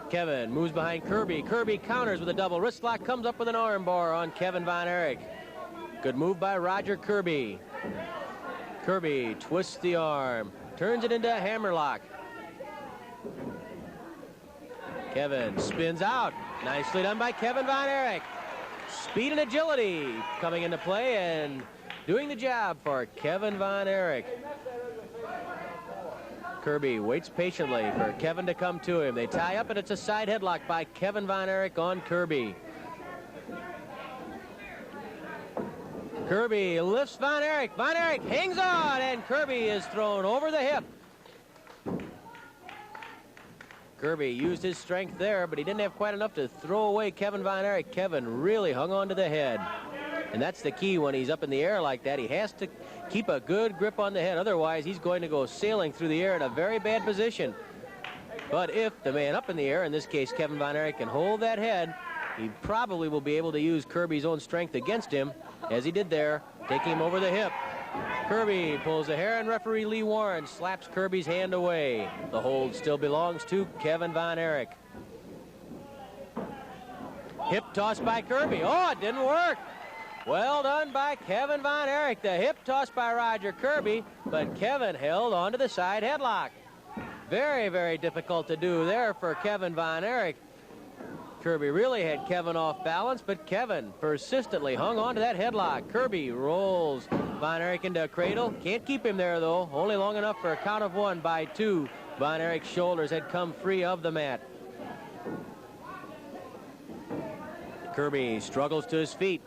Kevin moves behind Kirby. Kirby counters with a double wrist lock, comes up with an arm bar on Kevin Von Erich. Good move by Roger Kirby. Kirby twists the arm, turns it into a hammerlock. Kevin spins out. Nicely done by Kevin Von Erich. Speed and agility coming into play and doing the job for Kevin Von Erich. Kirby waits patiently for Kevin to come to him. They tie up and it's a side headlock by Kevin Von Erich on Kirby. Kirby lifts Von Erich. Von Erich hangs on and Kirby is thrown over the hip. Kirby used his strength there, but he didn't have quite enough to throw away Kevin Von Erich. Kevin really hung on to the head. And that's the key when he's up in the air like that. He has to keep a good grip on the head. Otherwise, he's going to go sailing through the air in a very bad position. But if the man up in the air, in this case Kevin Von Erich, can hold that head, he probably will be able to use Kirby's own strength against him, as he did there, taking him over the hip. Kirby pulls the hair, and referee Lee Warren slaps Kirby's hand away. The hold still belongs to Kevin Von Erich. Hip toss by Kirby. Oh, it didn't work. Well done by Kevin Von Erich. The hip toss by Roger Kirby, but Kevin held onto the side headlock. Very, very difficult to do there for Kevin Von Erich. Kirby really had Kevin off balance, but Kevin persistently hung on to that headlock. Kirby rolls Von Erich into a cradle. Can't keep him there, though. Only long enough for a count of one by two Von Erich's shoulders had come free of the mat. Kirby struggles to his feet.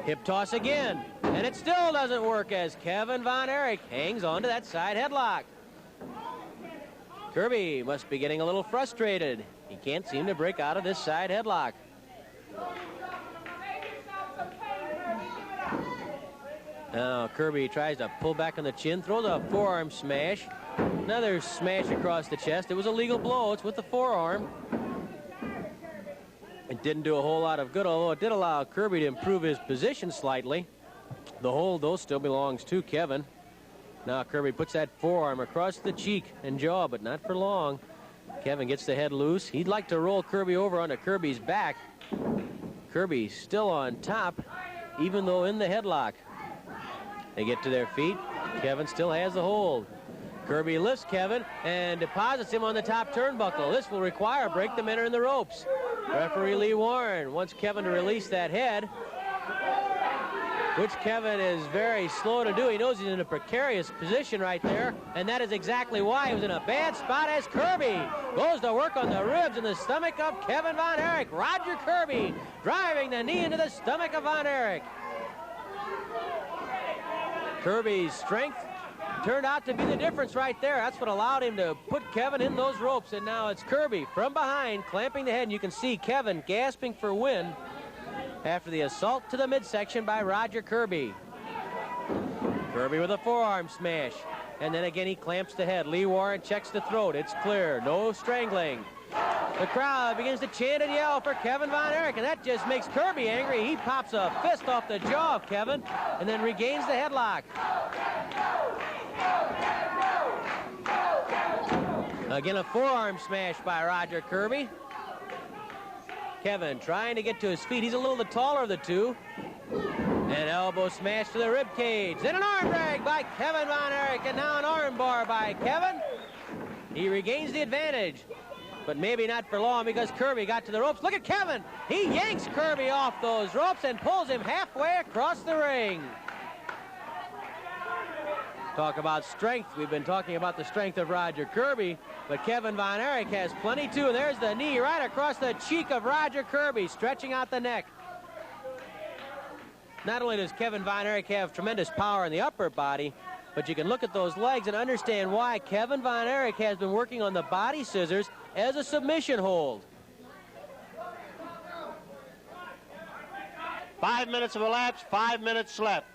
Hip toss again. And it still doesn't work as Kevin Von Erich hangs on to that side headlock. Kirby must be getting a little frustrated. He can't seem to break out of this side headlock. Now Kirby tries to pull back on the chin, throws a forearm smash. Another smash across the chest. It was a legal blow. It's with the forearm. It didn't do a whole lot of good, although it did allow Kirby to improve his position slightly. The hold, though, still belongs to Kevin. Now Kirby puts that forearm across the cheek and jaw, but not for long. Kevin gets the head loose. He'd like to roll Kirby over onto Kirby's back. Kirby still on top, even though in the headlock. They get to their feet. Kevin still has the hold. Kirby lifts Kevin and deposits him on the top turnbuckle. This will require break the minute in the ropes. Referee Lee Warren wants Kevin to release that head, which Kevin is very slow to do. He knows he's in a precarious position right there, and that is exactly why he was in a bad spot as Kirby goes to work on the ribs and the stomach of Kevin Von Erich. Roger Kirby driving the knee into the stomach of Von Erich. Kirby's strength turned out to be the difference right there. That's what allowed him to put Kevin in those ropes, and now it's Kirby from behind clamping the head, and you can see Kevin gasping for wind after the assault to the midsection by Roger Kirby. Kirby with a forearm smash, and then again he clamps the head. Lee Warren checks the throat. It's clear. No strangling. The crowd begins to chant and yell for Kevin Von Erich, and that just makes Kirby angry. He pops a fist off the jaw of Kevin and then regains the headlock. Again, a forearm smash by Roger Kirby. Kevin trying to get to his feet. He's a little the taller of the two. An elbow smash to the rib cage. Then an arm drag by Kevin Von Erich, and now an arm bar by Kevin. He regains the advantage, but maybe not for long because Kirby got to the ropes. Look at Kevin. He yanks Kirby off those ropes and pulls him halfway across the ring. Talk about strength. We've been talking about the strength of Roger Kirby, but Kevin Von Erich has plenty too. And there's the knee right across the cheek of Roger Kirby, stretching out the neck. Not only does Kevin Von Erich have tremendous power in the upper body, but you can look at those legs and understand why Kevin Von Erich has been working on the body scissors as a submission hold. 5 minutes have elapsed, 5 minutes left.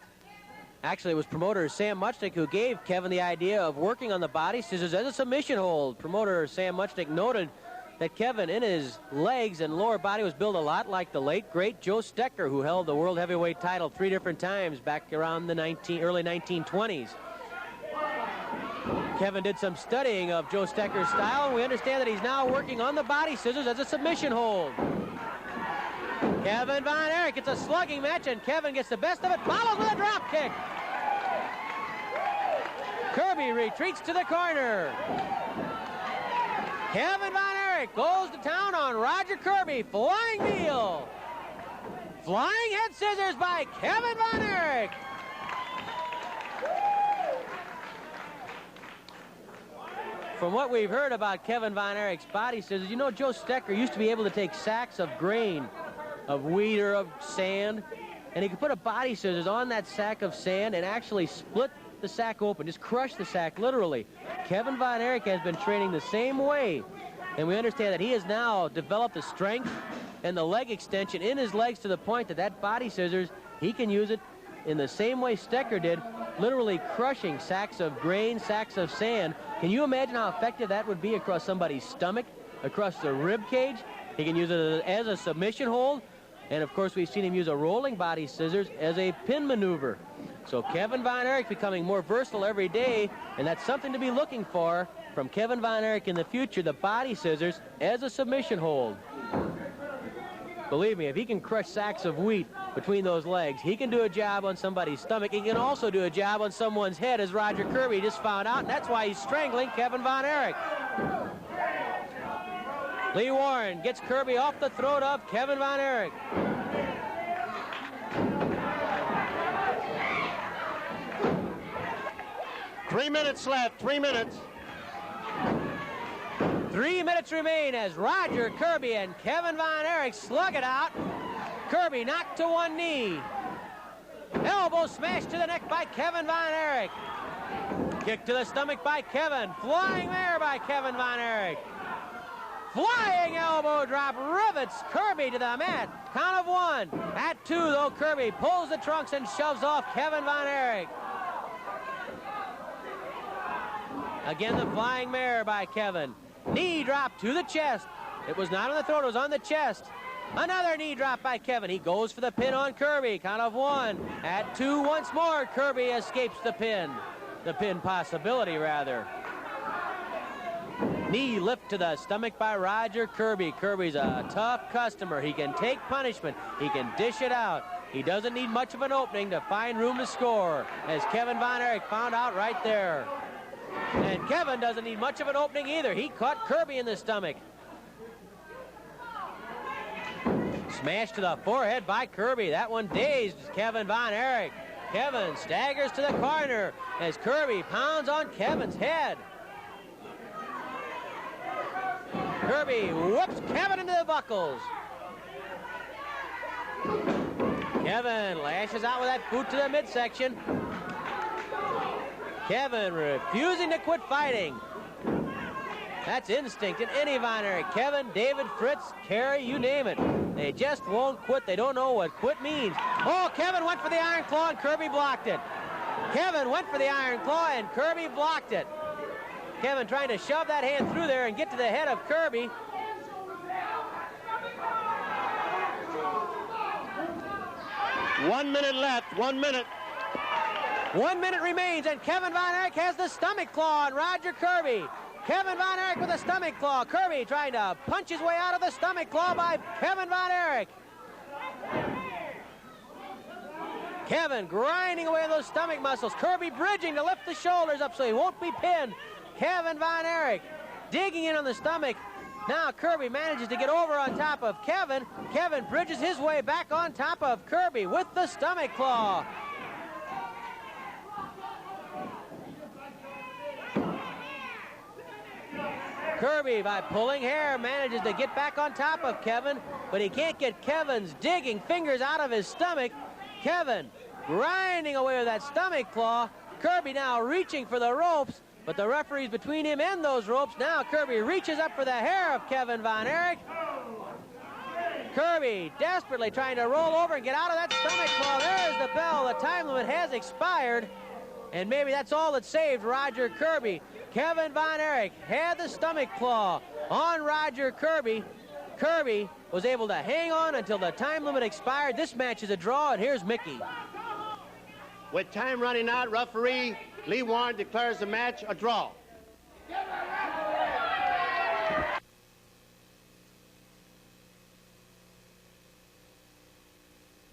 Actually, it was promoter Sam Muchnick who gave Kevin the idea of working on the body scissors as a submission hold. Promoter Sam Muchnick noted that Kevin, in his legs and lower body, was built a lot like the late, great Joe Stecher, who held the World Heavyweight title 3 different times back around the early 1920s. Kevin did some studying of Joe Stecher's style, and we understand that he's now working on the body scissors as a submission hold. Kevin Von Erich, it's a slugging match, and Kevin gets the best of it, follows with a drop kick. Kirby retreats to the corner. Kevin Von Erich goes to town on Roger Kirby. Flying heel. Flying head scissors by Kevin Von Erich. From what we've heard about Kevin Von Erich's body scissors, you know Joe Stecher used to be able to take sacks of grain, of wheat or of sand, and he could put a body scissors on that sack of sand and actually split the sack open, just crush the sack literally. Kevin Von Erich has been training the same way, and we understand that he has now developed the strength and the leg extension in his legs to the point that that body scissors, he can use it in the same way Stecher did, literally crushing sacks of grain, sacks of sand. Can you imagine how effective that would be across somebody's stomach, across the rib cage? He can use it as a submission hold, and of course we've seen him use a rolling body scissors as a pin maneuver. So Kevin Von Erich becoming more versatile every day, and that's something to be looking for from Kevin Von Erich in the future, the body scissors as a submission hold. Believe me, if he can crush sacks of wheat between those legs, he can do a job on somebody's stomach. He can also do a job on someone's head, as Roger Kirby just found out, and that's why he's strangling Kevin Von Erich. Lee Warren gets Kirby off the throat of Kevin Von Erich. Three minutes left, 3 minutes. 3 minutes remain as Roger Kirby and Kevin Von Erich slug it out. Kirby knocked to one knee. Elbow smash to the neck by Kevin Von Erich. Kick to the stomach by Kevin. Flying mare by Kevin Von Erich. Flying elbow drop rivets Kirby to the mat. Count of 1. At 2, though, Kirby pulls the trunks and shoves off Kevin Von Erich. Again, the flying mare by Kevin. Knee drop to the chest. It was not on the throat, it was on the chest. Another knee drop by Kevin. He goes for the pin on Kirby. Count of 1. At 2 once more, Kirby escapes the pin. The pin possibility, rather. Knee lift to the stomach by Roger Kirby. Kirby's a tough customer. He can take punishment. He can dish it out. He doesn't need much of an opening to find room to score, as Kevin Von Erich found out right there. And Kevin doesn't need much of an opening either. He caught Kirby in the stomach. Smash to the forehead by Kirby. That one dazed Kevin Von Erich. Kevin staggers to the corner as Kirby pounds on Kevin's head. Kirby whoops Kevin into the buckles. Kevin lashes out with that boot to the midsection. Kevin refusing to quit fighting. That's instinct in any Von Erich. Kevin, David, Fritz, Kerry, you name it. They just won't quit. They don't know what quit means. Oh, Kevin went for the iron claw and Kirby blocked it. Kevin went for the iron claw and Kirby blocked it. Kevin trying to shove that hand through there and get to the head of Kirby. One minute left, 1 minute. 1 minute remains, and Kevin Von Erich has the stomach claw on Roger Kirby. Kevin Von Erich with a stomach claw. Kirby trying to punch his way out of the stomach claw by Kevin Von Erich. Kevin grinding away those stomach muscles. Kirby bridging to lift the shoulders up so he won't be pinned. Kevin Von Erich digging in on the stomach. Now Kirby manages to get over on top of Kevin. Kevin bridges his way back on top of Kirby with the stomach claw. Kirby, by pulling hair, manages to get back on top of Kevin, but he can't get Kevin's digging fingers out of his stomach. Kevin grinding away with that stomach claw. Kirby now reaching for the ropes, but the referee's between him and those ropes. Now Kirby reaches up for the hair of Kevin Von Erich. Kirby desperately trying to roll over and get out of that stomach claw. There's the bell. The time limit has expired, and maybe that's all that saved Roger Kirby. Kevin Von Erich had the stomach claw on Roger Kirby. Kirby was able to hang on until the time limit expired. This match is a draw, and here's Mickey. With time running out, referee Lee Warren declares the match a draw.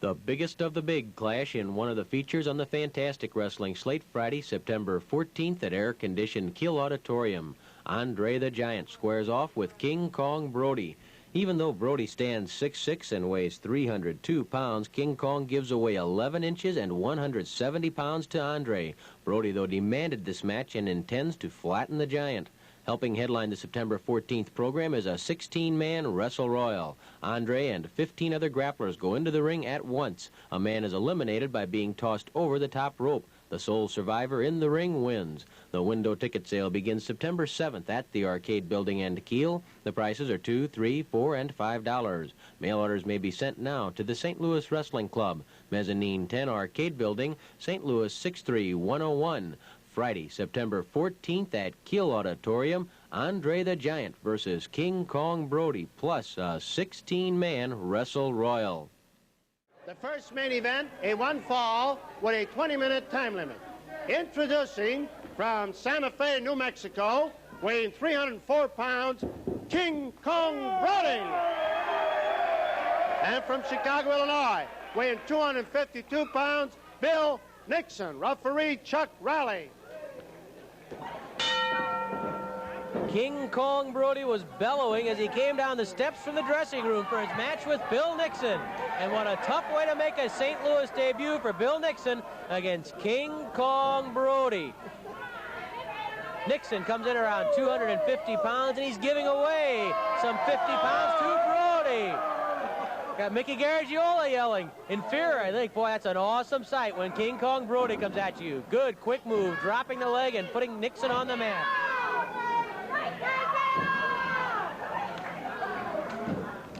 The biggest of the big clash in one of the features on the Fantastic Wrestling slate Friday, September 14th at air-conditioned Kiel Auditorium. Andre the Giant squares off with King Kong Brody. Even though Brody stands 6'6" and weighs 302 pounds, King Kong gives away 11 inches and 170 pounds to Andre. Brody, though, demanded this match and intends to flatten the Giant. Helping headline the September 14th program is a 16-man Wrestle Royal. Andre and 15 other grapplers go into the ring at once. A man is eliminated by being tossed over the top rope. The sole survivor in the ring wins. The window ticket sale begins September 7th at the Arcade Building and Kiel. The prices are $2, $3, $4, and $5. Mail orders may be sent now to the St. Louis Wrestling Club, Mezzanine 10 Arcade Building, St. Louis 63101. Friday, September 14th at Kiel Auditorium, Andre the Giant versus King Kong Brody, plus a 16-man Wrestle Royal. The first main event, a one fall with a 20-minute time limit. Introducing from Santa Fe, New Mexico, weighing 304 pounds, King Kong Brody. And from Chicago, Illinois, weighing 252 pounds, Bill Nixon. Referee Chuck Raleigh. King Kong Brody was bellowing as he came down the steps from the dressing room for his match with Bill Nixon. And what a tough way to make a St. Louis debut for Bill Nixon against King Kong Brody. Nixon comes in around 250 pounds, and he's giving away some 50 pounds to Brody. Got Mickey Garagiola yelling in fear, I think. Boy, that's an awesome sight when King Kong Brody comes at you. Good, quick move, dropping the leg and putting Nixon on the mat.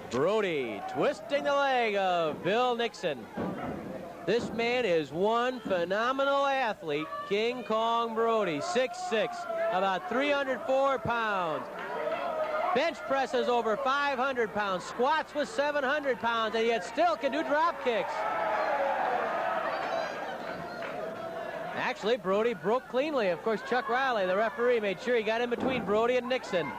Brody twisting the leg of Bill Nixon. This man is one phenomenal athlete, King Kong Brody, 6'6", about 304 pounds. Bench presses over 500 pounds, squats with 700 pounds, and yet still can do drop kicks. Actually, Brody broke cleanly. Of course, Chuck Riley, the referee, made sure he got in between Brody and Nixon.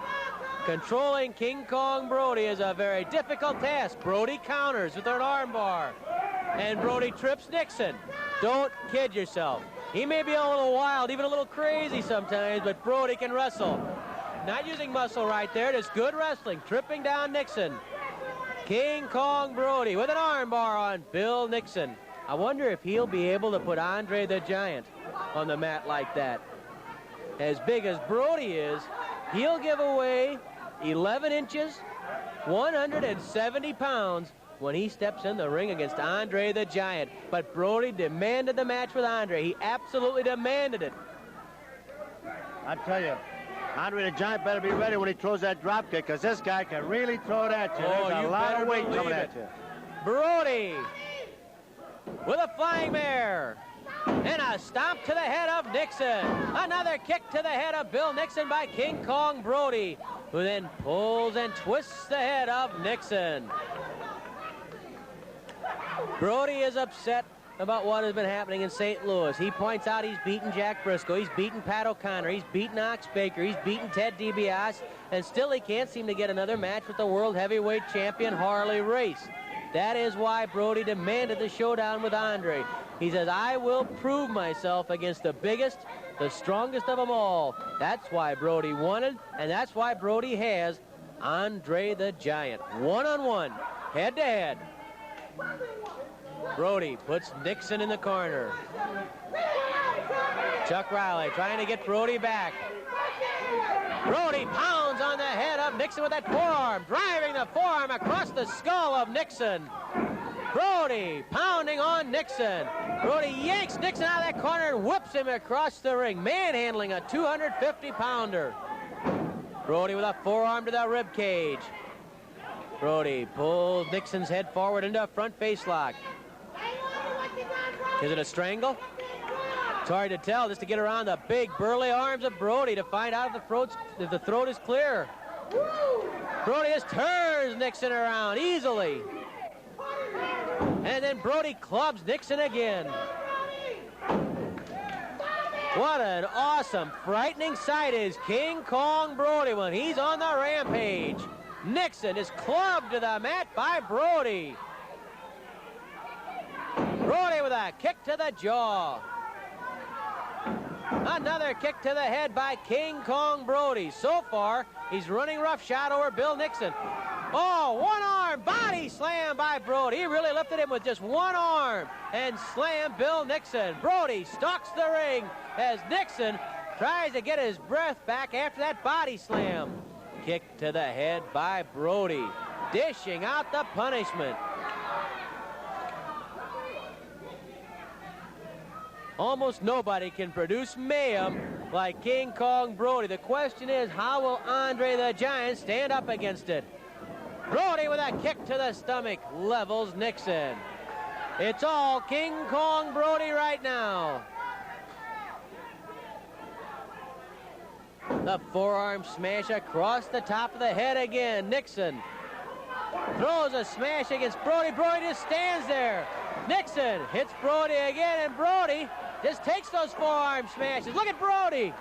Controlling King Kong Brody is a very difficult task. Brody counters with an arm bar, and Brody trips Nixon. Don't kid yourself. He may be a little wild, even a little crazy sometimes, but Brody can wrestle. Not using muscle right there, just good wrestling, tripping down Nixon. King Kong Brody with an arm bar on Bill Nixon. I wonder if he'll be able to put Andre the Giant on the mat like that. As big as Brody is, he'll give away 11 inches, 170 pounds when he steps in the ring against Andre the Giant. But Brody demanded the match with Andre. He absolutely demanded it. I tell you, Andre the Giant better be ready when he throws that drop kick, because this guy can really throw it at you. There's a lot of weight coming at you. Brody with a flying mare. And a stomp to the head of Nixon. Another kick to the head of Bill Nixon by King Kong Brody, who then pulls and twists the head of Nixon. Brody is upset about what has been happening in St. Louis. He points out he's beaten Jack Briscoe, he's beaten Pat O'Connor, he's beaten Ox Baker, he's beaten Ted DiBiase, and still he can't seem to get another match with the world heavyweight champion Harley Race. That is why Brody demanded the showdown with Andre. He says, I will prove myself against the biggest, the strongest of them all. That's why Brody wanted, and that's why Brody has Andre the Giant. One-on-one, head-to-head. Brody puts Nixon in the corner. Chuck Riley trying to get Brody back. Brody pounds on the head of Nixon with that forearm, driving the forearm across the skull of Nixon. Brody pounding on Nixon. Brody yanks Nixon out of that corner and whips him across the ring, manhandling a 250-pounder. Brody with a forearm to the rib cage. Brody pulls Nixon's head forward into a front face lock. Is it a strangle? It's hard to tell, just to get around the big burly arms of Brody to find out if the throat is clear. Brody just turns Nixon around easily. And then Brody clubs Nixon again. What an awesome, frightening sight is King Kong Brody when he's on the rampage. Nixon is clubbed to the mat by Brody. Brody with a kick to the jaw. Another kick to the head by King Kong Brody. So far, he's running roughshod over Bill Nixon. Oh, one arm body slam by Brody. He really lifted him with just one arm and slammed Bill Nixon. Brody stalks the ring as Nixon tries to get his breath back after that body slam. Kick to the head by Brody, dishing out the punishment. Almost nobody can produce mayhem like King Kong Brody. The question is, how will Andre the Giant stand up against it? Brody with a kick to the stomach levels Nixon. It's all King Kong Brody right now. The forearm smash across the top of the head again. Nixon throws a smash against Brody. Brody just stands there. Nixon hits Brody again, and Brody just takes those forearm smashes. Look at Brody.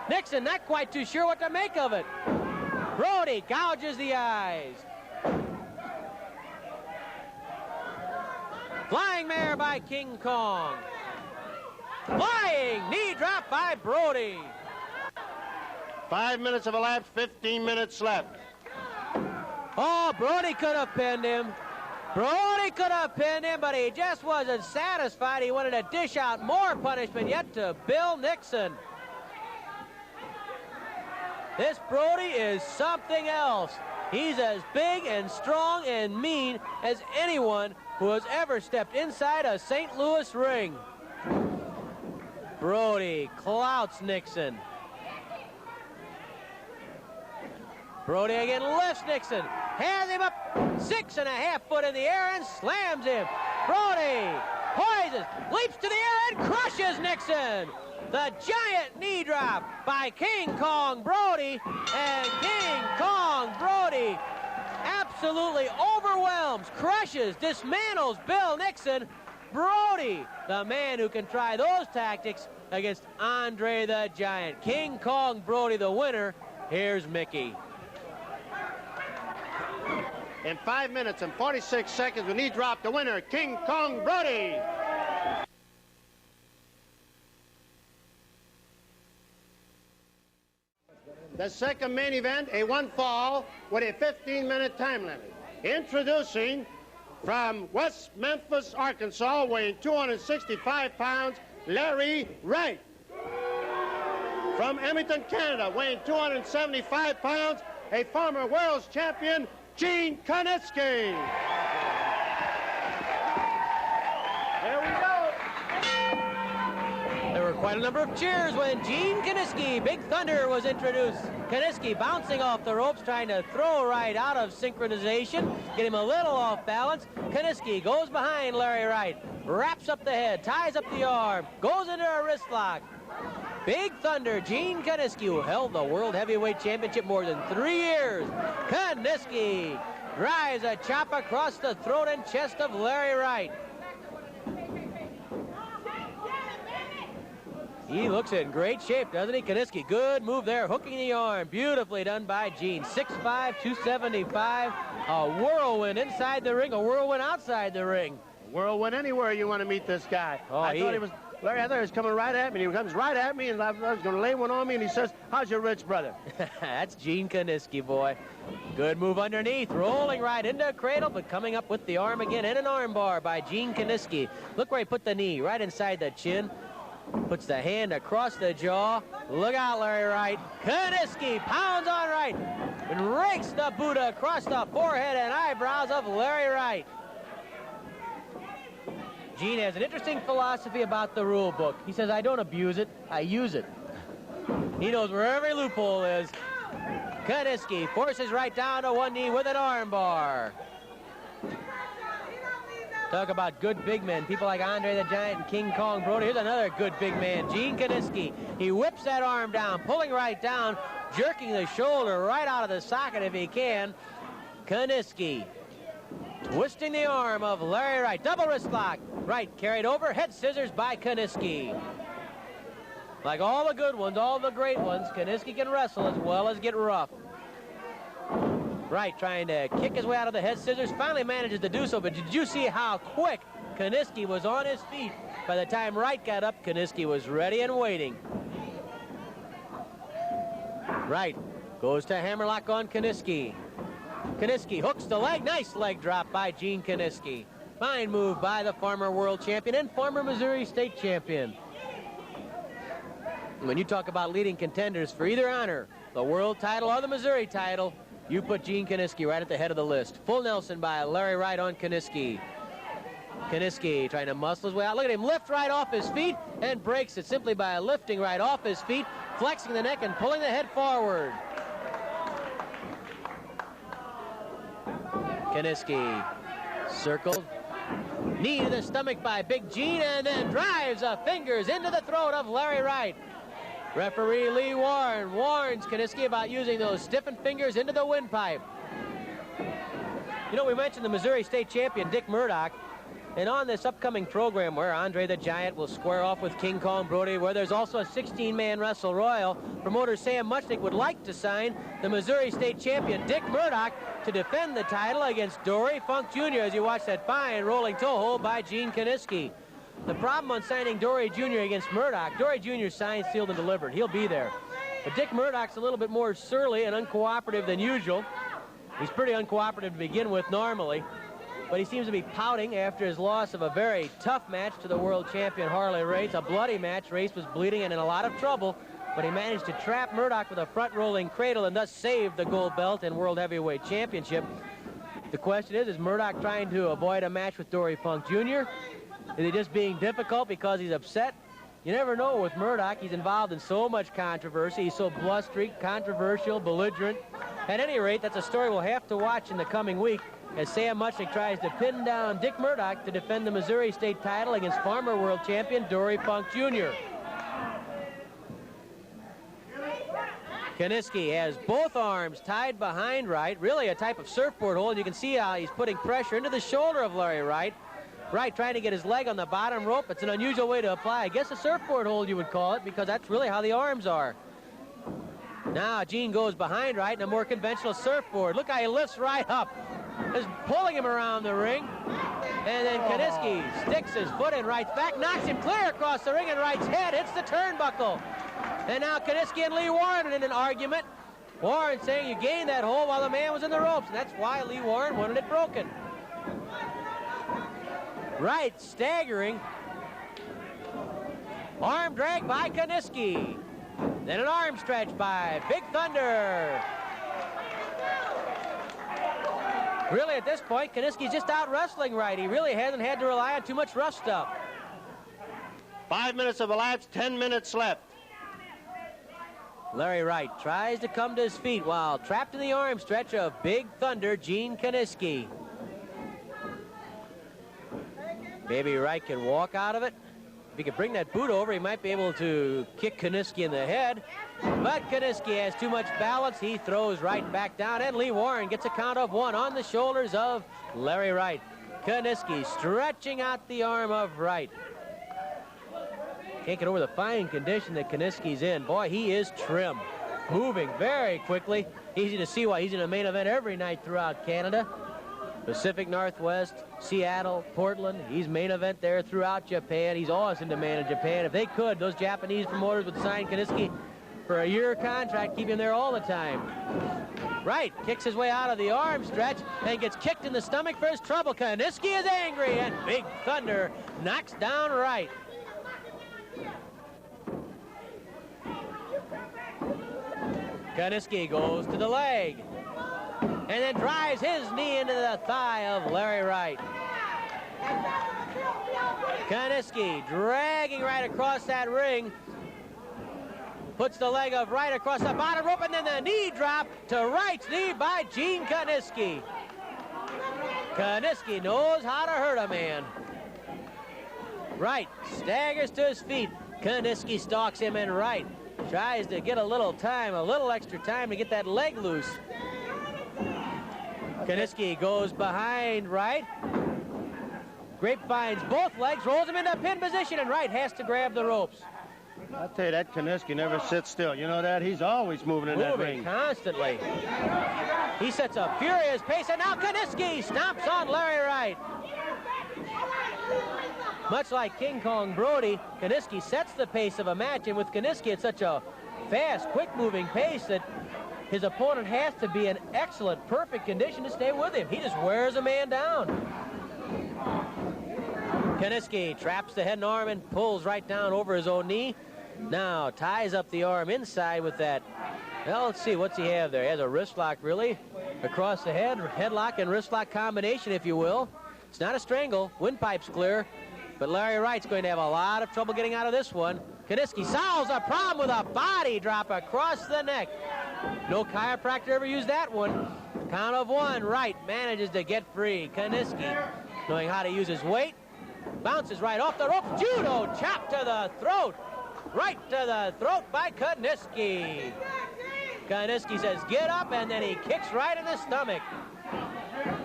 Nixon not quite too sure what to make of it. Brody gouges the eyes. Flying mare by King Kong. Flying knee drop by Brody. 5 minutes have elapsed, 15 minutes left. Oh, Brody could have pinned him. Brody could have pinned him, but he just wasn't satisfied. He wanted to dish out more punishment yet to Bill Nixon. This Brody is something else. He's as big and strong and mean as anyone who has ever stepped inside a St. Louis ring. Brody clouts Nixon. Brody again lifts Nixon, hands him up 6.5 foot in the air and slams him. Brody poises, leaps to the air and crushes Nixon. The giant knee drop by King Kong Brody, and King Kong Brody absolutely overwhelms, crushes, dismantles Bill Nixon. Brody, the man who can try those tactics against Andre the Giant. King Kong Brody, the winner. Here's Mickey. In 5 minutes and 46 seconds, when he dropped, the winner, King Kong Brody. The second main event, a one fall with a 15-minute time limit. Introducing from West Memphis, Arkansas, weighing 265 pounds, Larry Wright. From Edmonton, Canada, weighing 275 pounds, a former world's champion, Gene Kiniski. There we go. There were quite a number of cheers when Gene Kiniski, Big Thunder, was introduced. Kiniski bouncing off the ropes, trying to throw Wright out of synchronization, get him a little off balance. Kiniski goes behind Larry Wright, wraps up the head, ties up the arm, goes into a wrist lock. Big Thunder, Gene Kiniski, who held the World Heavyweight Championship more than 3 years. Kiniski drives a chop across the throat and chest of Larry Wright. He looks in great shape, doesn't he? Kiniski, good move there, hooking the arm. Beautifully done by Gene. 6'5", 275. A whirlwind inside the ring, a whirlwind outside the ring. Whirlwind anywhere you want to meet this guy. I thought he was coming right at me. He comes right at me, and I was going to lay one on me, and he says, "How's your rich brother?" That's Gene Kiniski, boy. Good move underneath, rolling right into a cradle, but coming up with the arm again, and an arm bar by Gene Kiniski. Look where he put the knee, right inside the chin. Puts the hand across the jaw. Look out, Larry Wright. Kiniski pounds on Wright and rakes the Buddha across the forehead and eyebrows of Larry Wright. Gene has an interesting philosophy about the rule book. He says, I don't abuse it, I use it. He knows where every loophole is. Kiniski forces Wright down to one knee with an arm bar. Talk about good big men, people like Andre the Giant and King Kong Brody. Here's another good big man, Gene Kiniski. He whips that arm down, pulling Wright down, jerking the shoulder right out of the socket if he can. Kiniski twisting the arm of Larry Wright. Double wrist lock. Wright carried over, head scissors by Kiniski. Like all the good ones, all the great ones, Kiniski can wrestle as well as get rough. Wright trying to kick his way out of the head scissors, finally manages to do so, but did you see how quick Kiniski was on his feet? By the time Wright got up, Kiniski was ready and waiting. Wright goes to hammerlock on Kiniski. Kiniski hooks the leg, nice leg drop by Gene Kiniski. Fine move by the former world champion and former Missouri state champion. When you talk about leading contenders for either honor, the world title or the Missouri title, you put Gene Kiniski right at the head of the list. Full Nelson by Larry Wright on Kiniski. Kiniski trying to muscle his way out. Look at him lift right off his feet and breaks it simply by lifting right off his feet, flexing the neck and pulling the head forward. Kiniski circled. Knee to the stomach by Big Gene and then drives the fingers into the throat of Larry Wright. Referee Lee Warren warns Kiniski about using those stiffened fingers into the windpipe. You know, we mentioned the Missouri State champion, Dick Murdoch. And on this upcoming program where Andre the Giant will square off with King Kong Brody, where there's also a 16-man Wrestle Royal, promoter Sam Muchnick would like to sign the Missouri State champion, Dick Murdoch, to defend the title against Dory Funk Jr. as you watch that fine rolling toe hold by Gene Kiniski. The problem on signing Dory Jr. against Murdoch, Dory Jr. signed, sealed, and delivered. He'll be there. But Dick Murdoch's a little bit more surly and uncooperative than usual. He's pretty uncooperative to begin with normally, but he seems to be pouting after his loss of a very tough match to the world champion Harley Race, a bloody match. Race was bleeding and in a lot of trouble. but he managed to trap Murdoch with a front-rolling cradle and thus saved the gold belt and World Heavyweight Championship. The question is Murdoch trying to avoid a match with Dory Funk Jr.? Is he just being difficult because he's upset? You never know with Murdoch. He's involved in so much controversy. He's so blustery, controversial, belligerent. At any rate, that's a story we'll have to watch in the coming week as Sam Muchnick tries to pin down Dick Murdoch to defend the Missouri State title against former world champion Dory Funk Jr. Kiniski has both arms tied behind Wright, really a type of surfboard hold. You can see how he's putting pressure into the shoulder of Larry Wright. Wright trying to get his leg on the bottom rope. It's an unusual way to apply, I guess, a surfboard hold you would call it, because that's really how the arms are. Now Gene goes behind Wright in a more conventional surfboard. Look how he lifts Wright up. Just pulling him around the ring. And then Kiniski sticks his foot in Wright's back, knocks him clear across the ring, and Wright's head hits the turnbuckle. And now Kiniski and Lee Warren are in an argument. Warren saying you gained that hold while the man was in the ropes, and that's why Lee Warren wanted it broken. Wright staggering. Arm drag by Kiniski. Then an arm stretch by Big Thunder. Really, at this point, Kiniski's just out wrestling Wright. He really hasn't had to rely on too much rough stuff. 5 minutes have elapsed, 10 minutes left. Larry Wright tries to come to his feet while trapped in the arm stretch of Big Thunder, Gene Kiniski. Maybe Wright can walk out of it. If he could bring that boot over, he might be able to kick Kiniski in the head. But Kiniski has too much balance. He throws Wright back down, and Lee Warren gets a count of 1 on the shoulders of Larry Wright. Kiniski stretching out the arm of Wright. Can't get over the fine condition that Kiniski's in. Boy, he is trim. Moving very quickly. Easy to see why he's in a main event every night throughout Canada. Pacific Northwest, Seattle, Portland. He's main event there throughout Japan. He's always in demand in Japan. If they could, those Japanese promoters would sign Kiniski for a year contract, keep him there all the time. Wright kicks his way out of the arm stretch and gets kicked in the stomach for his trouble. Kiniski is angry, and Big Thunder knocks down Wright. Kiniski goes to the leg and then drives his knee into the thigh of Larry Wright. Kiniski dragging Wright across that ring. Puts the leg of Wright across the bottom rope, and then the knee drop to Wright's knee by Gene Kiniski. Kiniski knows how to hurt a man. Wright staggers to his feet. Kiniski stalks him, and Wright tries to get a little extra time to get that leg loose. Kiniski goes behind Wright. Grapevines both legs, rolls him into pin position, and Wright has to grab the ropes. I tell you, that Kiniski never sits still. You know that? He's always moving in that ring. Constantly. He sets a furious pace, and now Kiniski stomps on Larry Wright. Much like King Kong Brody, Kiniski sets the pace of a match, and with Kiniski, it's such a fast, quick-moving pace that his opponent has to be in excellent, perfect condition to stay with him. He just wears a man down. Kiniski traps the head and arm and pulls right down over his own knee. Now ties up the arm inside with that. Well, let's see, what's he have there? He has a wrist lock, really, across the head. Headlock and wrist lock combination, if you will. It's not a strangle. Windpipe's clear. But Larry Wright's going to have a lot of trouble getting out of this one. Kiniski solves a problem with a body drop across the neck. No chiropractor ever used that one. Count of 1. Wright manages to get free. Kiniski, knowing how to use his weight, bounces right off the rope. Judo chop to the throat. Right to the throat by Kiniski. Kiniski says, get up, and then he kicks Wright in the stomach.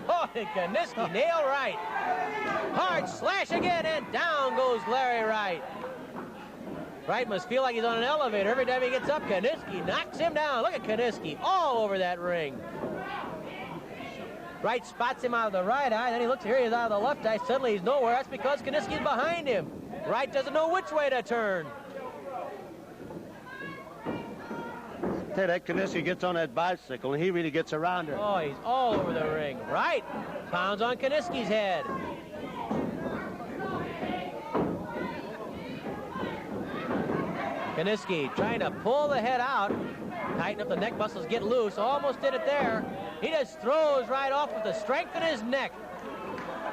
Oh, Kiniski nailed Wright. Hard slash again, and down goes Larry Wright. Wright must feel like he's on an elevator every time he gets up. Kiniski knocks him down. Look at Kiniski all over that ring. Wright spots him out of the right eye, then he looks here, he's out of the left eye. Suddenly he's nowhere. That's because Kiniski's behind him. Wright doesn't know which way to turn. Tell you, that Kiniski gets on that bicycle, and he really gets around her. Oh, he's all over the ring. Wright pounds on Kiniski's head. Kiniski trying to pull the head out, tighten up the neck muscles, get loose. Almost did it there. He just throws right off with the strength in his neck.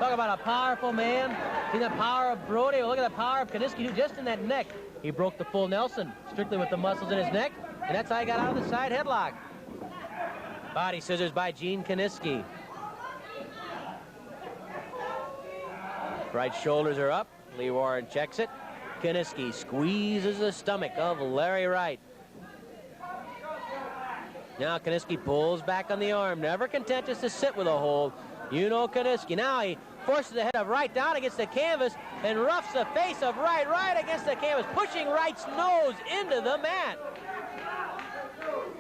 Talk about a powerful man. See the power of Brody? Well, look at the power of Kiniski, who just in that neck. He broke the full Nelson, strictly with the muscles in his neck, and that's how he got out of the side headlock. Body scissors by Gene Kiniski. Right shoulders are up. Lee Warren checks it. Kiniski squeezes the stomach of Larry Wright. Now Kiniski pulls back on the arm, never content just to sit with a hold. You know Kiniski. Now he forces the head of Wright down against the canvas and roughs the face of Wright right against the canvas, pushing Wright's nose into the mat.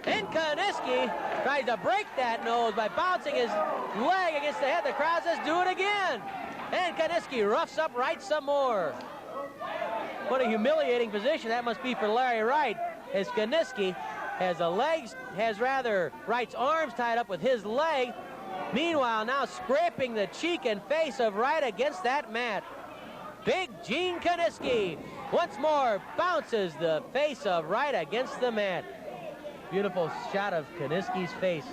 And Kiniski tries to break that nose by bouncing his leg against the head. The crowd says, do it again. And Kiniski roughs up Wright some more. What a humiliating position that must be for Larry Wright, as Kiniski has Wright's arms tied up with his leg. Meanwhile, now scraping the cheek and face of Wright against that mat. Big Gene Kiniski once more bounces the face of Wright against the mat. Beautiful shot of Kiniski's face.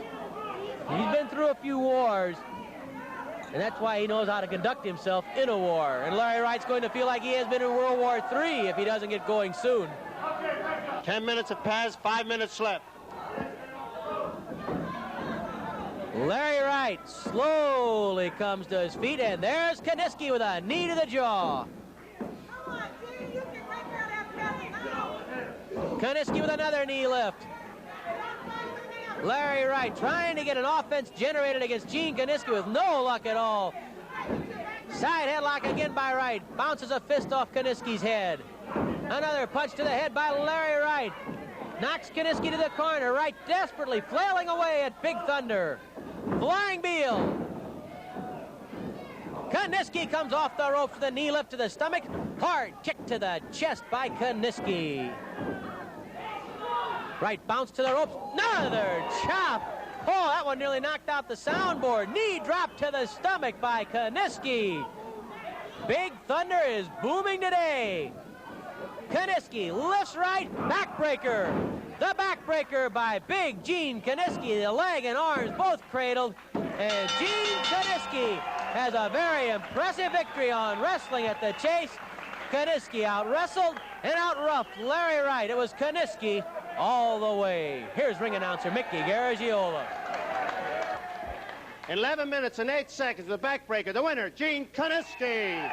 He's been through a few wars, and that's why he knows how to conduct himself in a war. And Larry Wright's going to feel like he has been in World War III if he doesn't get going soon. 10 minutes have passed, 5 minutes left. Larry Wright slowly comes to his feet, and there's Kiniski with a knee to the jaw. Kiniski with another knee lift. Larry Wright trying to get an offense generated against Gene Kiniski with no luck at all. Side headlock again by Wright. Bounces a fist off Kiniski's head. Another punch to the head by Larry Wright. Knocks Kiniski to the corner. Wright desperately flailing away at Big Thunder. Flying Beal. Kiniski comes off the ropes with a knee lift to the stomach. Hard kick to the chest by Kiniski. Wright bounced to the ropes. Another chop. Oh, that one nearly knocked out the soundboard. Knee drop to the stomach by Kiniski. Big Thunder is booming today. Kiniski lifts Wright. Backbreaker. The backbreaker by Big Gene Kiniski. The leg and arms both cradled. And Gene Kiniski has a very impressive victory on Wrestling at the Chase. Kiniski out-wrestled and out-roughed Larry Wright. It was Kiniski all the way. Here's ring announcer Mickey Garagiola. 11 minutes and 8 seconds, the backbreaker. The winner, Gene Kiniski.